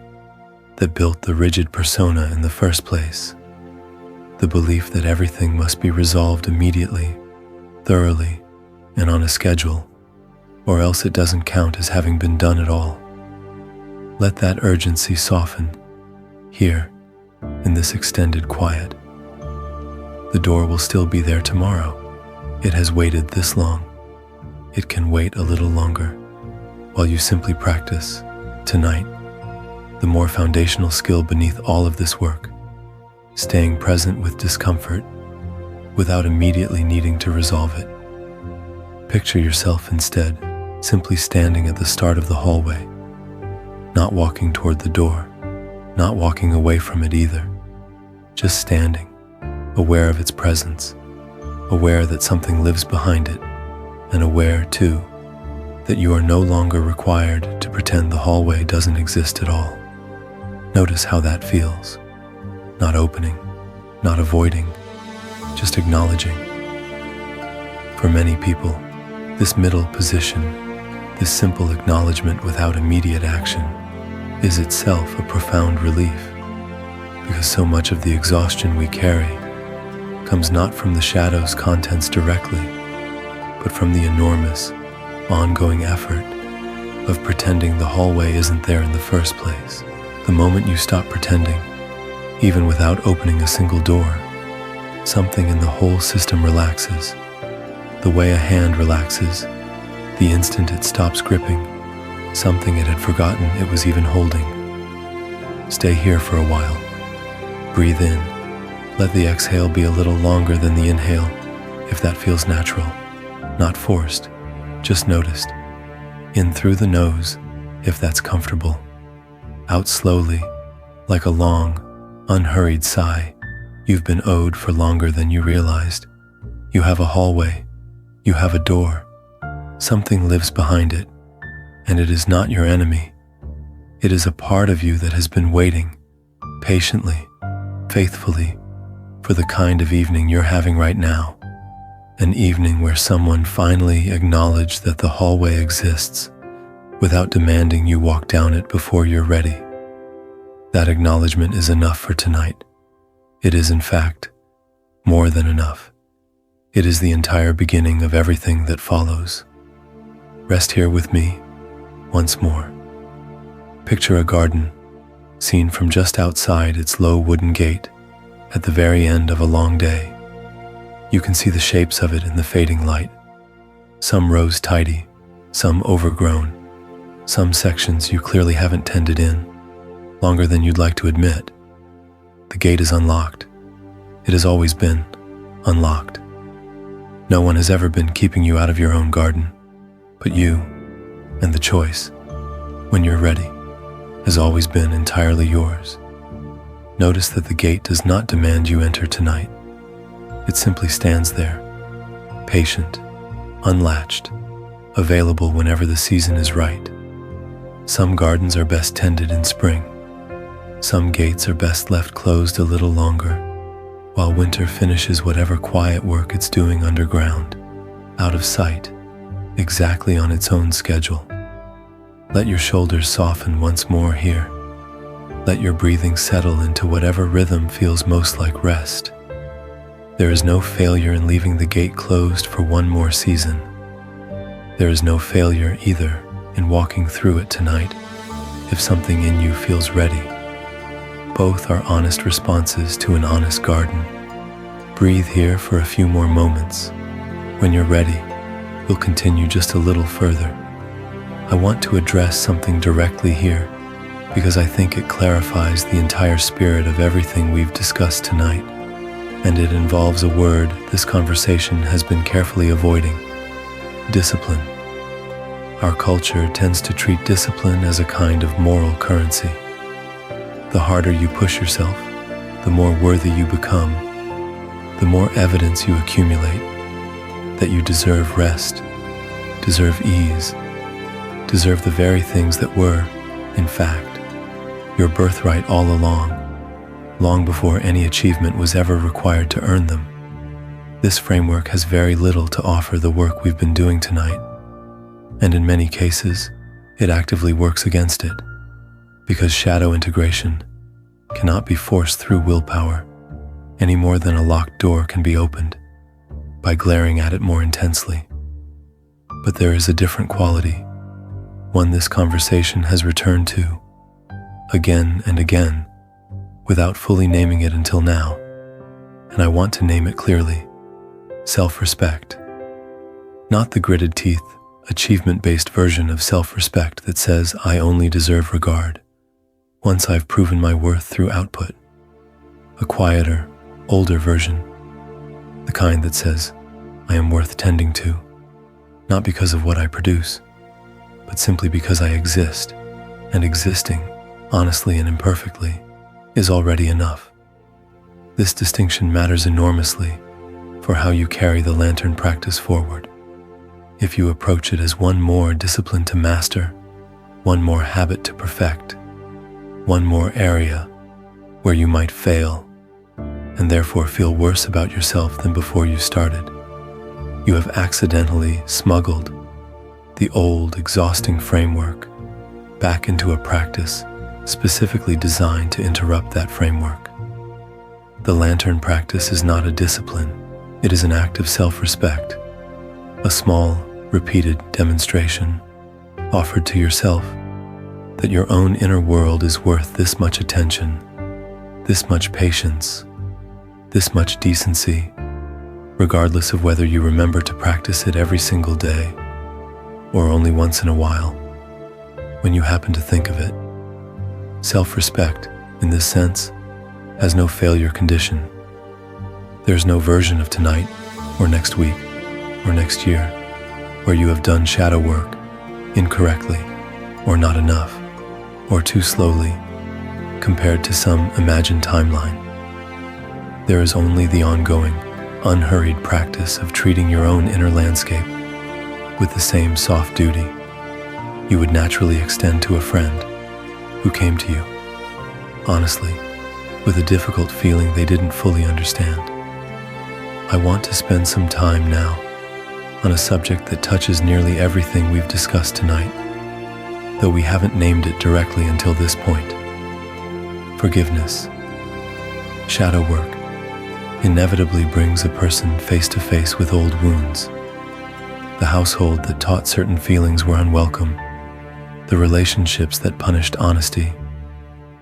A: that built the rigid persona in the first place. The belief that everything must be resolved immediately, thoroughly, and on a schedule, or else it doesn't count as having been done at all. Let that urgency soften, here, in this extended quiet. The door will still be there tomorrow. It has waited this long. It can wait a little longer, while you simply practice, tonight, the more foundational skill beneath all of this work, staying present with discomfort without immediately needing to resolve it. Picture yourself instead simply standing at the start of the hallway, not walking toward the door, not walking away from it either, just standing, aware of its presence, aware that something lives behind it, and aware, too, that you are no longer required to pretend the hallway doesn't exist at all. Notice how that feels. Not opening, not avoiding, just acknowledging. For many people, this middle position, this simple acknowledgement without immediate action, is itself a profound relief, because so much of the exhaustion we carry comes not from the shadow's contents directly, but from the enormous, ongoing effort of pretending the hallway isn't there in the first place. The moment you stop pretending, even without opening a single door, something in the whole system relaxes. The way a hand relaxes, the instant it stops gripping something it had forgotten it was even holding. Stay here for a while. Breathe in. Let the exhale be a little longer than the inhale, if that feels natural, not forced, just noticed. In through the nose, if that's comfortable. Out slowly, like a long, unhurried sigh, You've been owed for longer than you realized. You have a hallway. You have a door. Something lives behind it, and it is not your enemy. It is a part of you that has been waiting, patiently, faithfully, for the kind of evening you're having right now. An evening where someone finally acknowledged that the hallway exists without demanding you walk down it before you're ready. That acknowledgement is enough for tonight. It is, in fact, more than enough. It is the entire beginning of everything that follows. Rest here with me once more. Picture a garden, seen from just outside its low wooden gate at the very end of a long day. You can see the shapes of it in the fading light. Some rows tidy, some overgrown, some sections you clearly haven't tended in longer than you'd like to admit. The gate is unlocked. It has always been unlocked. No one has ever been keeping you out of your own garden, but you, and the choice, when you're ready, has always been entirely yours. Notice that the gate does not demand you enter tonight. It simply stands there, patient, unlatched, available whenever the season is right. Some gardens are best tended in spring. Some gates are best left closed a little longer, while winter finishes whatever quiet work it's doing underground, out of sight, exactly on its own schedule. Let your shoulders soften once more here. Let your breathing settle into whatever rhythm feels most like rest. There is no failure in leaving the gate closed for one more season. There is no failure either in walking through it tonight if something in you feels ready. Both are honest responses to an honest garden. Breathe here for a few more moments. When you're ready, we'll continue just a little further. I want to address something directly here because I think it clarifies the entire spirit of everything we've discussed tonight, and it involves a word this conversation has been carefully avoiding: discipline. Our culture tends to treat discipline as a kind of moral currency. The harder you push yourself, the more worthy you become, the more evidence you accumulate that you deserve rest, deserve ease, deserve the very things that were, in fact, your birthright all along, long before any achievement was ever required to earn them. This framework has very little to offer the work we've been doing tonight, and in many cases, it actively works against it, because shadow integration cannot be forced through willpower any more than a locked door can be opened by glaring at it more intensely. But there is a different quality, one this conversation has returned to again and again without fully naming it until now, and I want to name it clearly: self-respect. Not the gritted teeth, achievement-based version of self-respect that says I only deserve regard once I've proven my worth through output. A quieter, older version, the kind that says I am worth tending to, not because of what I produce, but simply because I exist, and existing, honestly and imperfectly, is already enough. This distinction matters enormously for how you carry the lantern practice forward. If you approach it as one more discipline to master, one more habit to perfect, one more area where you might fail, and therefore feel worse about yourself than before you started, you have accidentally smuggled the old, exhausting framework back into a practice specifically designed to interrupt that framework. The lantern practice is not a discipline. It is an act of self-respect, a small, repeated demonstration offered to yourself that your own inner world is worth this much attention, this much patience, this much decency, regardless of whether you remember to practice it every single day or only once in a while, when you happen to think of it. Self-respect, in this sense, has no failure condition. There's no version of tonight, or next week, or next year, where you have done shadow work incorrectly, or not enough, or too slowly, compared to some imagined timeline. There is only the ongoing, unhurried practice of treating your own inner landscape with the same soft duty you would naturally extend to a friend who came to you, honestly, with a difficult feeling they didn't fully understand. I want to spend some time now on a subject that touches nearly everything we've discussed tonight, though we haven't named it directly until this point. Forgiveness. Shadow work inevitably brings a person face to face with old wounds. The household that taught certain feelings were unwelcome, the relationships that punished honesty,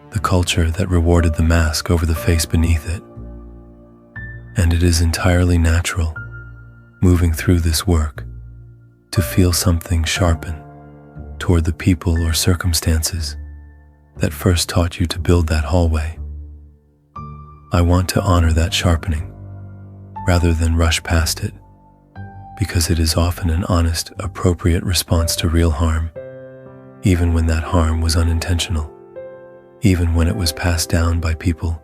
A: the culture that rewarded the mask over the face beneath it. And it is entirely natural, moving through this work, to feel something sharpen toward the people or circumstances that first taught you to build that hallway. I want to honor that sharpening rather than rush past it, because it is often an honest, appropriate response to real harm, even when that harm was unintentional, even when it was passed down by people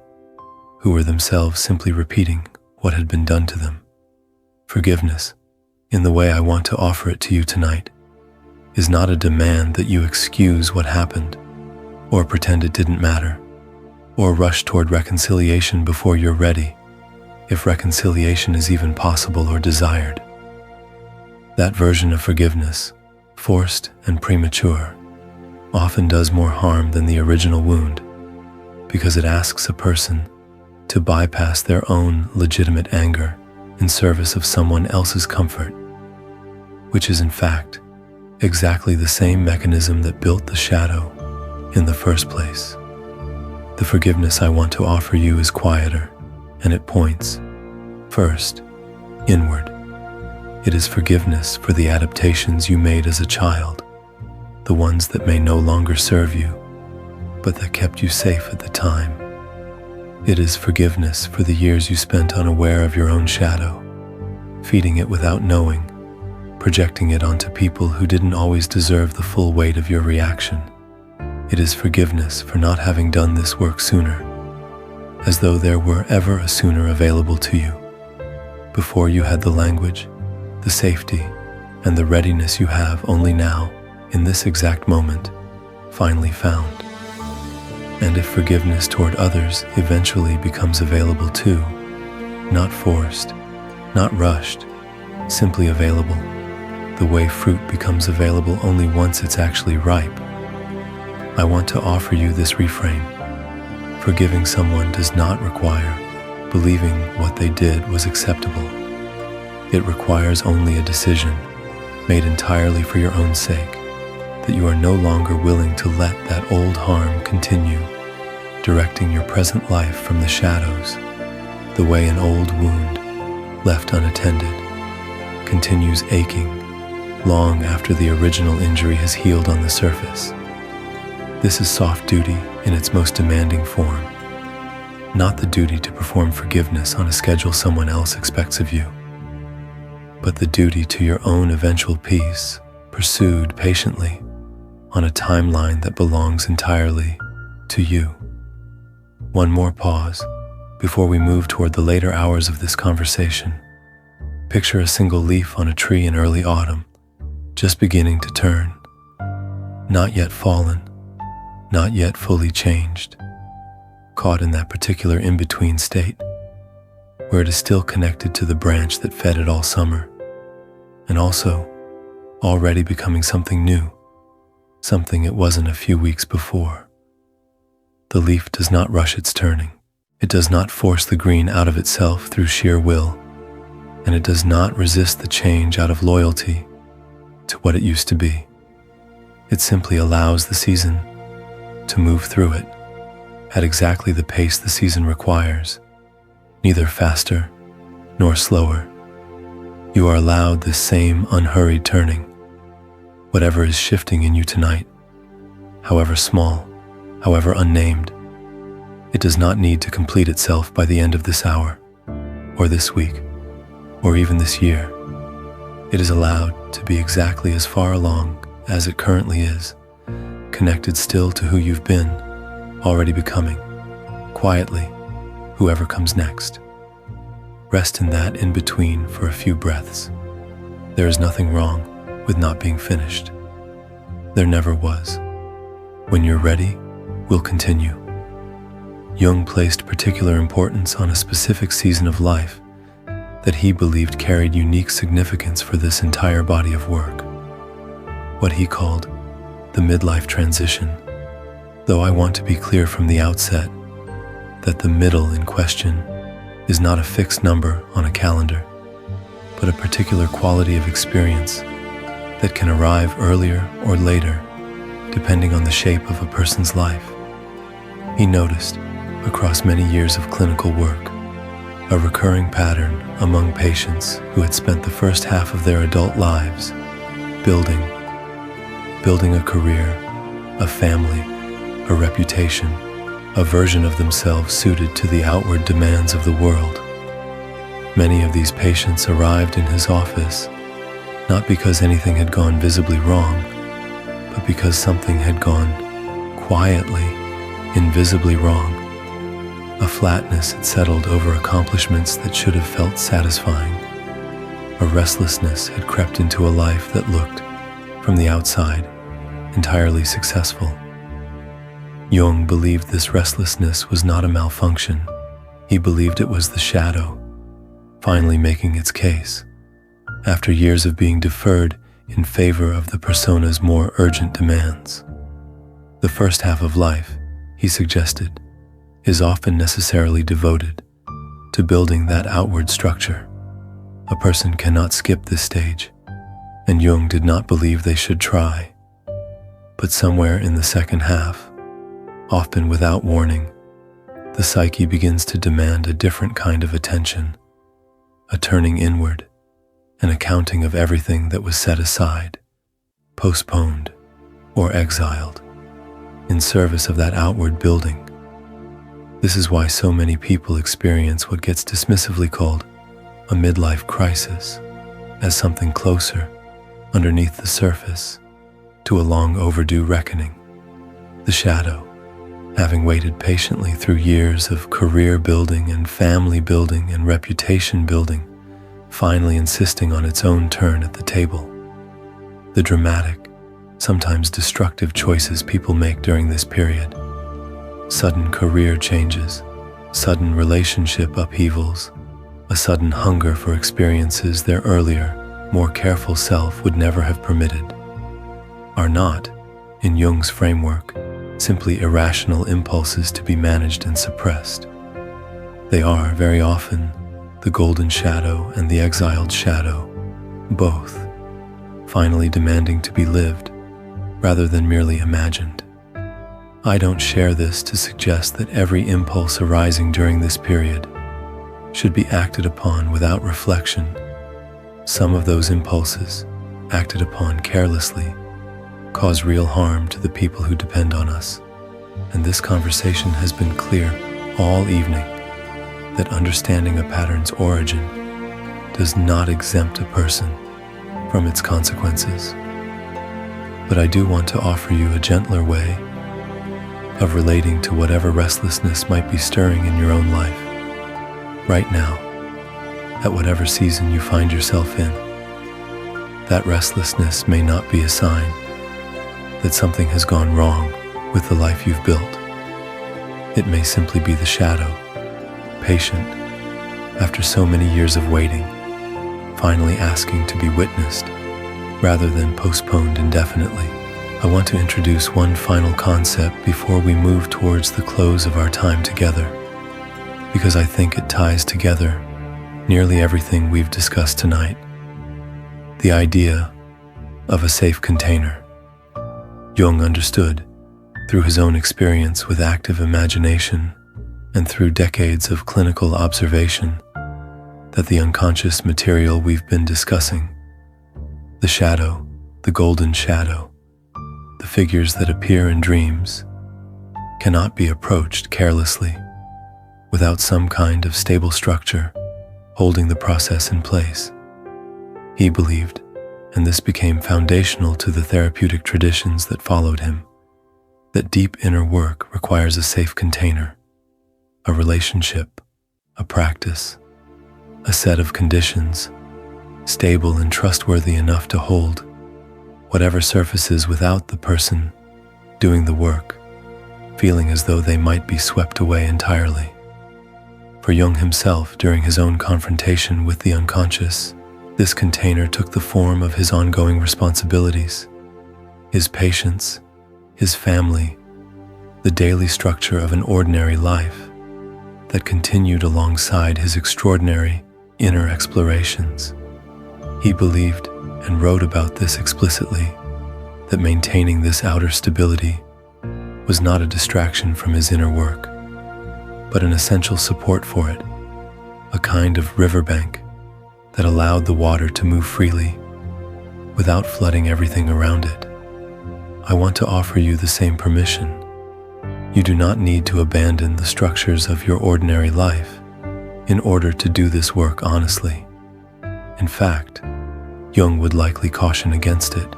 A: who were themselves simply repeating what had been done to them. Forgiveness, in the way I want to offer it to you tonight, is not a demand that you excuse what happened, or pretend it didn't matter, or rush toward reconciliation before you're ready, if reconciliation is even possible or desired. That version of forgiveness, forced and premature, often does more harm than the original wound, because it asks a person to bypass their own legitimate anger in service of someone else's comfort, which is in fact exactly the same mechanism that built the shadow in the first place. The forgiveness I want to offer you is quieter, and it points, first, inward. It is forgiveness for the adaptations you made as a child, the ones that may no longer serve you, but that kept you safe at the time. It is forgiveness for the years you spent unaware of your own shadow, feeding it without knowing, projecting it onto people who didn't always deserve the full weight of your reaction. It is forgiveness for not having done this work sooner, as though there were ever a sooner available to you, before you had the language, the safety, and the readiness you have only now, in this exact moment, finally found. And if forgiveness toward others eventually becomes available too, not forced, not rushed, simply available, the way fruit becomes available only once it's actually ripe, I want to offer you this reframe. Forgiving someone does not require believing what they did was acceptable. It requires only a decision, made entirely for your own sake, that you are no longer willing to let that old harm continue, directing your present life from the shadows, the way an old wound, left unattended, continues aching long after the original injury has healed on the surface. This is soft duty in its most demanding form, not the duty to perform forgiveness on a schedule someone else expects of you, but the duty to your own eventual peace, pursued patiently on a timeline that belongs entirely to you. One more pause before we move toward the later hours of this conversation. Picture a single leaf on a tree in early autumn, just beginning to turn, not yet fallen, not yet fully changed, caught in that particular in-between state, where it is still connected to the branch that fed it all summer, and also already becoming something new, something it wasn't a few weeks before. The leaf does not rush its turning. It does not force the green out of itself through sheer will, and it does not resist the change out of loyalty to what it used to be. It simply allows the season to move through it at exactly the pace the season requires, neither faster nor slower. You are allowed this same unhurried turning, whatever is shifting in you tonight, however small, however unnamed. It does not need to complete itself by the end of this hour, or this week, or even this year. It is allowed to be exactly as far along as it currently is, connected still to who you've been, already becoming, quietly, whoever comes next. Rest in that in between for a few breaths. There is nothing wrong with not being finished. There never was. When you're ready, we'll continue. Jung placed particular importance on a specific season of life that he believed carried unique significance for this entire body of work, what he called the midlife transition, though I want to be clear from the outset that the middle in question is not a fixed number on a calendar, but a particular quality of experience that can arrive earlier or later, depending on the shape of a person's life. He noticed, across many years of clinical work, a recurring pattern among patients who had spent the first half of their adult lives building a career, a family, a reputation, a version of themselves suited to the outward demands of the world. Many of these patients arrived in his office not because anything had gone visibly wrong, but because something had gone quietly, invisibly wrong. A flatness had settled over accomplishments that should have felt satisfying. A restlessness had crept into a life that looked, from the outside, entirely successful. Jung believed this restlessness was not a malfunction. He believed it was the shadow, finally making its case, after years of being deferred in favor of the persona's more urgent demands. The first half of life, he suggested, is often necessarily devoted to building that outward structure. A person cannot skip this stage, and Jung did not believe they should try. But somewhere in the second half, often without warning, the psyche begins to demand a different kind of attention, a turning inward, an accounting of everything that was set aside, postponed, or exiled, in service of that outward building. This is why so many people experience what gets dismissively called a midlife crisis, as something closer, underneath the surface, to a long overdue reckoning. The shadow, having waited patiently through years of career building and family building and reputation building, finally insisting on its own turn at the table. The dramatic, sometimes destructive choices people make during this period, sudden career changes, sudden relationship upheavals, a sudden hunger for experiences their earlier, more careful self would never have permitted, are not, in Jung's framework, simply irrational impulses to be managed and suppressed. They are, very often, the golden shadow and the exiled shadow, both, finally demanding to be lived, rather than merely imagined. I don't share this to suggest that every impulse arising during this period should be acted upon without reflection. Some of those impulses, acted upon carelessly, cause real harm to the people who depend on us, and this conversation has been clear all evening that understanding a pattern's origin does not exempt a person from its consequences. But I do want to offer you a gentler way of relating to whatever restlessness might be stirring in your own life, right now, at whatever season you find yourself in. That restlessness may not be a sign that something has gone wrong with the life you've built. It may simply be the shadow, patient, after so many years of waiting, finally asking to be witnessed rather than postponed indefinitely. I want to introduce one final concept before we move towards the close of our time together, because I think it ties together nearly everything we've discussed tonight. The idea of a safe container. Jung understood, through his own experience with active imagination and through decades of clinical observation, that the unconscious material we've been discussing, the shadow, the golden shadow, the figures that appear in dreams, cannot be approached carelessly without some kind of stable structure holding the process in place. He believed, and this became foundational to the therapeutic traditions that followed him, that deep inner work requires a safe container, a relationship, a practice, a set of conditions, stable and trustworthy enough to hold whatever surfaces without the person doing the work, feeling as though they might be swept away entirely. For Jung himself, during his own confrontation with the unconscious, this container took the form of his ongoing responsibilities, his patients, his family, the daily structure of an ordinary life that continued alongside his extraordinary inner explorations. He believed and wrote about this explicitly, that maintaining this outer stability was not a distraction from his inner work, but an essential support for it, a kind of riverbank that allowed the water to move freely without flooding everything around it. I want to offer you the same permission. You do not need to abandon the structures of your ordinary life in order to do this work honestly. In fact, Jung would likely caution against it.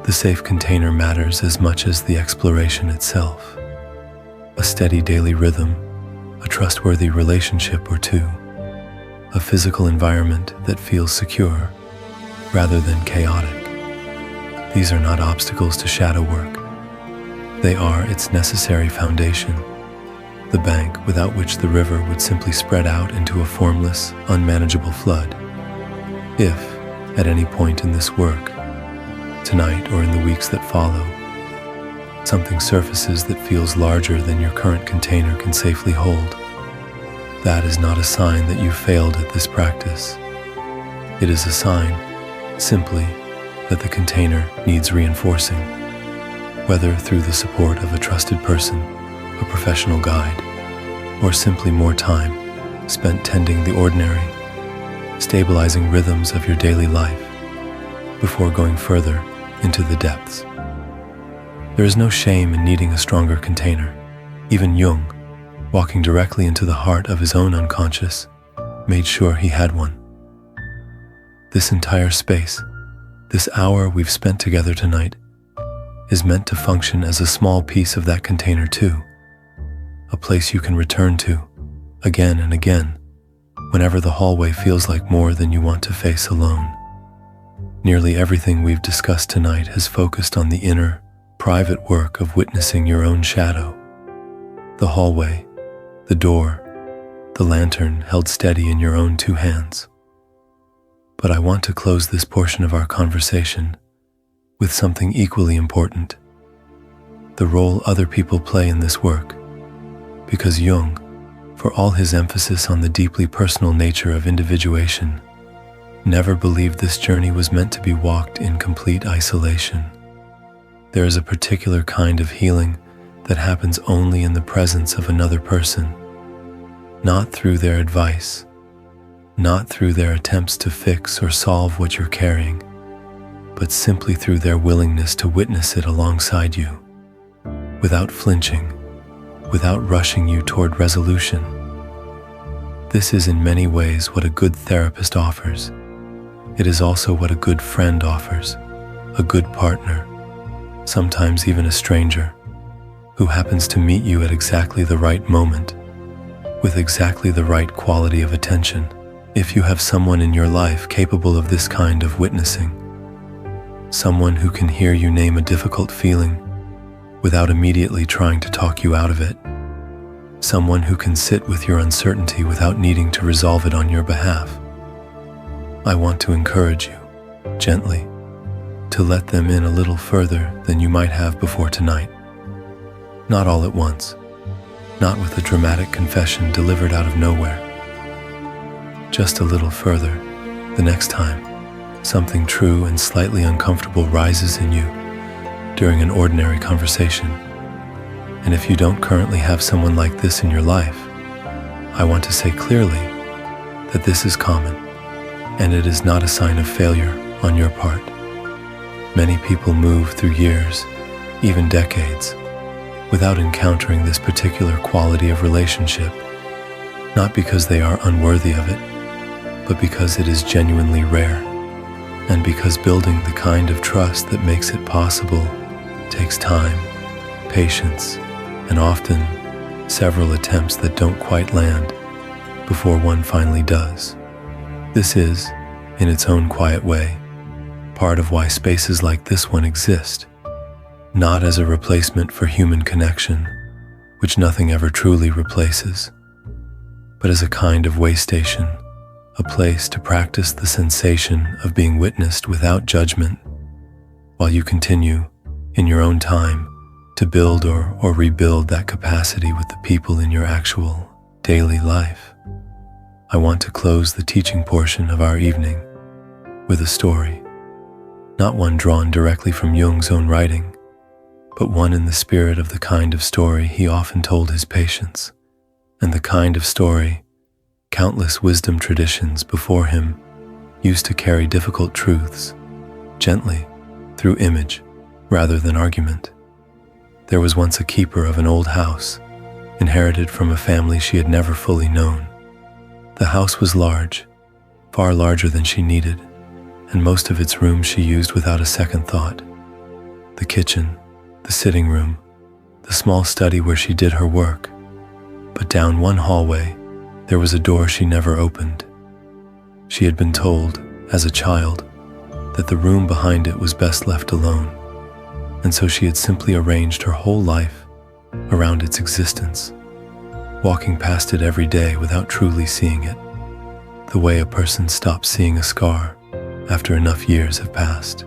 A: The safe container matters as much as the exploration itself. A steady daily rhythm, a trustworthy relationship or two, a physical environment that feels secure rather than chaotic. These are not obstacles to shadow work. They are its necessary foundation, the bank without which the river would simply spread out into a formless, unmanageable flood. If, at any point in this work, tonight or in the weeks that follow, something surfaces that feels larger than your current container can safely hold, that is not a sign that you failed at this practice. It is a sign, simply, that the container needs reinforcing, whether through the support of a trusted person, a professional guide, or simply more time spent tending the ordinary, stabilizing rhythms of your daily life before going further into the depths. There is no shame in needing a stronger container. Even Jung, walking directly into the heart of his own unconscious, made sure he had one. This entire space, this hour we've spent together tonight, is meant to function as a small piece of that container too, a place you can return to again and again whenever the hallway feels like more than you want to face alone. Nearly everything we've discussed tonight has focused on the inner, private work of witnessing your own shadow. The hallway, the door, the lantern held steady in your own two hands. But I want to close this portion of our conversation with something equally important: the role other people play in this work. Because Jung, for all his emphasis on the deeply personal nature of individuation, never believed this journey was meant to be walked in complete isolation. There is a particular kind of healing that happens only in the presence of another person, not through their advice, not through their attempts to fix or solve what you're carrying, but simply through their willingness to witness it alongside you, without flinching, without rushing you toward resolution. This is in many ways what a good therapist offers. It is also what a good friend offers, a good partner, sometimes even a stranger, who happens to meet you at exactly the right moment, with exactly the right quality of attention. If you have someone in your life capable of this kind of witnessing, someone who can hear you name a difficult feeling without immediately trying to talk you out of it, someone who can sit with your uncertainty without needing to resolve it on your behalf, I want to encourage you, gently, to let them in a little further than you might have before tonight. Not all at once, not with a dramatic confession delivered out of nowhere. Just a little further, the next time something true and slightly uncomfortable rises in you during an ordinary conversation. And if you don't currently have someone like this in your life, I want to say clearly that this is common, and it is not a sign of failure on your part. Many people move through years, even decades, without encountering this particular quality of relationship, not because they are unworthy of it, but because it is genuinely rare, and because building the kind of trust that makes it possible takes time, patience, and often several attempts that don't quite land before one finally does. This is, in its own quiet way, part of why spaces like this one exist, not as a replacement for human connection, which nothing ever truly replaces, but as a kind of way station, a place to practice the sensation of being witnessed without judgment, while you continue, in your own time, to build or rebuild that capacity with the people in your actual daily life. I want to close the teaching portion of our evening with a story, not one drawn directly from Jung's own writing, but one in the spirit of the kind of story he often told his patients, and the kind of story countless wisdom traditions before him used to carry difficult truths gently through image rather than argument. There was once a keeper of an old house, inherited from a family she had never fully known. The house was large, far larger than she needed, and most of its rooms she used without a second thought. The kitchen, the sitting room, the small study where she did her work. But down one hallway, there was a door she never opened. She had been told, as a child, that the room behind it was best left alone, and so she had simply arranged her whole life around its existence, walking past it every day without truly seeing it, the way a person stops seeing a scar after enough years have passed.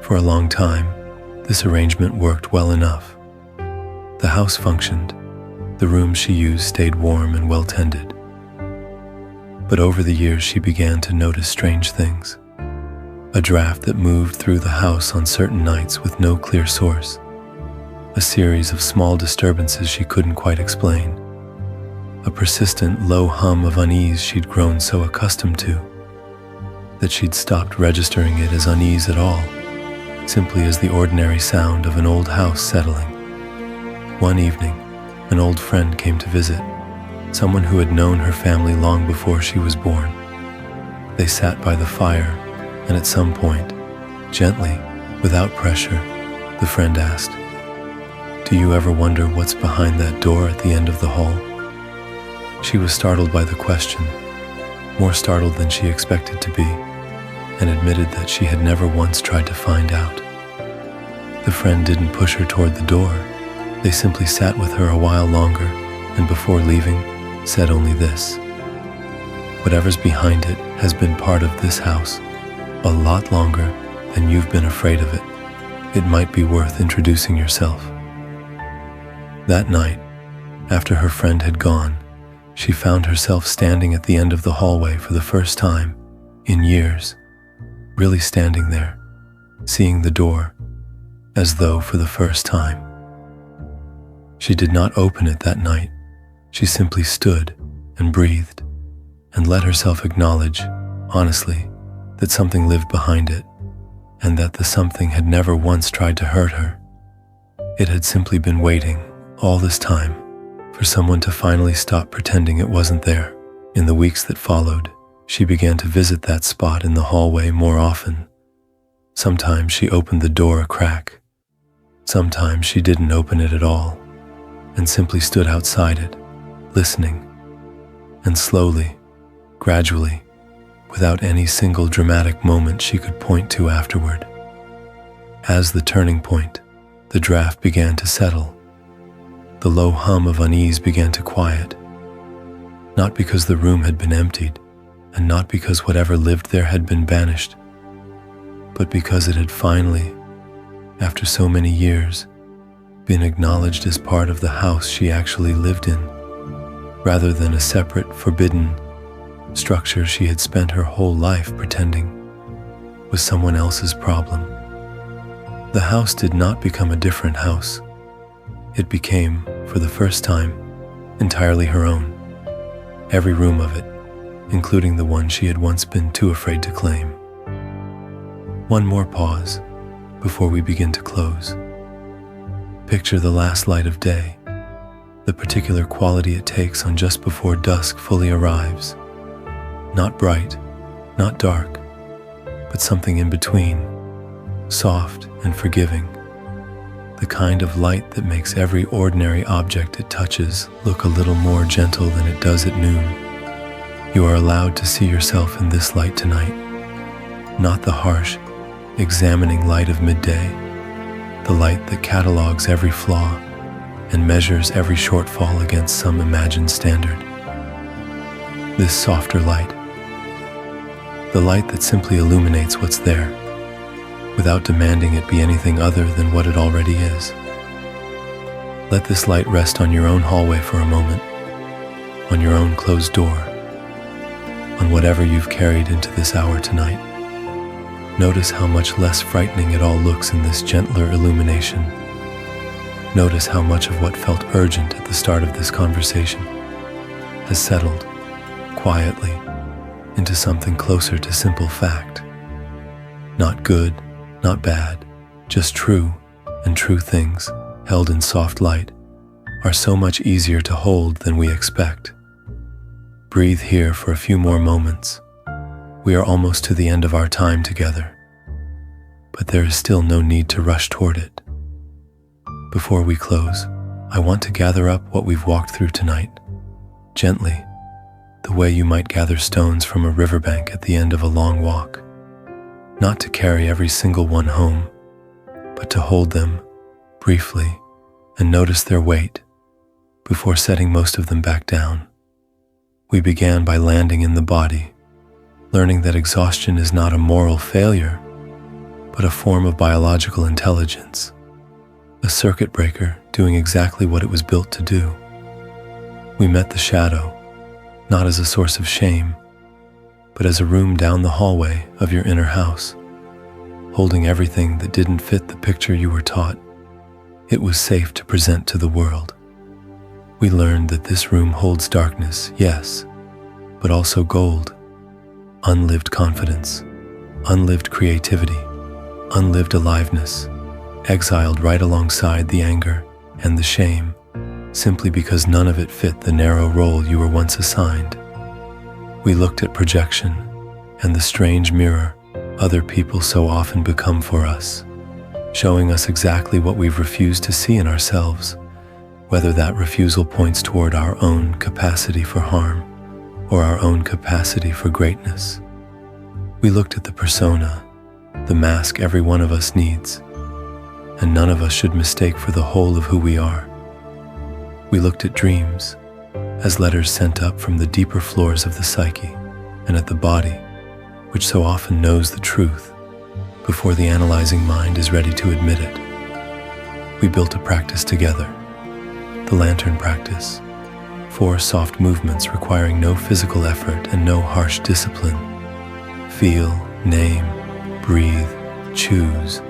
A: For a long time, this arrangement worked well enough. The house functioned, the rooms she used stayed warm and well tended. But over the years she began to notice strange things. A draft that moved through the house on certain nights with no clear source. A series of small disturbances she couldn't quite explain. A persistent low hum of unease she'd grown so accustomed to that she'd stopped registering it as unease at all, simply as the ordinary sound of an old house settling. One evening, an old friend came to visit, someone who had known her family long before she was born. They sat by the fire, and at some point, gently, without pressure, the friend asked, "Do you ever wonder what's behind that door at the end of the hall?" She was startled by the question, more startled than she expected to be, and admitted that she had never once tried to find out. The friend didn't push her toward the door. They simply sat with her a while longer, and before leaving, said only this: "Whatever's behind it has been part of this house a lot longer than you've been afraid of it. It might be worth introducing yourself." That night, after her friend had gone, she found herself standing at the end of the hallway for the first time in years, really standing there, seeing the door, as though for the first time. She did not open it that night. She simply stood and breathed and let herself acknowledge, honestly, that something lived behind it, and that the something had never once tried to hurt her. It had simply been waiting, all this time, for someone to finally stop pretending it wasn't there. In the weeks that followed, she began to visit that spot in the hallway more often. Sometimes she opened the door a crack. Sometimes she didn't open it at all, and simply stood outside it, listening. And slowly, gradually, without any single dramatic moment she could point to afterward, as the turning point, the draft began to settle. The low hum of unease began to quiet, not because the room had been emptied, and not because whatever lived there had been banished, but because it had finally, after so many years, been acknowledged as part of the house she actually lived in, rather than a separate, forbidden structure she had spent her whole life pretending was someone else's problem. The house did not become a different house. It became, for the first time, entirely her own. Every room of it, including the one she had once been too afraid to claim. One more pause before we begin to close. Picture the last light of day, the particular quality it takes on just before dusk fully arrives. Not bright, not dark, but something in between, soft and forgiving. The kind of light that makes every ordinary object it touches look a little more gentle than it does at noon. You are allowed to see yourself in this light tonight, not the harsh, examining light of midday, the light that catalogs every flaw and measures every shortfall against some imagined standard. This softer light, the light that simply illuminates what's there, without demanding it be anything other than what it already is. Let this light rest on your own hallway for a moment, on your own closed door, on whatever you've carried into this hour tonight. Notice how much less frightening it all looks in this gentler illumination. Notice how much of what felt urgent at the start of this conversation has settled, quietly, into something closer to simple fact. Not good, not bad, just true, and true things, held in soft light, are so much easier to hold than we expect. Breathe here for a few more moments. We are almost to the end of our time together, but there is still no need to rush toward it. Before we close, I want to gather up what we've walked through tonight, gently, the way you might gather stones from a riverbank at the end of a long walk, not to carry every single one home, but to hold them briefly and notice their weight before setting most of them back down. We began by landing in the body, learning that exhaustion is not a moral failure, but a form of biological intelligence, a circuit breaker doing exactly what it was built to do. We met the shadow, not as a source of shame, but as a room down the hallway of your inner house, holding everything that didn't fit the picture you were taught it was safe to present to the world. We learned that this room holds darkness, yes, but also gold, unlived confidence, unlived creativity, unlived aliveness, exiled right alongside the anger and the shame, simply because none of it fit the narrow role you were once assigned. We looked at projection and the strange mirror other people so often become for us, showing us exactly what we've refused to see in ourselves, whether that refusal points toward our own capacity for harm or our own capacity for greatness. We looked at the persona, the mask every one of us needs, and none of us should mistake for the whole of who we are. We looked at dreams as letters sent up from the deeper floors of the psyche, and at the body, which so often knows the truth before the analyzing mind is ready to admit it. We built a practice together, the lantern practice, 4 soft movements requiring no physical effort and no harsh discipline. Feel, name, breathe, choose,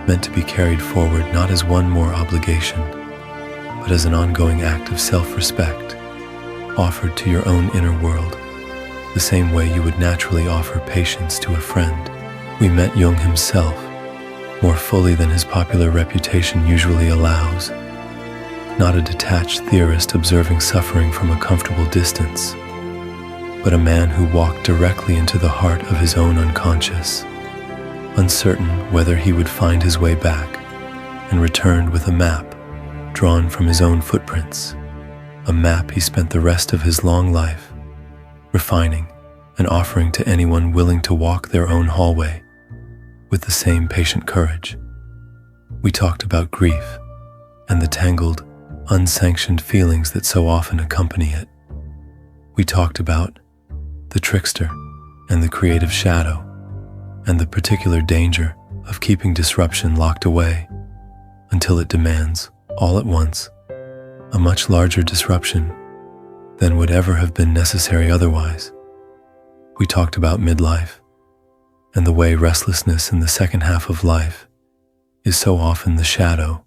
A: meant to be carried forward not as one more obligation, but as an ongoing act of self-respect, offered to your own inner world, the same way you would naturally offer patience to a friend. We met Jung himself, more fully than his popular reputation usually allows, not a detached theorist observing suffering from a comfortable distance, but a man who walked directly into the heart of his own unconscious, uncertain whether he would find his way back, and returned with a map drawn from his own footprints, a map he spent the rest of his long life refining and offering to anyone willing to walk their own hallway with the same patient courage. We talked about grief and the tangled, unsanctioned feelings that so often accompany it. We talked about the trickster and the creative shadow, and the particular danger of keeping disruption locked away until it demands, all at once, a much larger disruption than would ever have been necessary otherwise. We talked about midlife and the way restlessness in the second half of life is so often the shadow,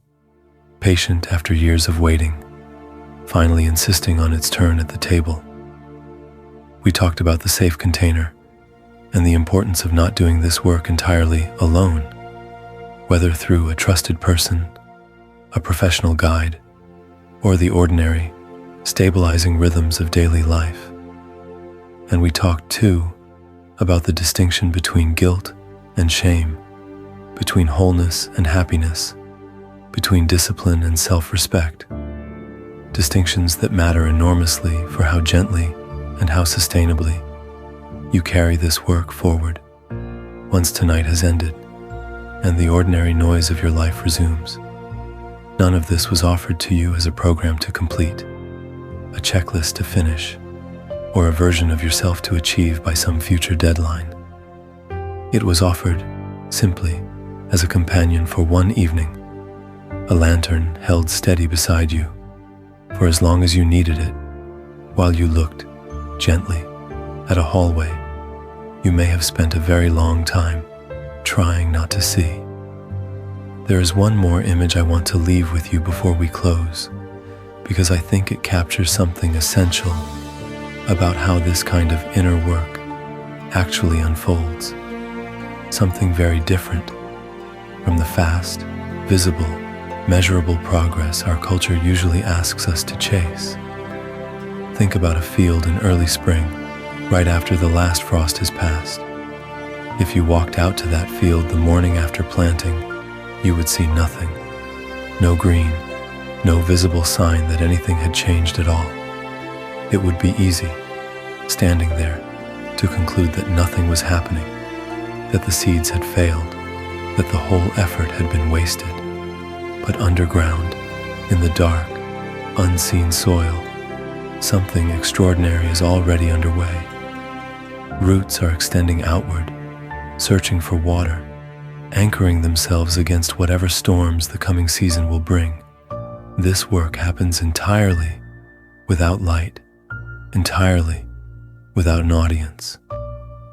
A: patient after years of waiting, finally insisting on its turn at the table. We talked about the safe container and the importance of not doing this work entirely alone, whether through a trusted person, a professional guide, or the ordinary, stabilizing rhythms of daily life. And we talked, too, about the distinction between guilt and shame, between wholeness and happiness, between discipline and self-respect, distinctions that matter enormously for how gently and how sustainably you carry this work forward once tonight has ended and the ordinary noise of your life resumes. None of this was offered to you as a program to complete, a checklist to finish, or a version of yourself to achieve by some future deadline. It was offered simply as a companion for one evening, a lantern held steady beside you for as long as you needed it, while you looked gently at a hallway you may have spent a very long time trying not to see. There is one more image I want to leave with you before we close, because I think it captures something essential about how this kind of inner work actually unfolds. Something very different from the fast, visible, measurable progress our culture usually asks us to chase. Think about a field in early spring, right after the last frost has passed. If you walked out to that field the morning after planting, you would see nothing. No green, no visible sign that anything had changed at all. It would be easy, standing there, to conclude that nothing was happening, that the seeds had failed, that the whole effort had been wasted. But underground, in the dark, unseen soil, something extraordinary is already underway. Roots are extending outward, searching for water, anchoring themselves against whatever storms the coming season will bring. This work happens entirely without light, entirely without an audience,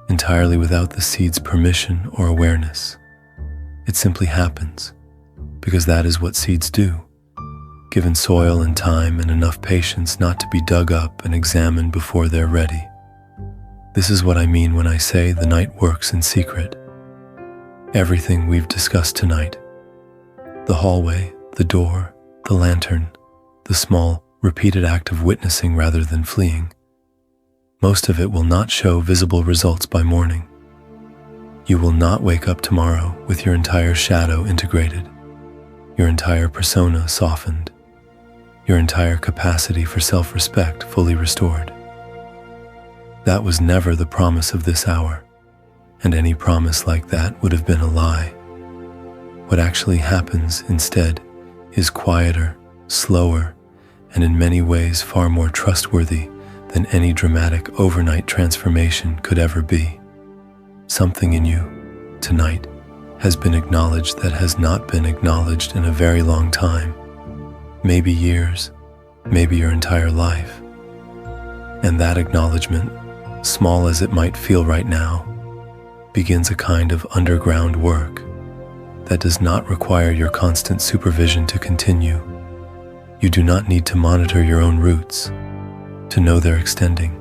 A: entirely without the seed's permission or awareness. It simply happens because that is what seeds do, given soil and time and enough patience not to be dug up and examined before they're ready. This is what I mean when I say the night works in secret. Everything we've discussed tonight, the hallway, the door, the lantern, the small, repeated act of witnessing rather than fleeing, most of it will not show visible results by morning. You will not wake up tomorrow with your entire shadow integrated, your entire persona softened, your entire capacity for self-respect fully restored. That was never the promise of this hour, and any promise like that would have been a lie. What actually happens instead is quieter, slower, and in many ways far more trustworthy than any dramatic overnight transformation could ever be. Something in you, tonight, has been acknowledged that has not been acknowledged in a very long time, maybe years, maybe your entire life. And that acknowledgement, small as it might feel right now, begins a kind of underground work that does not require your constant supervision to continue. You do not need to monitor your own roots to know they're extending.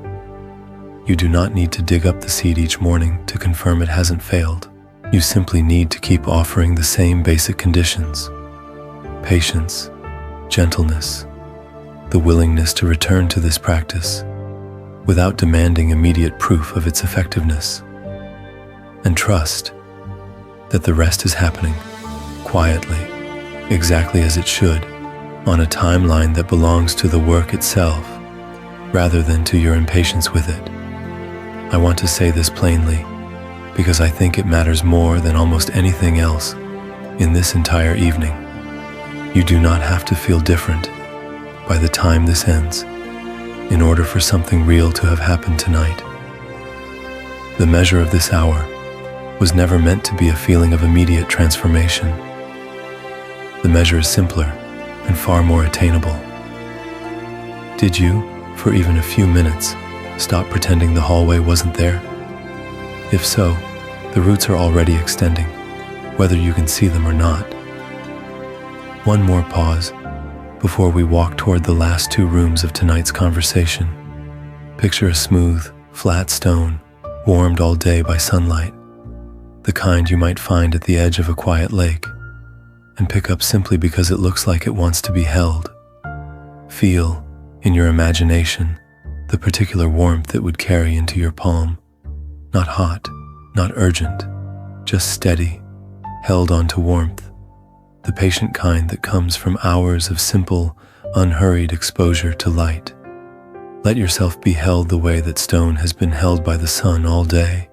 A: You do not need to dig up the seed each morning to confirm it hasn't failed. You simply need to keep offering the same basic conditions: patience, gentleness, the willingness to return to this practice without demanding immediate proof of its effectiveness, and trust that the rest is happening quietly, exactly as it should, on a timeline that belongs to the work itself rather than to your impatience with it. I want to say this plainly because I think it matters more than almost anything else in this entire evening. You do not have to feel different by the time this ends in order for something real to have happened tonight. The measure of this hour was never meant to be a feeling of immediate transformation. The measure is simpler and far more attainable. Did you, for even a few minutes, stop pretending the hallway wasn't there? If so, the roots are already extending, whether you can see them or not. One more pause before we walk toward the last two rooms of tonight's conversation. Picture a smooth, flat stone, warmed all day by sunlight, the kind you might find at the edge of a quiet lake, and pick up simply because it looks like it wants to be held. Feel, in your imagination, the particular warmth it would carry into your palm. Not hot, not urgent, just steady, held onto warmth, the patient kind that comes from hours of simple, unhurried exposure to light. Let yourself be held the way that stone has been held by the sun all day,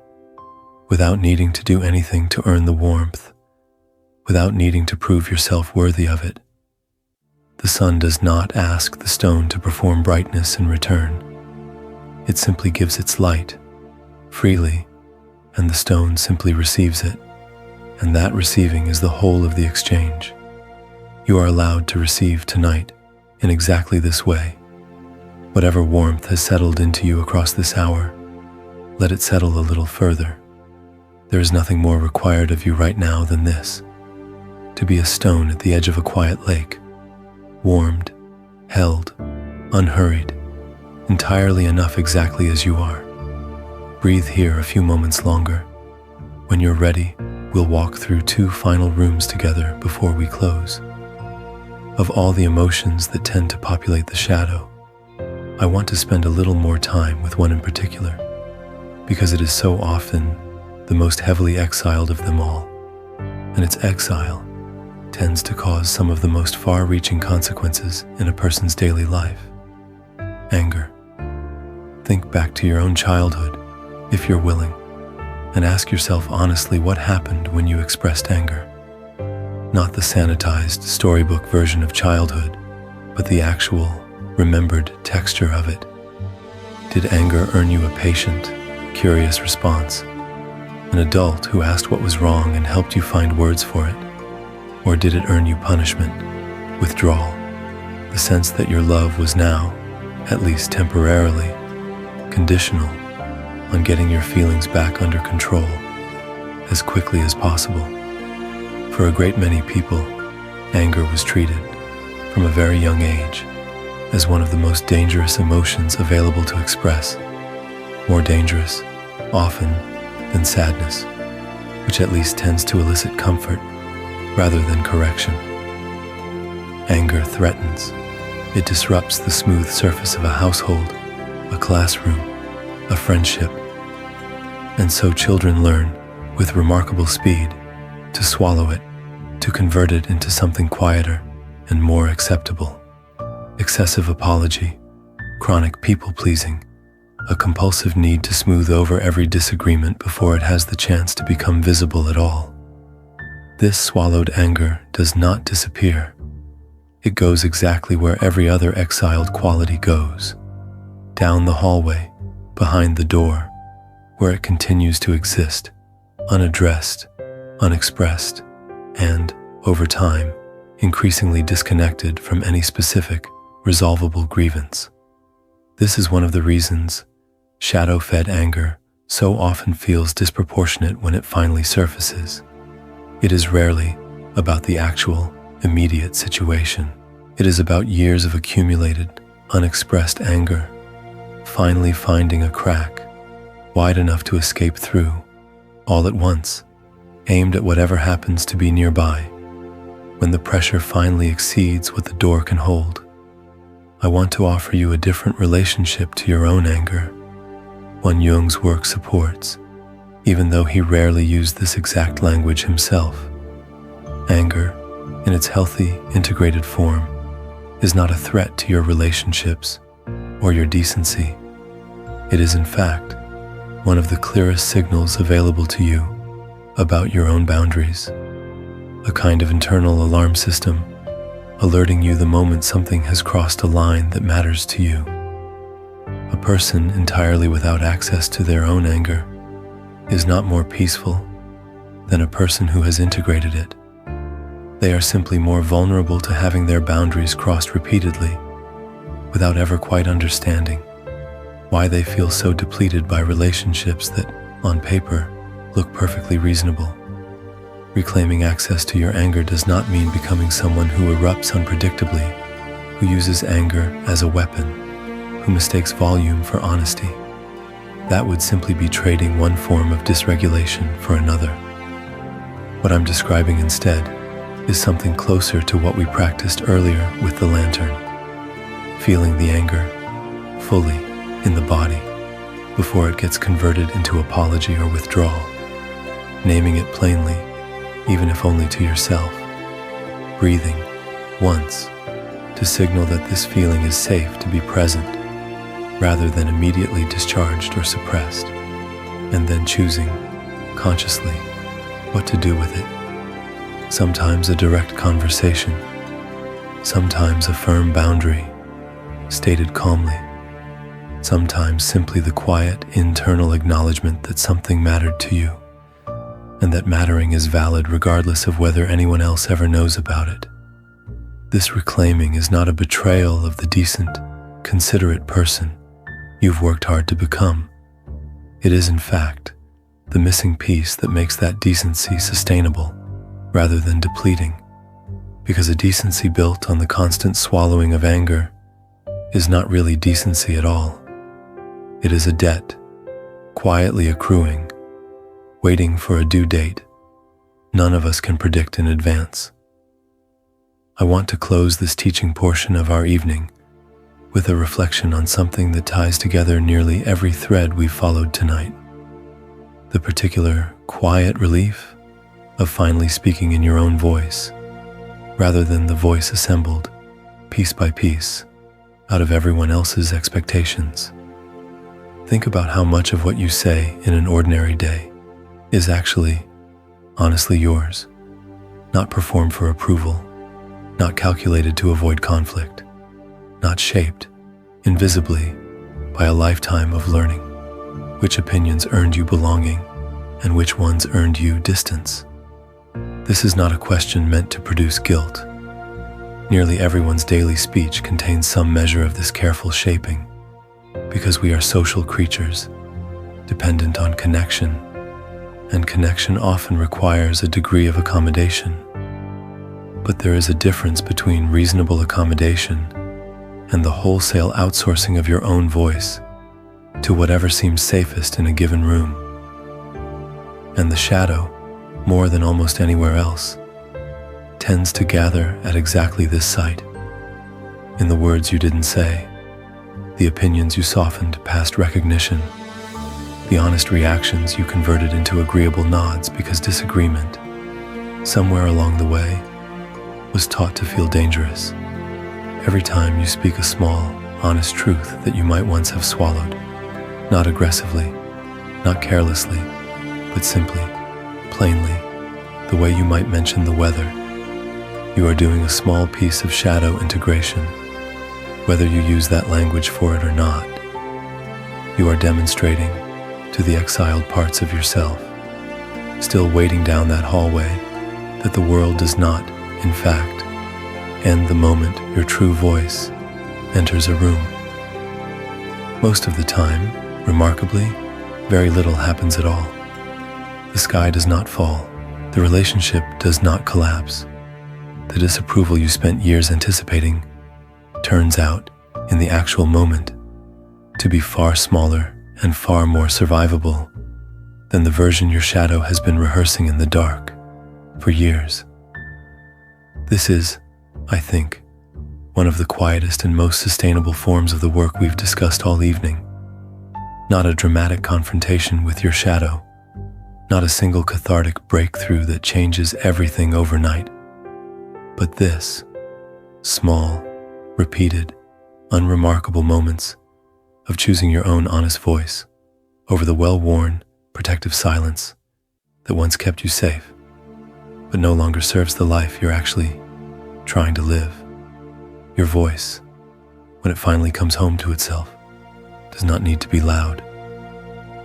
A: without needing to do anything to earn the warmth, without needing to prove yourself worthy of it. The sun does not ask the stone to perform brightness in return. It simply gives its light, freely, and the stone simply receives it, and that receiving is the whole of the exchange. You are allowed to receive tonight in exactly this way. Whatever warmth has settled into you across this hour, let it settle a little further. There is nothing more required of you right now than this: to be a stone at the edge of a quiet lake, warmed, held, unhurried, entirely enough exactly as you are. Breathe here a few moments longer. When you're ready, we'll walk through 2 final rooms together before we close. Of all the emotions that tend to populate the shadow, I want to spend a little more time with one in particular, because it is so often the most heavily exiled of them all, and its exile tends to cause some of the most far-reaching consequences in a person's daily life. Anger. Think back to your own childhood, if you're willing, and ask yourself honestly what happened when you expressed anger. Not the sanitized storybook version of childhood, but the actual, remembered texture of it. Did anger earn you a patient, curious response, an adult who asked what was wrong and helped you find words for it? Or did it earn you punishment, withdrawal, the sense that your love was now, at least temporarily, conditional on getting your feelings back under control as quickly as possible? For a great many people, anger was treated, from a very young age, as one of the most dangerous emotions available to express, more dangerous, often, than sadness, which at least tends to elicit comfort rather than correction. Anger threatens. It disrupts the smooth surface of a household, a classroom, a friendship. And so children learn, with remarkable speed, to swallow it, to convert it into something quieter and more acceptable. Excessive apology, chronic people-pleasing, a compulsive need to smooth over every disagreement before it has the chance to become visible at all. This swallowed anger does not disappear. It goes exactly where every other exiled quality goes, down the hallway, behind the door, where it continues to exist, unaddressed, unexpressed, and, over time, increasingly disconnected from any specific, resolvable grievance. This is one of the reasons shadow-fed anger so often feels disproportionate when it finally surfaces. It is rarely about the actual, immediate situation. It is about years of accumulated, unexpressed anger, finally finding a crack, wide enough to escape through, all at once, aimed at whatever happens to be nearby. When the pressure finally exceeds what the door can hold, I want to offer you a different relationship to your own anger, one Jung's work supports, even though he rarely used this exact language himself. Anger, in its healthy, integrated form, is not a threat to your relationships or your decency. It is, in fact, one of the clearest signals available to you about your own boundaries, a kind of internal alarm system alerting you the moment something has crossed a line that matters to you. A person entirely without access to their own anger is not more peaceful than a person who has integrated it. They are simply more vulnerable to having their boundaries crossed repeatedly without ever quite understanding why they feel so depleted by relationships that, on paper, look perfectly reasonable. Reclaiming access to your anger does not mean becoming someone who erupts unpredictably, who uses anger as a weapon, who mistakes volume for honesty. That would simply be trading one form of dysregulation for another. What I'm describing instead is something closer to what we practiced earlier with the lantern, feeling the anger fully in the body before it gets converted into apology or withdrawal, naming it plainly, even if only to yourself, breathing once to signal that this feeling is safe to be present, rather than immediately discharged or suppressed, and then choosing, consciously, what to do with it. Sometimes a direct conversation, sometimes a firm boundary, stated calmly, sometimes simply the quiet internal acknowledgement that something mattered to you, and that mattering is valid regardless of whether anyone else ever knows about it. This reclaiming is not a betrayal of the decent, considerate person you've worked hard to become. It is, in fact, the missing piece that makes that decency sustainable rather than depleting, because a decency built on the constant swallowing of anger is not really decency at all. It is a debt, quietly accruing, waiting for a due date none of us can predict in advance. I want to close this teaching portion of our evening with a reflection on something that ties together nearly every thread we've followed tonight. The particular quiet relief of finally speaking in your own voice, rather than the voice assembled, piece by piece, out of everyone else's expectations. Think about how much of what you say in an ordinary day is actually, honestly yours, not performed for approval, not calculated to avoid conflict, not shaped, invisibly, by a lifetime of learning which opinions earned you belonging and which ones earned you distance. This is not a question meant to produce guilt. Nearly everyone's daily speech contains some measure of this careful shaping, because we are social creatures, dependent on connection, and connection often requires a degree of accommodation. But there is a difference between reasonable accommodation and the wholesale outsourcing of your own voice to whatever seems safest in a given room. And the shadow, more than almost anywhere else, tends to gather at exactly this site, in the words you didn't say, the opinions you softened past recognition, the honest reactions you converted into agreeable nods because disagreement, somewhere along the way, was taught to feel dangerous. Every time you speak a small, honest truth that you might once have swallowed, not aggressively, not carelessly, but simply, plainly, the way you might mention the weather, you are doing a small piece of shadow integration, whether you use that language for it or not. You are demonstrating to the exiled parts of yourself, still waiting down that hallway, that the world does not, in fact, end the moment your true voice enters a room. Most of the time, remarkably, very little happens at all. The sky does not fall. The relationship does not collapse. The disapproval you spent years anticipating turns out, in the actual moment, to be far smaller and far more survivable than the version your shadow has been rehearsing in the dark for years. This is, I think, one of the quietest and most sustainable forms of the work we've discussed all evening. Not a dramatic confrontation with your shadow, not a single cathartic breakthrough that changes everything overnight, but this, small, repeated, unremarkable moments of choosing your own honest voice over the well-worn, protective silence that once kept you safe, but no longer serves the life you're actually trying to live. Your voice, when it finally comes home to itself, does not need to be loud.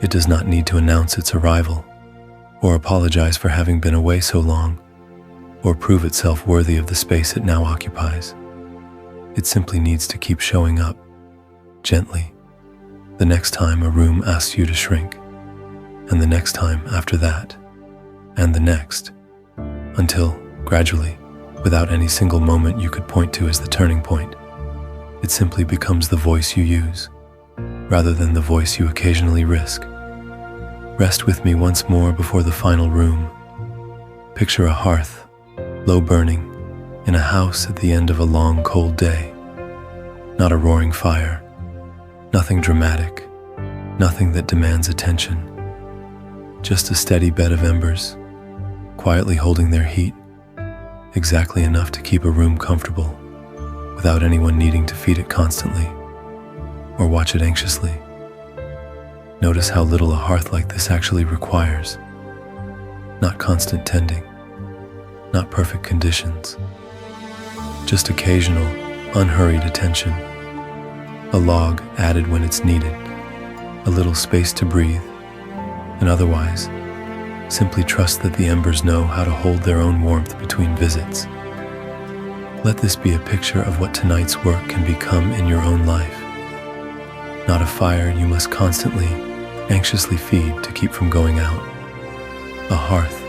A: It does not need to announce its arrival, or apologize for having been away so long, or prove itself worthy of the space it now occupies. It simply needs to keep showing up, gently, the next time a room asks you to shrink, and the next time after that, and the next, until, gradually, without any single moment you could point to as the turning point, it simply becomes the voice you use, rather than the voice you occasionally risk. Rest with me once more before the final room. Picture a hearth, low burning, in a house at the end of a long, cold day. Not a roaring fire, nothing dramatic, nothing that demands attention. Just a steady bed of embers, quietly holding their heat, exactly enough to keep a room comfortable, without anyone needing to feed it constantly. or watch it anxiously. Notice how little a hearth like this actually requires. Not constant tending, not perfect conditions, just occasional, unhurried attention. A log added when it's needed, a little space to breathe, and otherwise, simply trust that the embers know how to hold their own warmth between visits. Let this be a picture of what tonight's work can become in your own life. Not a fire you must constantly, anxiously feed to keep from going out. A hearth,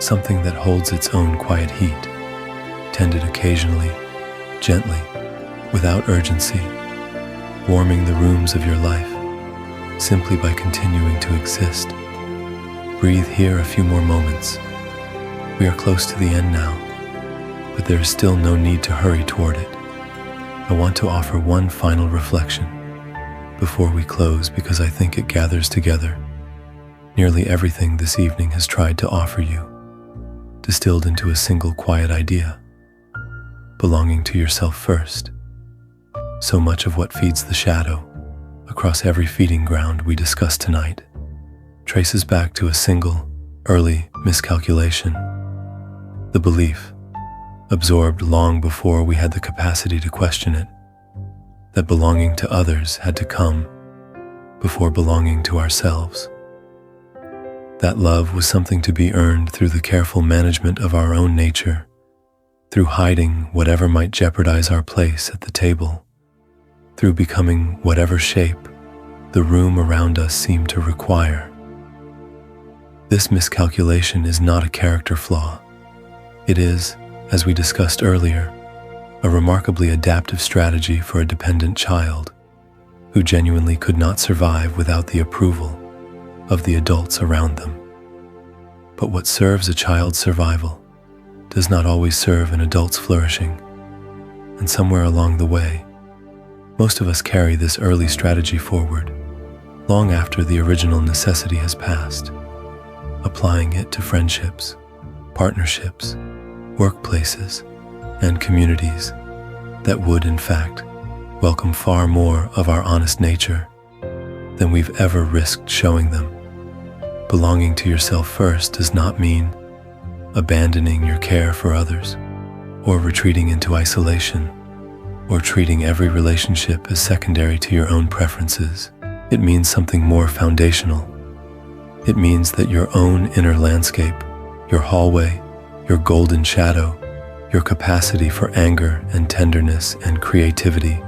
A: something that holds its own quiet heat, tended occasionally, gently, without urgency, warming the rooms of your life, simply by continuing to exist. Breathe here a few more moments. We are close to the end now, but there is still no need to hurry toward it. I want to offer one final reflection before we close because I think it gathers together nearly everything this evening has tried to offer you, distilled into a single quiet idea: belonging to yourself first. So much of what feeds the shadow across every feeding ground we discussed tonight traces back to a single, early miscalculation. The belief, absorbed long before we had the capacity to question it, that belonging to others had to come before belonging to ourselves. That love was something to be earned through the careful management of our own nature, through hiding whatever might jeopardize our place at the table, through becoming whatever shape the room around us seemed to require. This miscalculation is not a character flaw. It is, as we discussed earlier, a remarkably adaptive strategy for a dependent child who genuinely could not survive without the approval of the adults around them. But what serves a child's survival does not always serve an adult's flourishing, and somewhere along the way, most of us carry this early strategy forward, long after the original necessity has passed, applying it to friendships, partnerships, workplaces, and communities that would, in fact, welcome far more of our honest nature than we've ever risked showing them. Belonging to yourself first does not mean abandoning your care for others, or retreating into isolation, or treating every relationship as secondary to your own preferences. It means something more foundational. It means that your own inner landscape, your hallway, your golden shadow, your capacity for anger and tenderness and creativity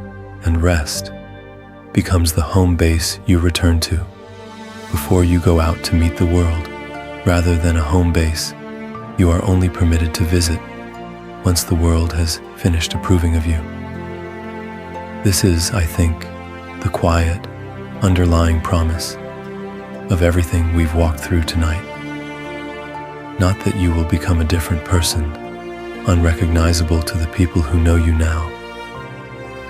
A: and rest becomes the home base you return to before you go out to meet the world, rather than a home base you are only permitted to visit once the world has finished approving of you. This is, I think, the quiet, underlying promise of everything we've walked through tonight. Not that you will become a different person, unrecognizable to the people who know you now.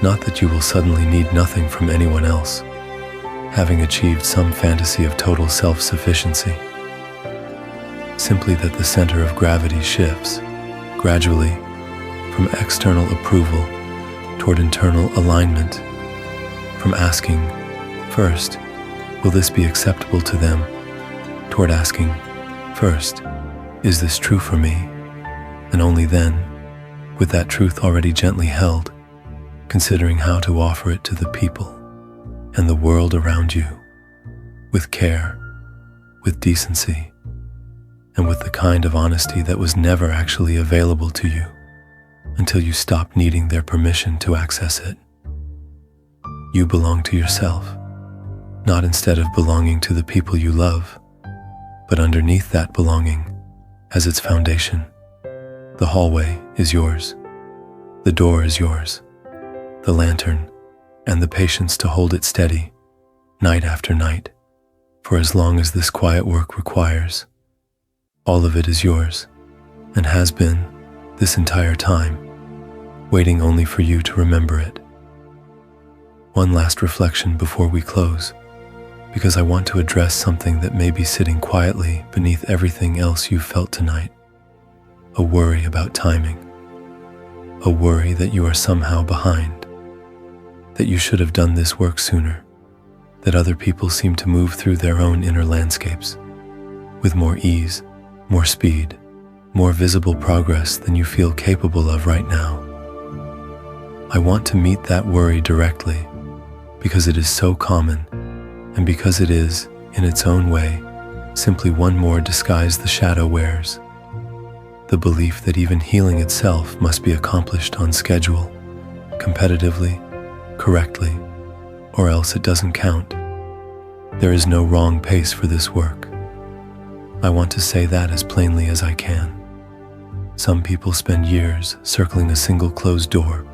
A: Not that you will suddenly need nothing from anyone else, having achieved some fantasy of total self-sufficiency. Simply that the center of gravity shifts, gradually, from external approval toward internal alignment, from asking, first, will this be acceptable to them, toward asking, first, is this true for me? And only then, with that truth already gently held, considering how to offer it to the people and the world around you, with care, with decency, and with the kind of honesty that was never actually available to you until you stopped needing their permission to access it. You belong to yourself, not instead of belonging to the people you love, but underneath that belonging, as its foundation. The hallway is yours, the door is yours, the lantern, and the patience to hold it steady, night after night, for as long as this quiet work requires. All of it is yours, and has been this entire time, waiting only for you to remember it. One last reflection before we close, because I want to address something that may be sitting quietly beneath everything else you've felt tonight. A worry about timing. A worry that you are somehow behind. that you should have done this work sooner, that other people seem to move through their own inner landscapes with more ease, more speed, more visible progress than you feel capable of right now. I want to meet that worry directly because it is so common and because it is, in its own way, simply one more disguise the shadow wears. The belief that even healing itself must be accomplished on schedule, competitively, correctly, or else it doesn't count. There is no wrong pace for this work. I want to say that as plainly as I can. Some people spend years circling a single closed door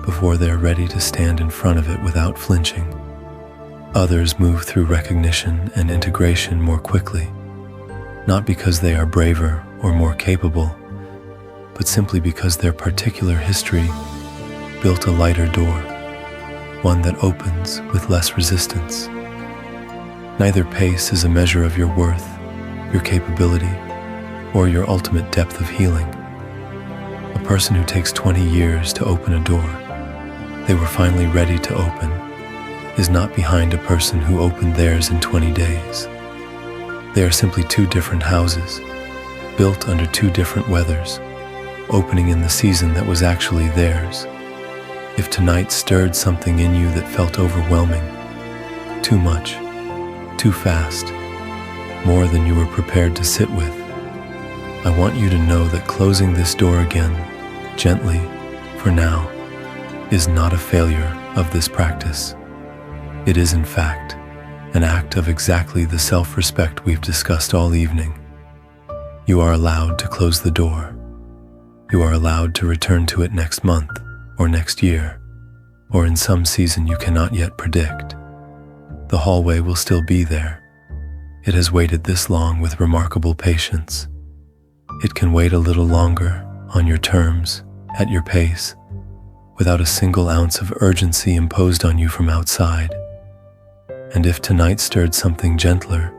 A: before they're ready to stand in front of it without flinching. Others move through recognition and integration more quickly, not because they are braver or more capable, but simply because their particular history built a lighter door, one that opens with less resistance. Neither pace is a measure of your worth, your capability, or your ultimate depth of healing. A person who takes 20 years to open a door they were finally ready to open is not behind a person who opened theirs in 20 days. They are simply two different houses, built under two different weathers, opening in the season that was actually theirs. If tonight stirred something in you that felt overwhelming, too much, too fast, more than you were prepared to sit with, I want you to know that closing this door again, gently, for now, is not a failure of this practice. It is, in fact, an act of exactly the self-respect we've discussed all evening. You are allowed to close the door. You are allowed to return to it next month, or next year, or in some season you cannot yet predict. The hallway will still be there. It has waited this long with remarkable patience. It can wait a little longer, on your terms, at your pace, without a single ounce of urgency imposed on you from outside. And if tonight stirred something gentler,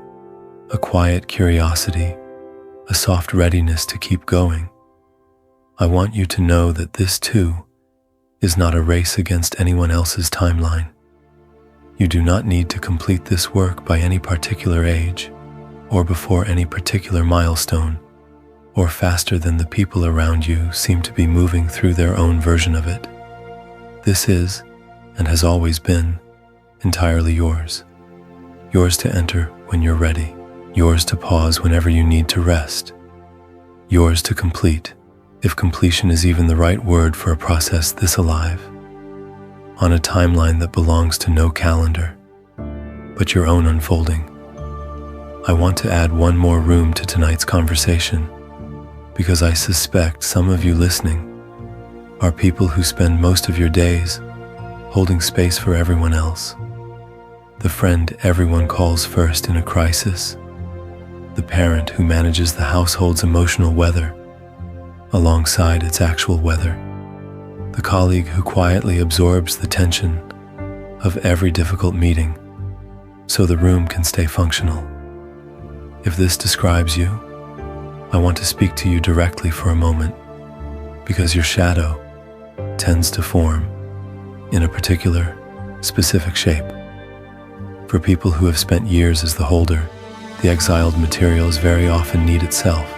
A: a quiet curiosity, a soft readiness to keep going, I want you to know that this too is not a race against anyone else's timeline. You do not need to complete this work by any particular age, or before any particular milestone, or faster than the people around you seem to be moving through their own version of it. This is, and has always been, entirely yours. Yours to enter when you're ready. Yours to pause whenever you need to rest. Yours to complete, if completion is even the right word for a process this alive, on a timeline that belongs to no calendar, but your own unfolding. I want to add one more room to tonight's conversation, because I suspect some of you listening are people who spend most of your days holding space for everyone else. The friend everyone calls first in a crisis, the parent who manages the household's emotional weather alongside its actual weather, the colleague who quietly absorbs the tension of every difficult meeting so the room can stay functional. If this describes you, I want to speak to you directly for a moment, because your shadow tends to form in a particular, specific shape. For people who have spent years as the holder, the exiled materials very often need itself.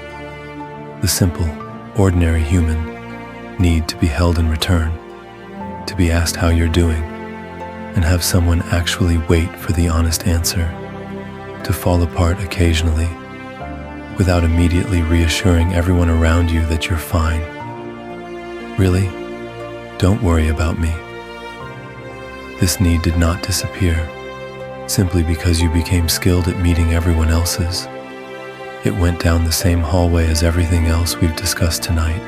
A: The simple, ordinary human need to be held in return, to be asked how you're doing, and have someone actually wait for the honest answer, to fall apart occasionally, without immediately reassuring everyone around you that you're fine. Really? Don't worry about me. This need did not disappear simply because you became skilled at meeting everyone else's. It went down the same hallway as everything else we've discussed tonight,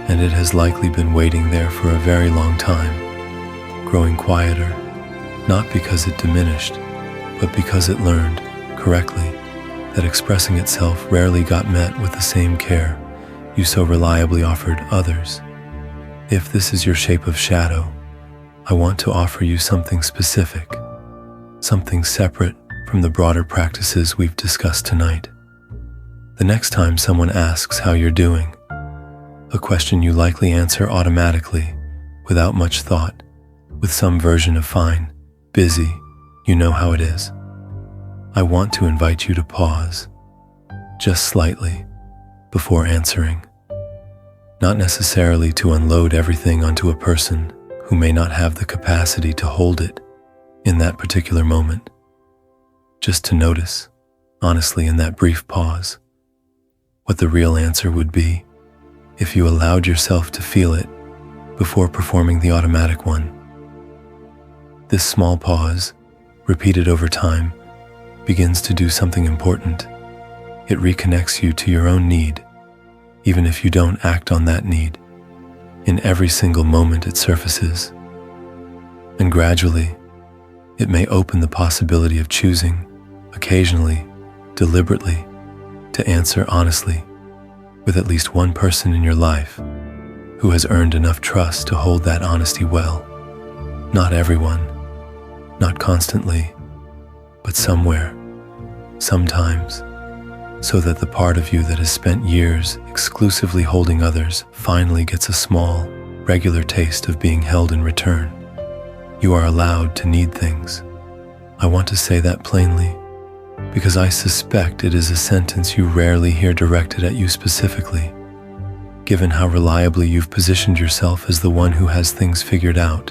A: and it has likely been waiting there for a very long time, growing quieter, not because it diminished, but because it learned, correctly, that expressing itself rarely got met with the same care you so reliably offered others. If this is your shape of shadow, I want to offer you something specific, something separate from the broader practices we've discussed tonight. The next time someone asks how you're doing, a question you likely answer automatically, without much thought, with some version of fine, busy, you know how it is. I want to invite you to pause, just slightly, before answering. Not necessarily to unload everything onto a person who may not have the capacity to hold it in that particular moment. Just to notice, honestly, in that brief pause, what the real answer would be if you allowed yourself to feel it before performing the automatic one. This small pause, repeated over time, begins to do something important. It reconnects you to your own need, even if you don't act on that need. In every single moment it surfaces. And gradually, it may open the possibility of choosing, occasionally, deliberately, to answer honestly with at least one person in your life who has earned enough trust to hold that honesty well. Not everyone, not constantly, but somewhere, sometimes, so that the part of you that has spent years exclusively holding others finally gets a small, regular taste of being held in return. You are allowed to need things. I want to say that plainly, because I suspect it is a sentence you rarely hear directed at you specifically, given how reliably you've positioned yourself as the one who has things figured out.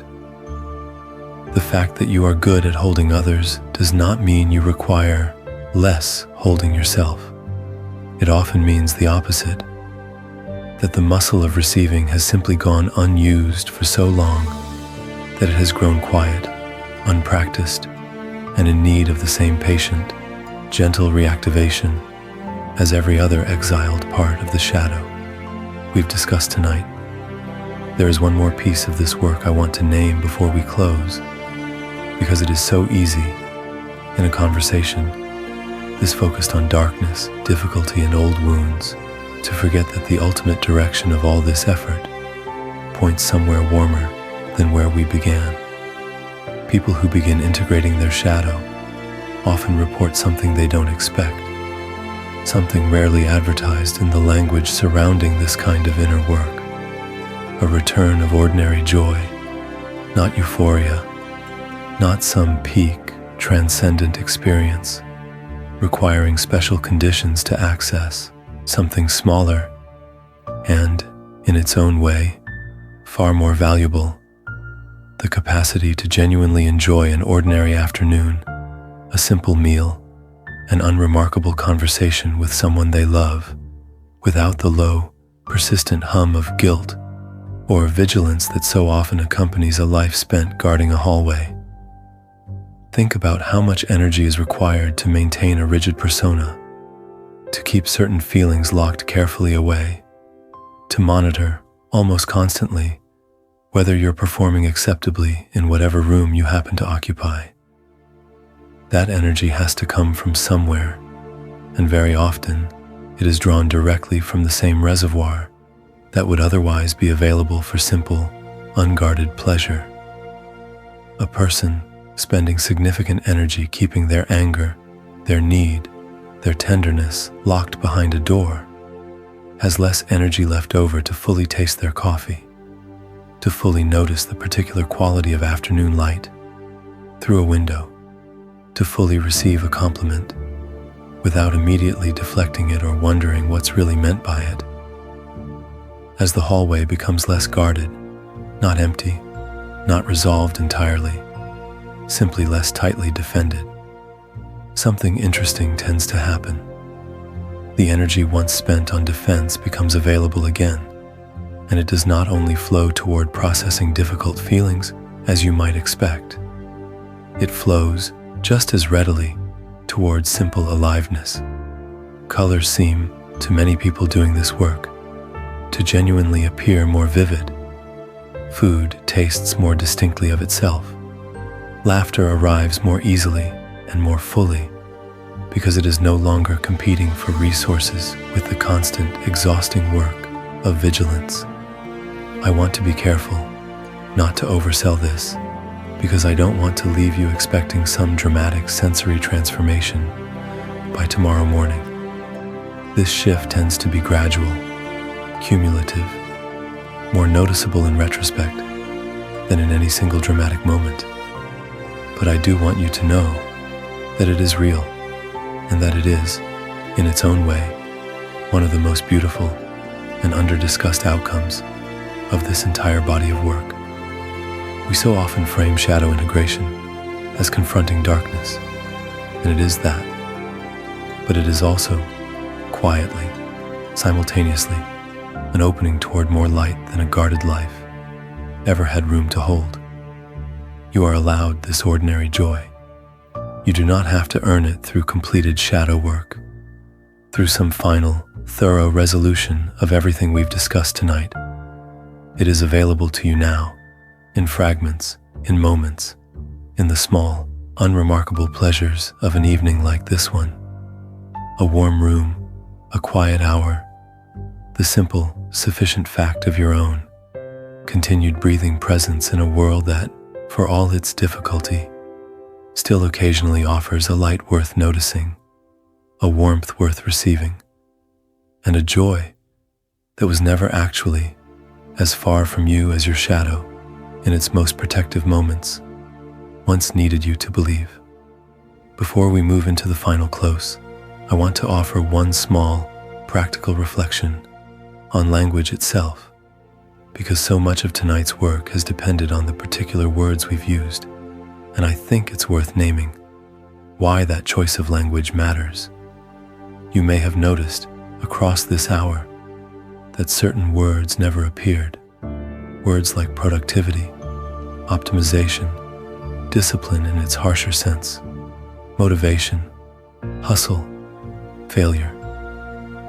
A: The fact that you are good at holding others does not mean you require less holding yourself. It often means the opposite, that the muscle of receiving has simply gone unused for so long that it has grown quiet, unpracticed, and in need of the same patient, gentle reactivation as every other exiled part of the shadow we've discussed tonight. There is one more piece of this work I want to name before we close, because it is so easy in a conversation, this focused on darkness, difficulty, and old wounds, to forget that the ultimate direction of all this effort points somewhere warmer than where we began. People who begin integrating their shadow often report something they don't expect, something rarely advertised in the language surrounding this kind of inner work. A return of ordinary joy, not euphoria, not some peak, transcendent experience, requiring special conditions to access something smaller and, in its own way, far more valuable, the capacity to genuinely enjoy an ordinary afternoon, a simple meal, an unremarkable conversation with someone they love, without the low, persistent hum of guilt or vigilance that so often accompanies a life spent guarding a hallway. Think about how much energy is required to maintain a rigid persona, to keep certain feelings locked carefully away, to monitor, almost constantly, whether you're performing acceptably in whatever room you happen to occupy. That energy has to come from somewhere, and very often it is drawn directly from the same reservoir that would otherwise be available for simple, unguarded pleasure. A person spending significant energy keeping their anger, their need, their tenderness locked behind a door, has less energy left over to fully taste their coffee, to fully notice the particular quality of afternoon light through a window, to fully receive a compliment without immediately deflecting it or wondering what's really meant by it. As the hallway becomes less guarded, not empty, not resolved entirely, simply less tightly defended, something interesting tends to happen. The energy once spent on defense becomes available again, and it does not only flow toward processing difficult feelings as you might expect. It flows just as readily towards simple aliveness. Colors seem, to many people doing this work, to genuinely appear more vivid. Food tastes more distinctly of itself. Laughter arrives more easily and more fully because it is no longer competing for resources with the constant, exhausting work of vigilance. I want to be careful not to oversell this, because I don't want to leave you expecting some dramatic sensory transformation by tomorrow morning. This shift tends to be gradual, cumulative, more noticeable in retrospect than in any single dramatic moment. But I do want you to know that it is real, and that it is, in its own way, one of the most beautiful and under-discussed outcomes of this entire body of work. We so often frame shadow integration as confronting darkness, and it is that. But it is also, quietly, simultaneously, an opening toward more light than a guarded life ever had room to hold. You are allowed this ordinary joy. You do not have to earn it through completed shadow work, through some final, thorough resolution of everything we've discussed tonight. It is available to you now, in fragments, in moments, in the small, unremarkable pleasures of an evening like this one. A warm room, a quiet hour, the simple, sufficient fact of your own, continued breathing presence in a world that, for all its difficulty, still occasionally offers a light worth noticing, a warmth worth receiving, and a joy that was never actually as far from you as your shadow in its most protective moments once needed you to believe. Before we move into the final close, I want to offer one small, practical reflection on language itself, because so much of tonight's work has depended on the particular words we've used, and I think it's worth naming why that choice of language matters. You may have noticed across this hour that certain words never appeared. Words like productivity, optimization, discipline in its harsher sense, motivation, hustle, failure.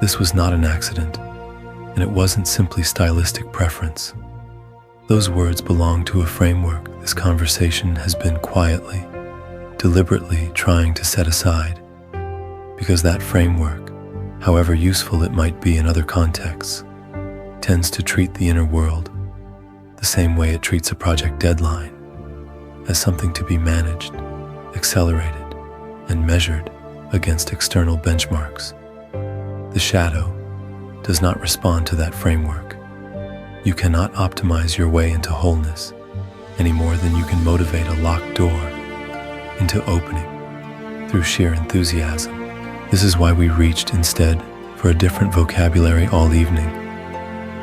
A: This was not an accident, and it wasn't simply stylistic preference. Those words belong to a framework this conversation has been quietly, deliberately trying to set aside, because that framework, however useful it might be in other contexts, tends to treat the inner world the same way it treats a project deadline, as something to be managed, accelerated, and measured against external benchmarks. The shadow does not respond to that framework. You cannot optimize your way into wholeness any more than you can motivate a locked door into opening through sheer enthusiasm. This is why we reached instead for a different vocabulary all evening.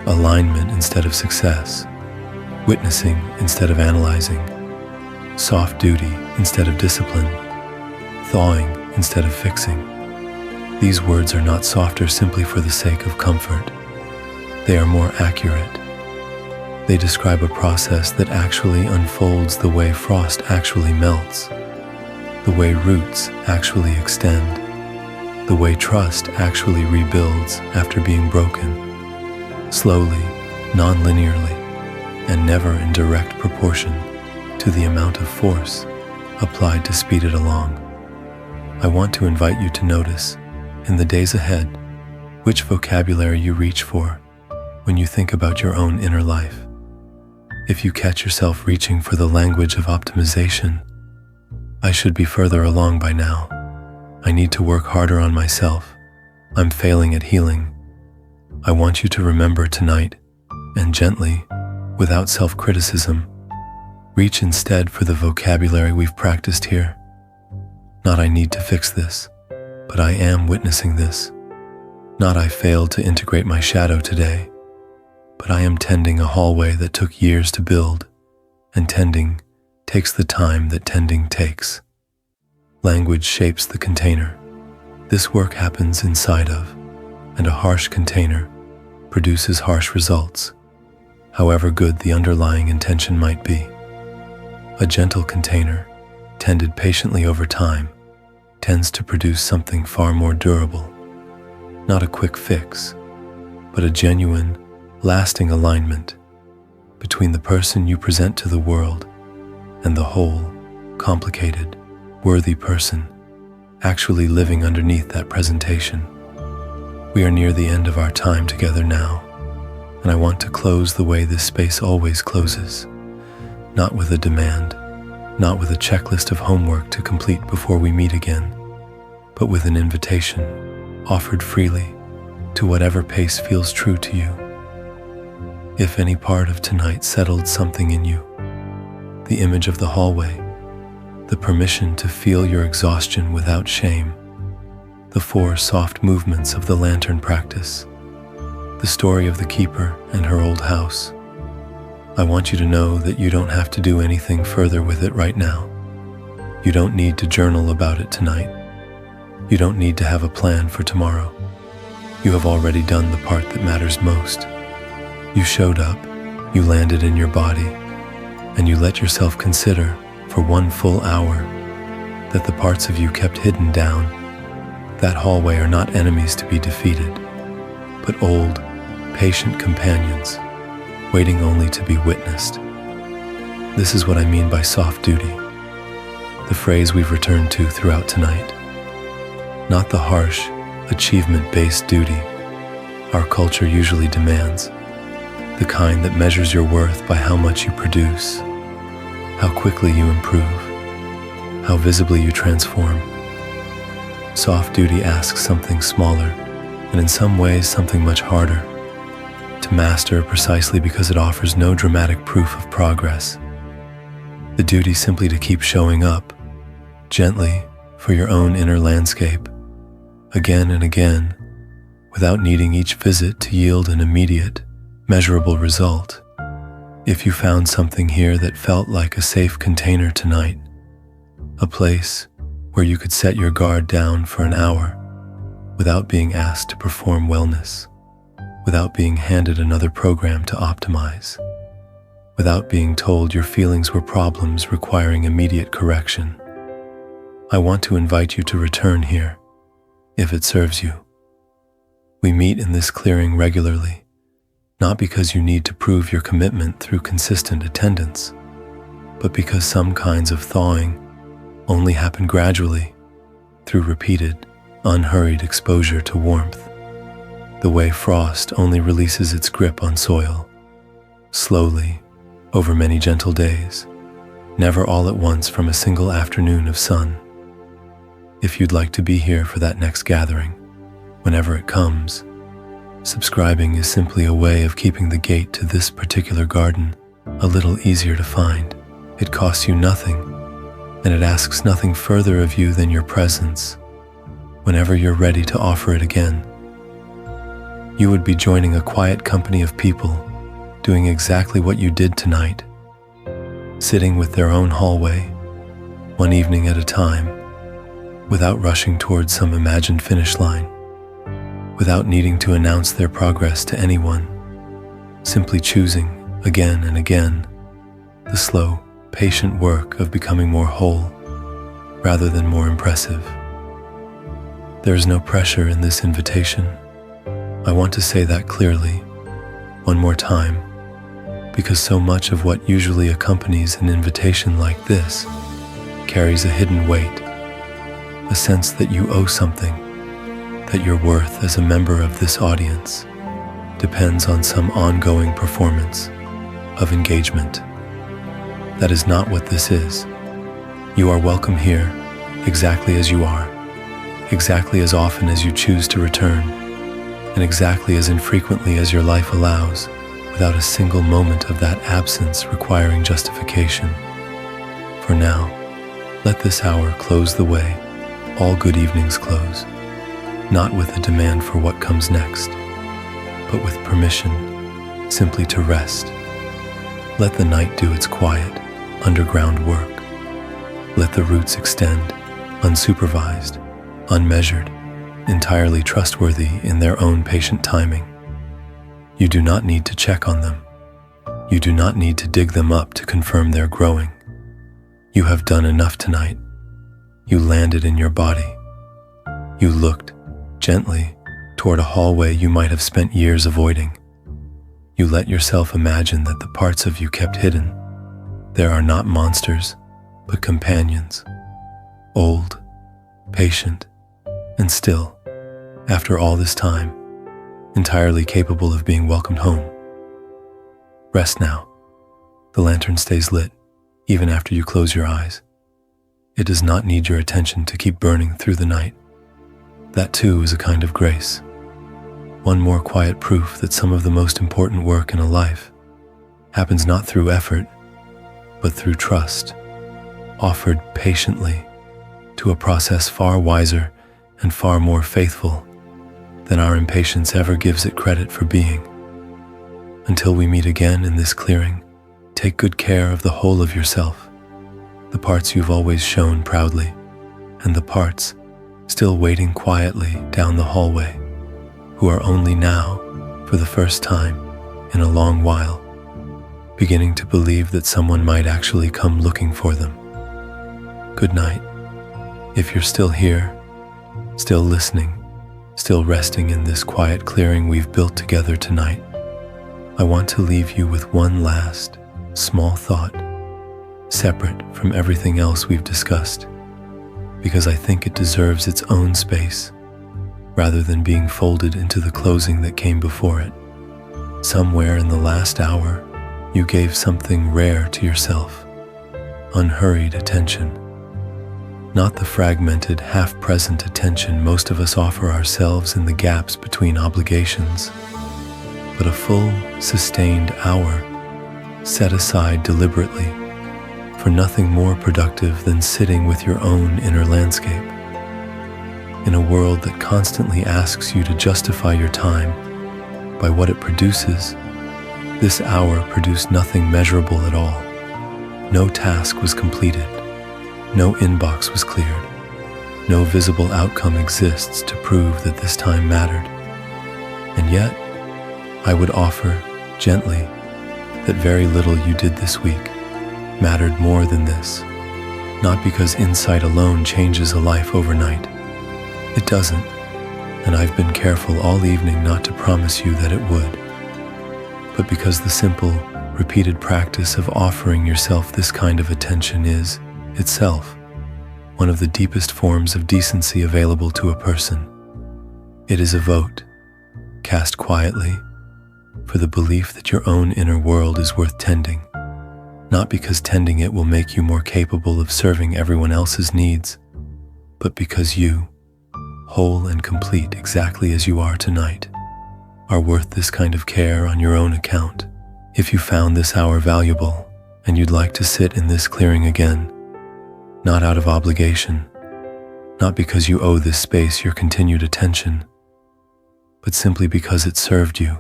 A: Alignment instead of success, witnessing instead of analyzing, soft duty instead of discipline, thawing instead of fixing. These words are not softer simply for the sake of comfort. They are more accurate. They describe a process that actually unfolds the way frost actually melts, the way roots actually extend, the way trust actually rebuilds after being broken, slowly, non-linearly, and never in direct proportion to the amount of force applied to speed it along. I want to invite you to notice, in the days ahead, which vocabulary you reach for when you think about your own inner life. If you catch yourself reaching for the language of optimization, I should be further along by now. I need to work harder on myself. I'm failing at healing. I want you to remember tonight, and gently, without self-criticism, reach instead for the vocabulary we've practiced here. Not I need to fix this, but I am witnessing this. Not I failed to integrate my shadow today, but I am tending a hallway that took years to build, and tending takes the time that tending takes. Language shapes the container. This work happens inside of, and a harsh container produces harsh results, however good the underlying intention might be. A gentle container, tended patiently over time, tends to produce something far more durable. Not a quick fix, but a genuine, lasting alignment between the person you present to the world and the whole, complicated, worthy person actually living underneath that presentation. We are near the end of our time together now, and I want to close the way this space always closes, not with a demand, not with a checklist of homework to complete before we meet again, but with an invitation offered freely to whatever pace feels true to you. If any part of tonight settled something in you, the image of the hallway, the permission to feel your exhaustion without shame, the 4 soft movements of the lantern practice, the story of the keeper and her old house. I want you to know that you don't have to do anything further with it right now. You don't need to journal about it tonight. You don't need to have a plan for tomorrow. You have already done the part that matters most. You showed up, you landed in your body, and you let yourself consider for 1 full hour that the parts of you kept hidden down that hallway are not enemies to be defeated, but old, patient companions, waiting only to be witnessed. This is what I mean by soft duty, the phrase we've returned to throughout tonight. Not the harsh, achievement-based duty our culture usually demands, the kind that measures your worth by how much you produce, how quickly you improve, how visibly you transform. Soft duty asks something smaller, and in some ways something much harder, to master precisely because it offers no dramatic proof of progress. The duty simply to keep showing up, gently, for your own inner landscape, again and again, without needing each visit to yield an immediate, measurable result. If you found something here that felt like a safe container tonight, a place where you could set your guard down for an hour without being asked to perform wellness, without being handed another program to optimize, without being told your feelings were problems requiring immediate correction, I want to invite you to return here, if it serves you. We meet in this clearing regularly, not because you need to prove your commitment through consistent attendance, but because some kinds of thawing only happen gradually through repeated, unhurried exposure to warmth, the way frost only releases its grip on soil, slowly, over many gentle days, never all at once from a single afternoon of sun. If you'd like to be here for that next gathering, whenever it comes, subscribing is simply a way of keeping the gate to this particular garden a little easier to find. It costs you nothing, and it asks nothing further of you than your presence whenever you're ready to offer it again. You would be joining a quiet company of people doing exactly what you did tonight, sitting with their own hallway, one evening at a time, without rushing towards some imagined finish line, without needing to announce their progress to anyone, simply choosing, again and again, the slow, patient work of becoming more whole, rather than more impressive. There is no pressure in this invitation. I want to say that clearly, one more time, because so much of what usually accompanies an invitation like this carries a hidden weight, a sense that you owe something, that your worth as a member of this audience depends on some ongoing performance of engagement. That is not what this is. You are welcome here, exactly as you are, exactly as often as you choose to return, and exactly as infrequently as your life allows, without a single moment of that absence requiring justification. For now, let this hour close the way all good evenings close, not with a demand for what comes next, but with permission simply to rest. Let the night do its quiet, underground work. Let the roots extend, unsupervised, unmeasured, entirely trustworthy in their own patient timing. You do not need to check on them. You do not need to dig them up to confirm they're growing. You have done enough tonight. You landed in your body. You looked, gently, toward a hallway you might have spent years avoiding. You let yourself imagine that the parts of you kept hidden, there are not monsters, but companions, old, patient, and still, after all this time, entirely capable of being welcomed home. Rest now. The lantern stays lit, even after you close your eyes. It does not need your attention to keep burning through the night. That too is a kind of grace. One more quiet proof that some of the most important work in a life happens not through effort, but through trust, offered patiently to a process far wiser and far more faithful than our impatience ever gives it credit for being. Until we meet again in this clearing, take good care of the whole of yourself, the parts you've always shown proudly, and the parts still waiting quietly down the hallway, who are only now, for the first time in a long while, beginning to believe that someone might actually come looking for them. Good night. If you're still here, still listening, still resting in this quiet clearing we've built together tonight, I want to leave you with one last, small thought, separate from everything else we've discussed, because I think it deserves its own space, rather than being folded into the closing that came before it. Somewhere in the last hour, you gave something rare to yourself, unhurried attention. Not the fragmented, half-present attention most of us offer ourselves in the gaps between obligations, but a full, sustained hour set aside deliberately for nothing more productive than sitting with your own inner landscape. In a world that constantly asks you to justify your time by what it produces, this hour produced nothing measurable at all. No task was completed. No inbox was cleared. No visible outcome exists to prove that this time mattered. And yet, I would offer, gently, that very little you did this week mattered more than this. Not because insight alone changes a life overnight. It doesn't, and I've been careful all evening not to promise you that it would. But because the simple, repeated practice of offering yourself this kind of attention is, itself, one of the deepest forms of decency available to a person. It is a vote, cast quietly, for the belief that your own inner world is worth tending, not because tending it will make you more capable of serving everyone else's needs, but because you, whole and complete exactly as you are tonight, are worth this kind of care on your own account. If you found this hour valuable and you'd like to sit in this clearing again, not out of obligation, not because you owe this space your continued attention, but simply because it served you,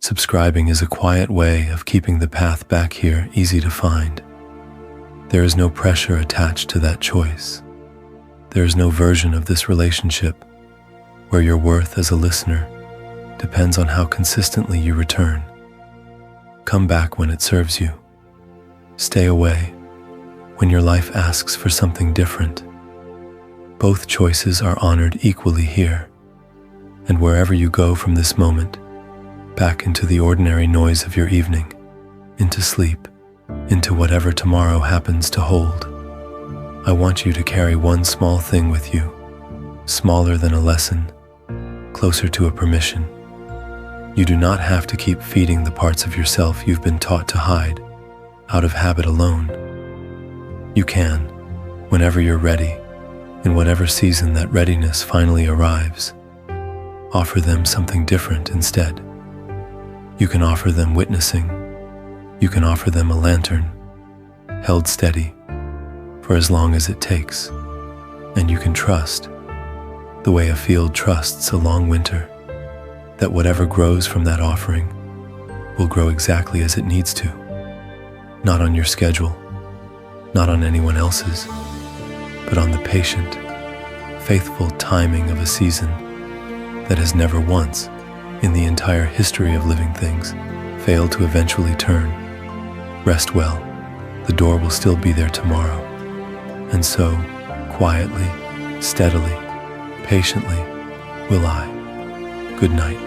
A: subscribing is a quiet way of keeping the path back here easy to find. There is no pressure attached to that choice. There is no version of this relationship where your worth as a listener depends on how consistently you return. Come back when it serves you. Stay away when your life asks for something different. Both choices are honored equally here, and wherever you go from this moment, back into the ordinary noise of your evening, into sleep, into whatever tomorrow happens to hold, I want you to carry one small thing with you, smaller than a lesson, closer to a permission. You do not have to keep feeding the parts of yourself you've been taught to hide, out of habit alone. You can, whenever you're ready, in whatever season that readiness finally arrives, offer them something different instead. You can offer them witnessing. You can offer them a lantern, held steady, for as long as it takes. And you can trust, the way a field trusts a long winter, that whatever grows from that offering will grow exactly as it needs to. Not on your schedule, not on anyone else's, but on the patient, faithful timing of a season that has never once, in the entire history of living things, failed to eventually turn. Rest well, the door will still be there tomorrow. And so, quietly, steadily, patiently, will I. Good night.